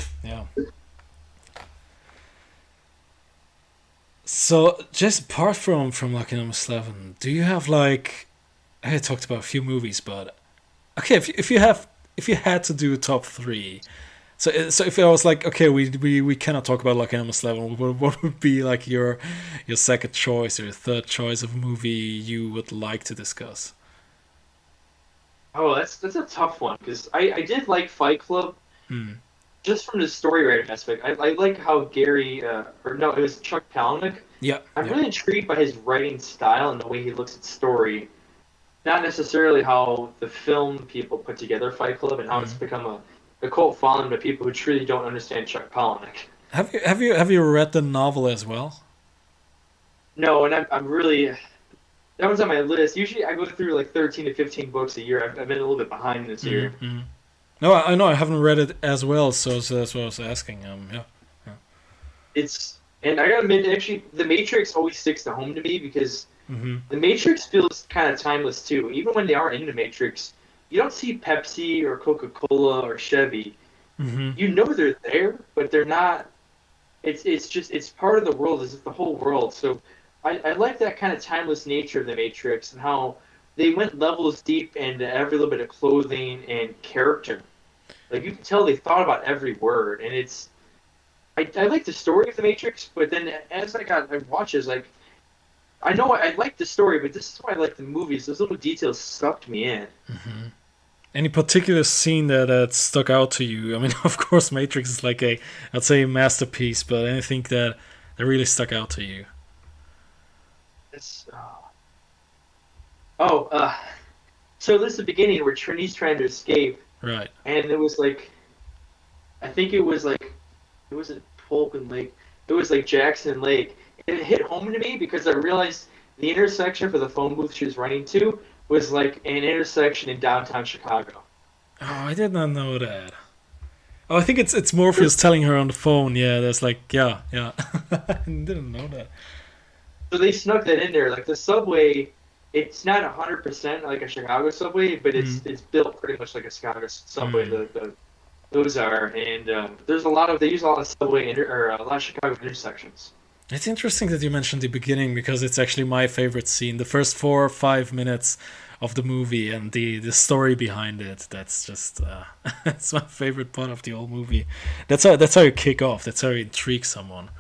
S1: So, just apart from Lucky Number Slevin, do you have like? I talked about a few movies, but okay, if you had to do top 3. So if I was like, okay, we cannot talk about Lucky Number Slevin, what would be like your second choice or your third choice of a movie you would like to discuss?
S2: Oh, that's a tough one because I did like Fight Club, just from the story writing aspect. I like how Gary it was Chuck Palahniuk.
S1: Yeah,
S2: I'm really intrigued by his writing style and the way he looks at story, not necessarily how the film people put together Fight Club and how it's become a cult following to people who truly don't understand Chuck Palahniuk.
S1: Have you read the novel as well?
S2: No, and I'm really that one's on my list. Usually I go through like 13 to 15 books a year. I've been a little bit behind this year.
S1: No, I know I haven't read it as well, so that's what I was asking. Yeah.
S2: And I gotta admit, actually, The Matrix always sticks to home to me because The Matrix feels kind of timeless too. Even when they are in The Matrix, you don't see Pepsi or Coca-Cola or Chevy. You know they're there, but they're not. It's part of the world. It's the whole world. So I like that kind of timeless nature of The Matrix and how they went levels deep into every little bit of clothing and character. Like you can tell they thought about every word, and it's I like the story of the Matrix, but then as I watched it, like I know I like the story, but this is why I like the movies. Those little details sucked me in.
S1: Any particular scene that stuck out to you? I mean, of course, Matrix is like I'd say a masterpiece, but anything that really stuck out to you?
S2: It's oh, so this is the beginning where Trinity's trying to escape,
S1: Right.
S2: and it was like I think it was like it wasn't Polk Lake, it was like Jackson Lake. And it hit home to me because I realized the intersection for the phone booth she was running to was like an intersection in downtown Chicago.
S1: Oh, I did not know that. Oh, I think it's Morpheus telling her on the phone. Yeah, there's like yeah. I didn't know that.
S2: So they snuck that in there. Like the subway, it's not 100% like a Chicago subway, but
S1: Mm.
S2: it's built pretty much like a Chicago subway.
S1: Mm.
S2: Those are, and there's a lot of they use a lot of subway or a lot of Chicago intersections.
S1: It's interesting that you mentioned the beginning because it's actually my favorite scene. The first 4 or 5 minutes of the movie and the story behind it. That's just it's my favorite part of the whole movie. That's how you kick off. That's how you intrigue someone.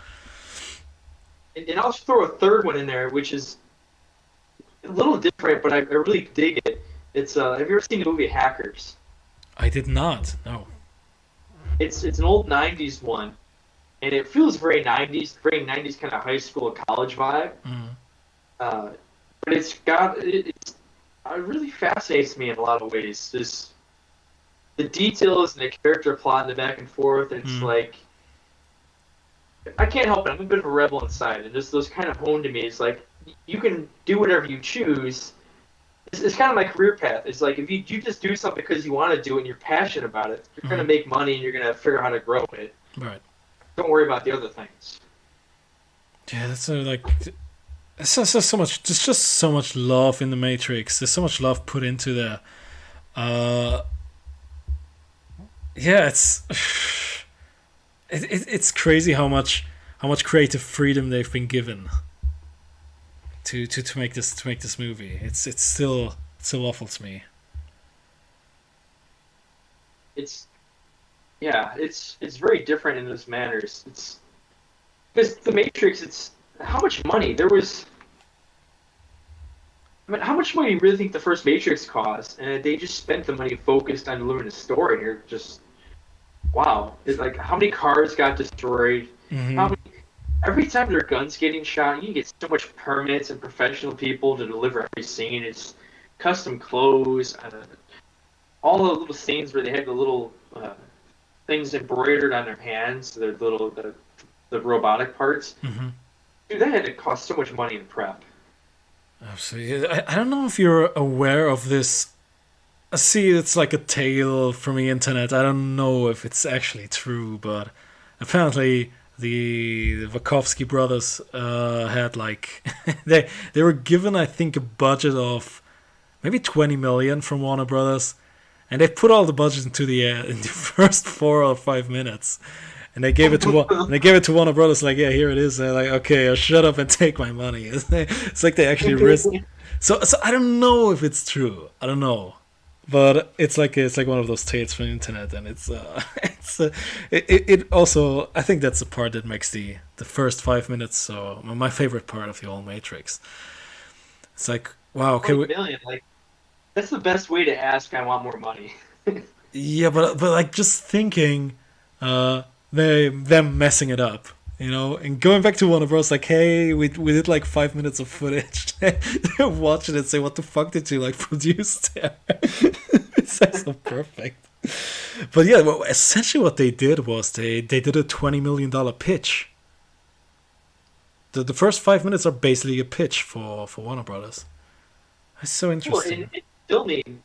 S2: And I'll throw a third one in there, which is a little different, but I really dig it. It's have you ever seen the movie Hackers?
S1: I did not. No.
S2: It's an old '90s one, and it feels very '90s kind of high school college vibe.
S1: Mm.
S2: Uh, but it's it really fascinates me in a lot of ways. Just the details and the character plot and the back and forth. It's
S1: Mm.
S2: like I can't help it. I'm a bit of a rebel inside, and just those kind of hone to me. It's like you can do whatever you choose. It's kind of my career path. It's like if you just do something because you want to do it and you're passionate about it, you're going to
S1: Mm.
S2: make money and you're going to figure out how to grow it.
S1: Right.
S2: Don't worry about the other things.
S1: Yeah, that's like so much. There's just so much love in the Matrix. There's so much love put into there. Uh, yeah, it's crazy how much creative freedom they've been given to make this movie. It's still awful to me.
S2: It's yeah, it's very different in those manners. It's because the Matrix. It's how much money there was. I mean, how much money do you really think the first Matrix cost? And they just spent the money focused on delivering a story. And you're just wow. It's like how many cars got destroyed? How
S1: Hmm.
S2: many, every time their guns getting shot, you get so much permits and professional people to deliver every scene. It's custom clothes, all the little scenes where they have the little things embroidered on their hands, their little the robotic parts.
S1: Hmm.
S2: Dude, that had to cost so much money in prep.
S1: Absolutely. I don't know if you're aware of this. I see it's like a tale from the internet. I don't know if it's actually true, but apparently the Wachowski brothers had like they were given I think a budget of maybe 20 million from Warner Brothers, and they put all the budget into the in the first 4 or 5 minutes, and they gave it to Warner Brothers like, yeah, here it is. They're like, okay, shut up and take my money. It's like they actually risked. So I don't know if it's true. I don't know, but it's like one of those tales from the internet, and it's it also I think that's the part that makes the first 5 minutes so my favorite part of the whole Matrix. It's like wow, okay,
S2: 20 million, like that's the best way to ask. I want more money.
S1: yeah, but like just thinking, uh, them messing it up, and going back to one of us, like, hey, we did like 5 minutes of footage. They're watching it and say, what the fuck did you like produce there? It's like so perfect. But yeah, well, essentially what they did was they did a $20 million pitch. The first 5 minutes are basically a pitch for Warner Brothers. It's so
S2: Well,
S1: interesting.
S2: in filming,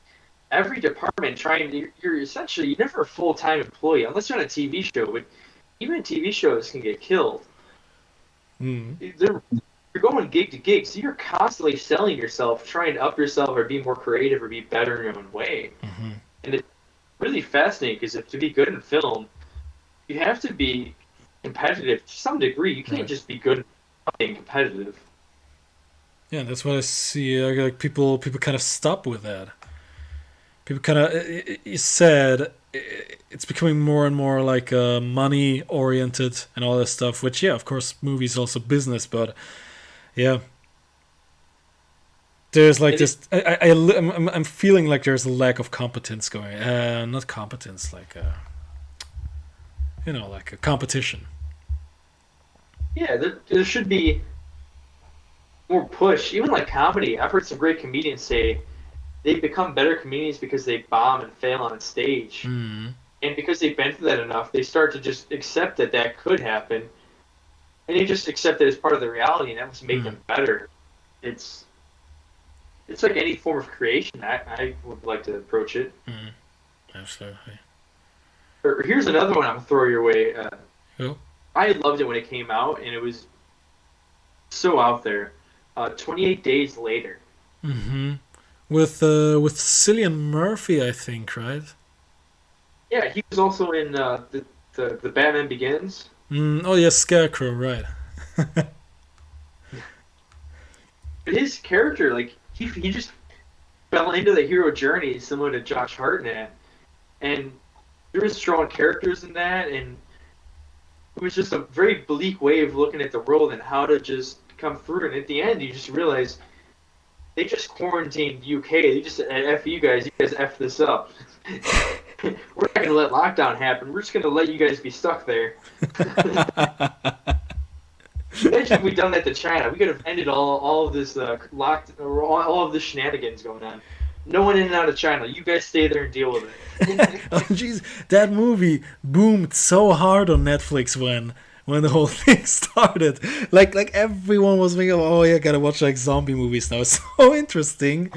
S2: every department trying to, you're essentially you're never a full time employee unless you're on a TV show. But even TV shows can get killed.
S1: Mm,
S2: You're going gig to gig, so you're constantly selling yourself, trying to up yourself or be more creative or be better in your own way.
S1: hmm.
S2: And it's really fascinating because if to be good in film, you have to be competitive to some degree. You can't
S1: Right.
S2: just be good at being competitive.
S1: Yeah, that's what I see. Like people kind of stop with that. People kind of, you said, it's becoming more and more like money oriented and all this stuff. Which, yeah, of course, movies also business, but yeah, there's like
S2: It is,
S1: this. I'm feeling like there's a lack of competence going. Not competence, like like a competition.
S2: yeah, there should be more push. Even like comedy, I've heard some great comedians say they become better comedians because they bomb and fail on stage,
S1: Mm,
S2: and because they've been through that enough, they start to just accept that that could happen, and they just accept it as part of the reality, and that must make
S1: mm,
S2: them better. It's it's like any form of creation. I would like to approach it.
S1: mm, absolutely.
S2: Or here's another one I'm gonna throw your way.
S1: Oh.
S2: I loved it when it came out, and it was so out there. 28 Days Later.
S1: Mm-hmm. With Cillian Murphy, I think, right?
S2: Yeah, he was also in the Batman Begins.
S1: Oh yeah, Scarecrow, right?
S2: But his character, like he just fell into the hero journey, similar to Josh Hartnett, and there was strong characters in that, and it was just a very bleak way of looking at the world and how to just come through. And at the end, you just realize they just quarantined UK. They just said, "F you guys f this up. We're not gonna let lockdown happen. We're just gonna let you guys be stuck there." Imagine if we'd done that to China. We could have ended all of this locked, or all of this shenanigans going on. No one in and out of China. You guys stay there and deal with it.
S1: Oh jeez, that movie boomed so hard on Netflix when the whole thing started. Like everyone was thinking, oh yeah, gotta watch like zombie movies now. It's so interesting.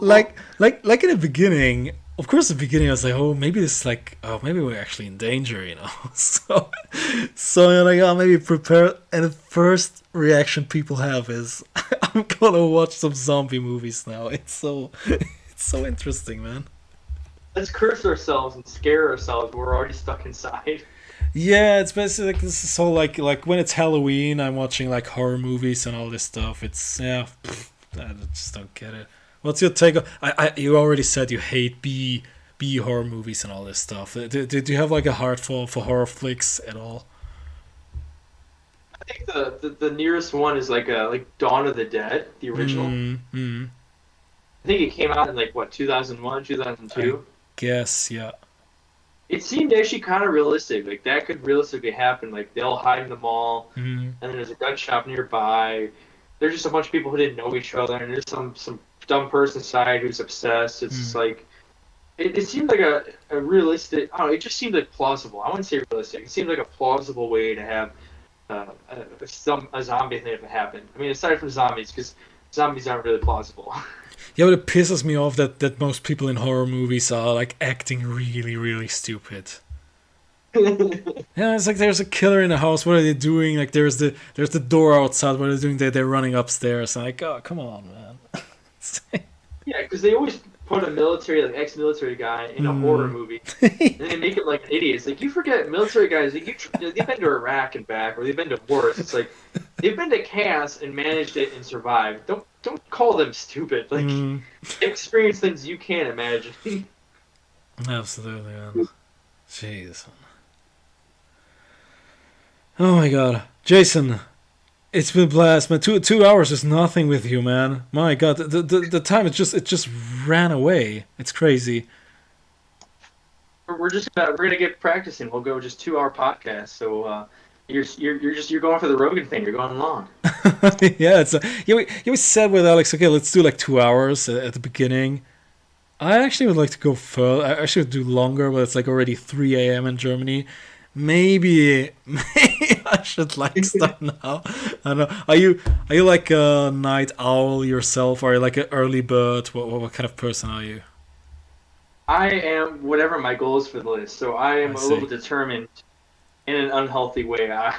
S1: Like in the beginning, of course, in the beginning I was like, oh, maybe this is like, oh, maybe we're actually in danger, you know. So you're like, oh, maybe prepare. And the first reaction people have is, I'm gonna watch some zombie movies now. It's so interesting, man.
S2: Let's curse ourselves and scare ourselves. We're already stuck inside.
S1: Yeah, it's basically like this is so like when it's Halloween, I'm watching like horror movies and all this stuff. It's yeah, I just don't get it. What's your take? You already said you hate B horror movies and all this stuff. Do you have like a heart for horror flicks at all?
S2: I think the nearest one is like Dawn of the Dead, the original.
S1: Mm.
S2: I think it came out in like what 2001,
S1: I
S2: 2002.
S1: guess, yeah.
S2: It seemed actually kind of realistic. Like that could realistically happen. Like they'll hide in the mall,
S1: Mm,
S2: and then there's a gun shop nearby. There's just a bunch of people who didn't know each other, and there's some dumb person inside who's obsessed. It's just
S1: mm.
S2: like it seemed like a realistic. I don't know. It just seemed like plausible. I wouldn't say realistic. It seemed like a plausible way to have a zombie thing if it happened. I mean, aside from zombies, because zombies aren't really plausible.
S1: Yeah, but it pisses me off that most people in horror movies are like acting really, really stupid. Yeah, it's like there's a killer in the house. What are they doing? Like there's the door outside. What are they doing? They're running upstairs. I'm like, oh, come on, man.
S2: Yeah, because they always put a military, like ex-military guy in a horror
S1: Mm.
S2: movie, and they make it like an idiot. It's like you forget military guys. Like, they've been to Iraq and back, or they've been to wars. It's like they've been to chaos and managed it and survived. Don't call them stupid. Like
S1: Mm.
S2: they experience things you can't imagine.
S1: Absolutely, man. Jeez. Oh my god, Jason. It's been a blast, man. Two hours is nothing with you, man. My god, the time it just ran away. It's crazy.
S2: We're gonna get practicing. We'll go just 2 hour podcast. So you're going for the Rogan thing. You're going long.
S1: Yeah, it's yeah. We said with Alex, okay, let's do like 2 hours at the beginning. I actually would like to go further. I actually would do longer, but it's like already 3 a.m. in Germany. Maybe I should like start now. I don't know. Are you like a night owl yourself, or are you like an early bird? What kind of person are you?
S2: I am whatever my goals for the list. So I
S1: I
S2: am a
S1: see.
S2: little determined in an unhealthy way. I've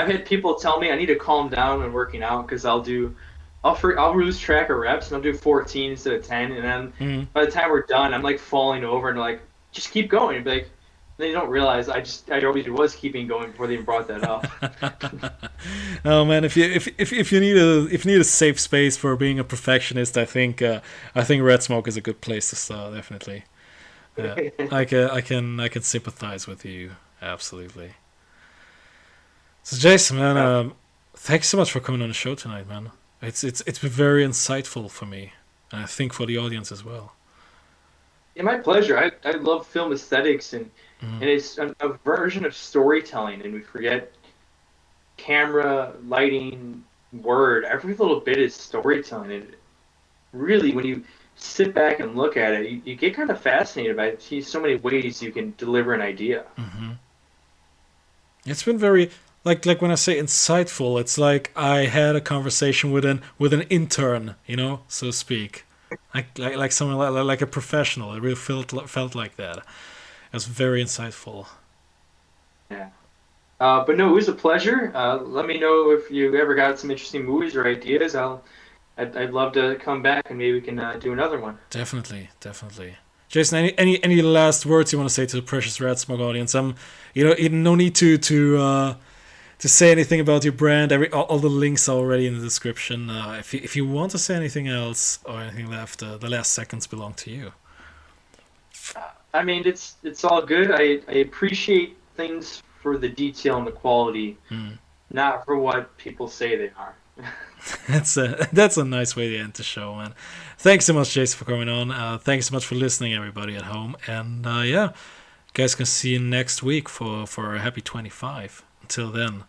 S2: had people tell me I need to calm down when working out because I'll lose track of reps and I'll do 14 instead of 10, and then
S1: Mm,
S2: by the time we're done, I'm like falling over and like just keep going. And be like, They don't realize I always was keeping going before they even brought that up.
S1: Oh man, if you need a safe space for being a perfectionist, I think Red Smoke is a good place to start. Definitely, I can sympathize with you absolutely. So Jason, man, thanks so much for coming on the show tonight, man. It's been very insightful for me, and I think for the audience as well.
S2: Yeah, my pleasure. I love film aesthetics,
S1: Mm.
S2: and it's a version of storytelling, and we forget camera, lighting, word. Every little bit is storytelling. And really, when you sit back and look at it, you get kind of fascinated by it. See so many ways you can deliver an idea.
S1: Hmm. It's been very like when I say insightful, it's like I had a conversation with an intern, so to speak, like someone like a professional. It really felt like that. It was very insightful.
S2: Yeah. But no, it was a pleasure. Let me know if you ever got some interesting movies or ideas. I'd love to come back and maybe we can do another one.
S1: Definitely, definitely. Jason, any last words you want to say to the precious Red Smoke audience? No need to say anything about your brand. All the links are already in the description. If you want to say anything else or anything left, the last seconds belong to you.
S2: I mean, it's all good. I appreciate things for the detail and the quality,
S1: Mm.
S2: not for what people say they are.
S1: That's a nice way to end the show, man. Thanks so much, Jason, for coming on. Thanks so much for listening, everybody at home. And yeah, you guys can see you next week for a happy 25. Until then,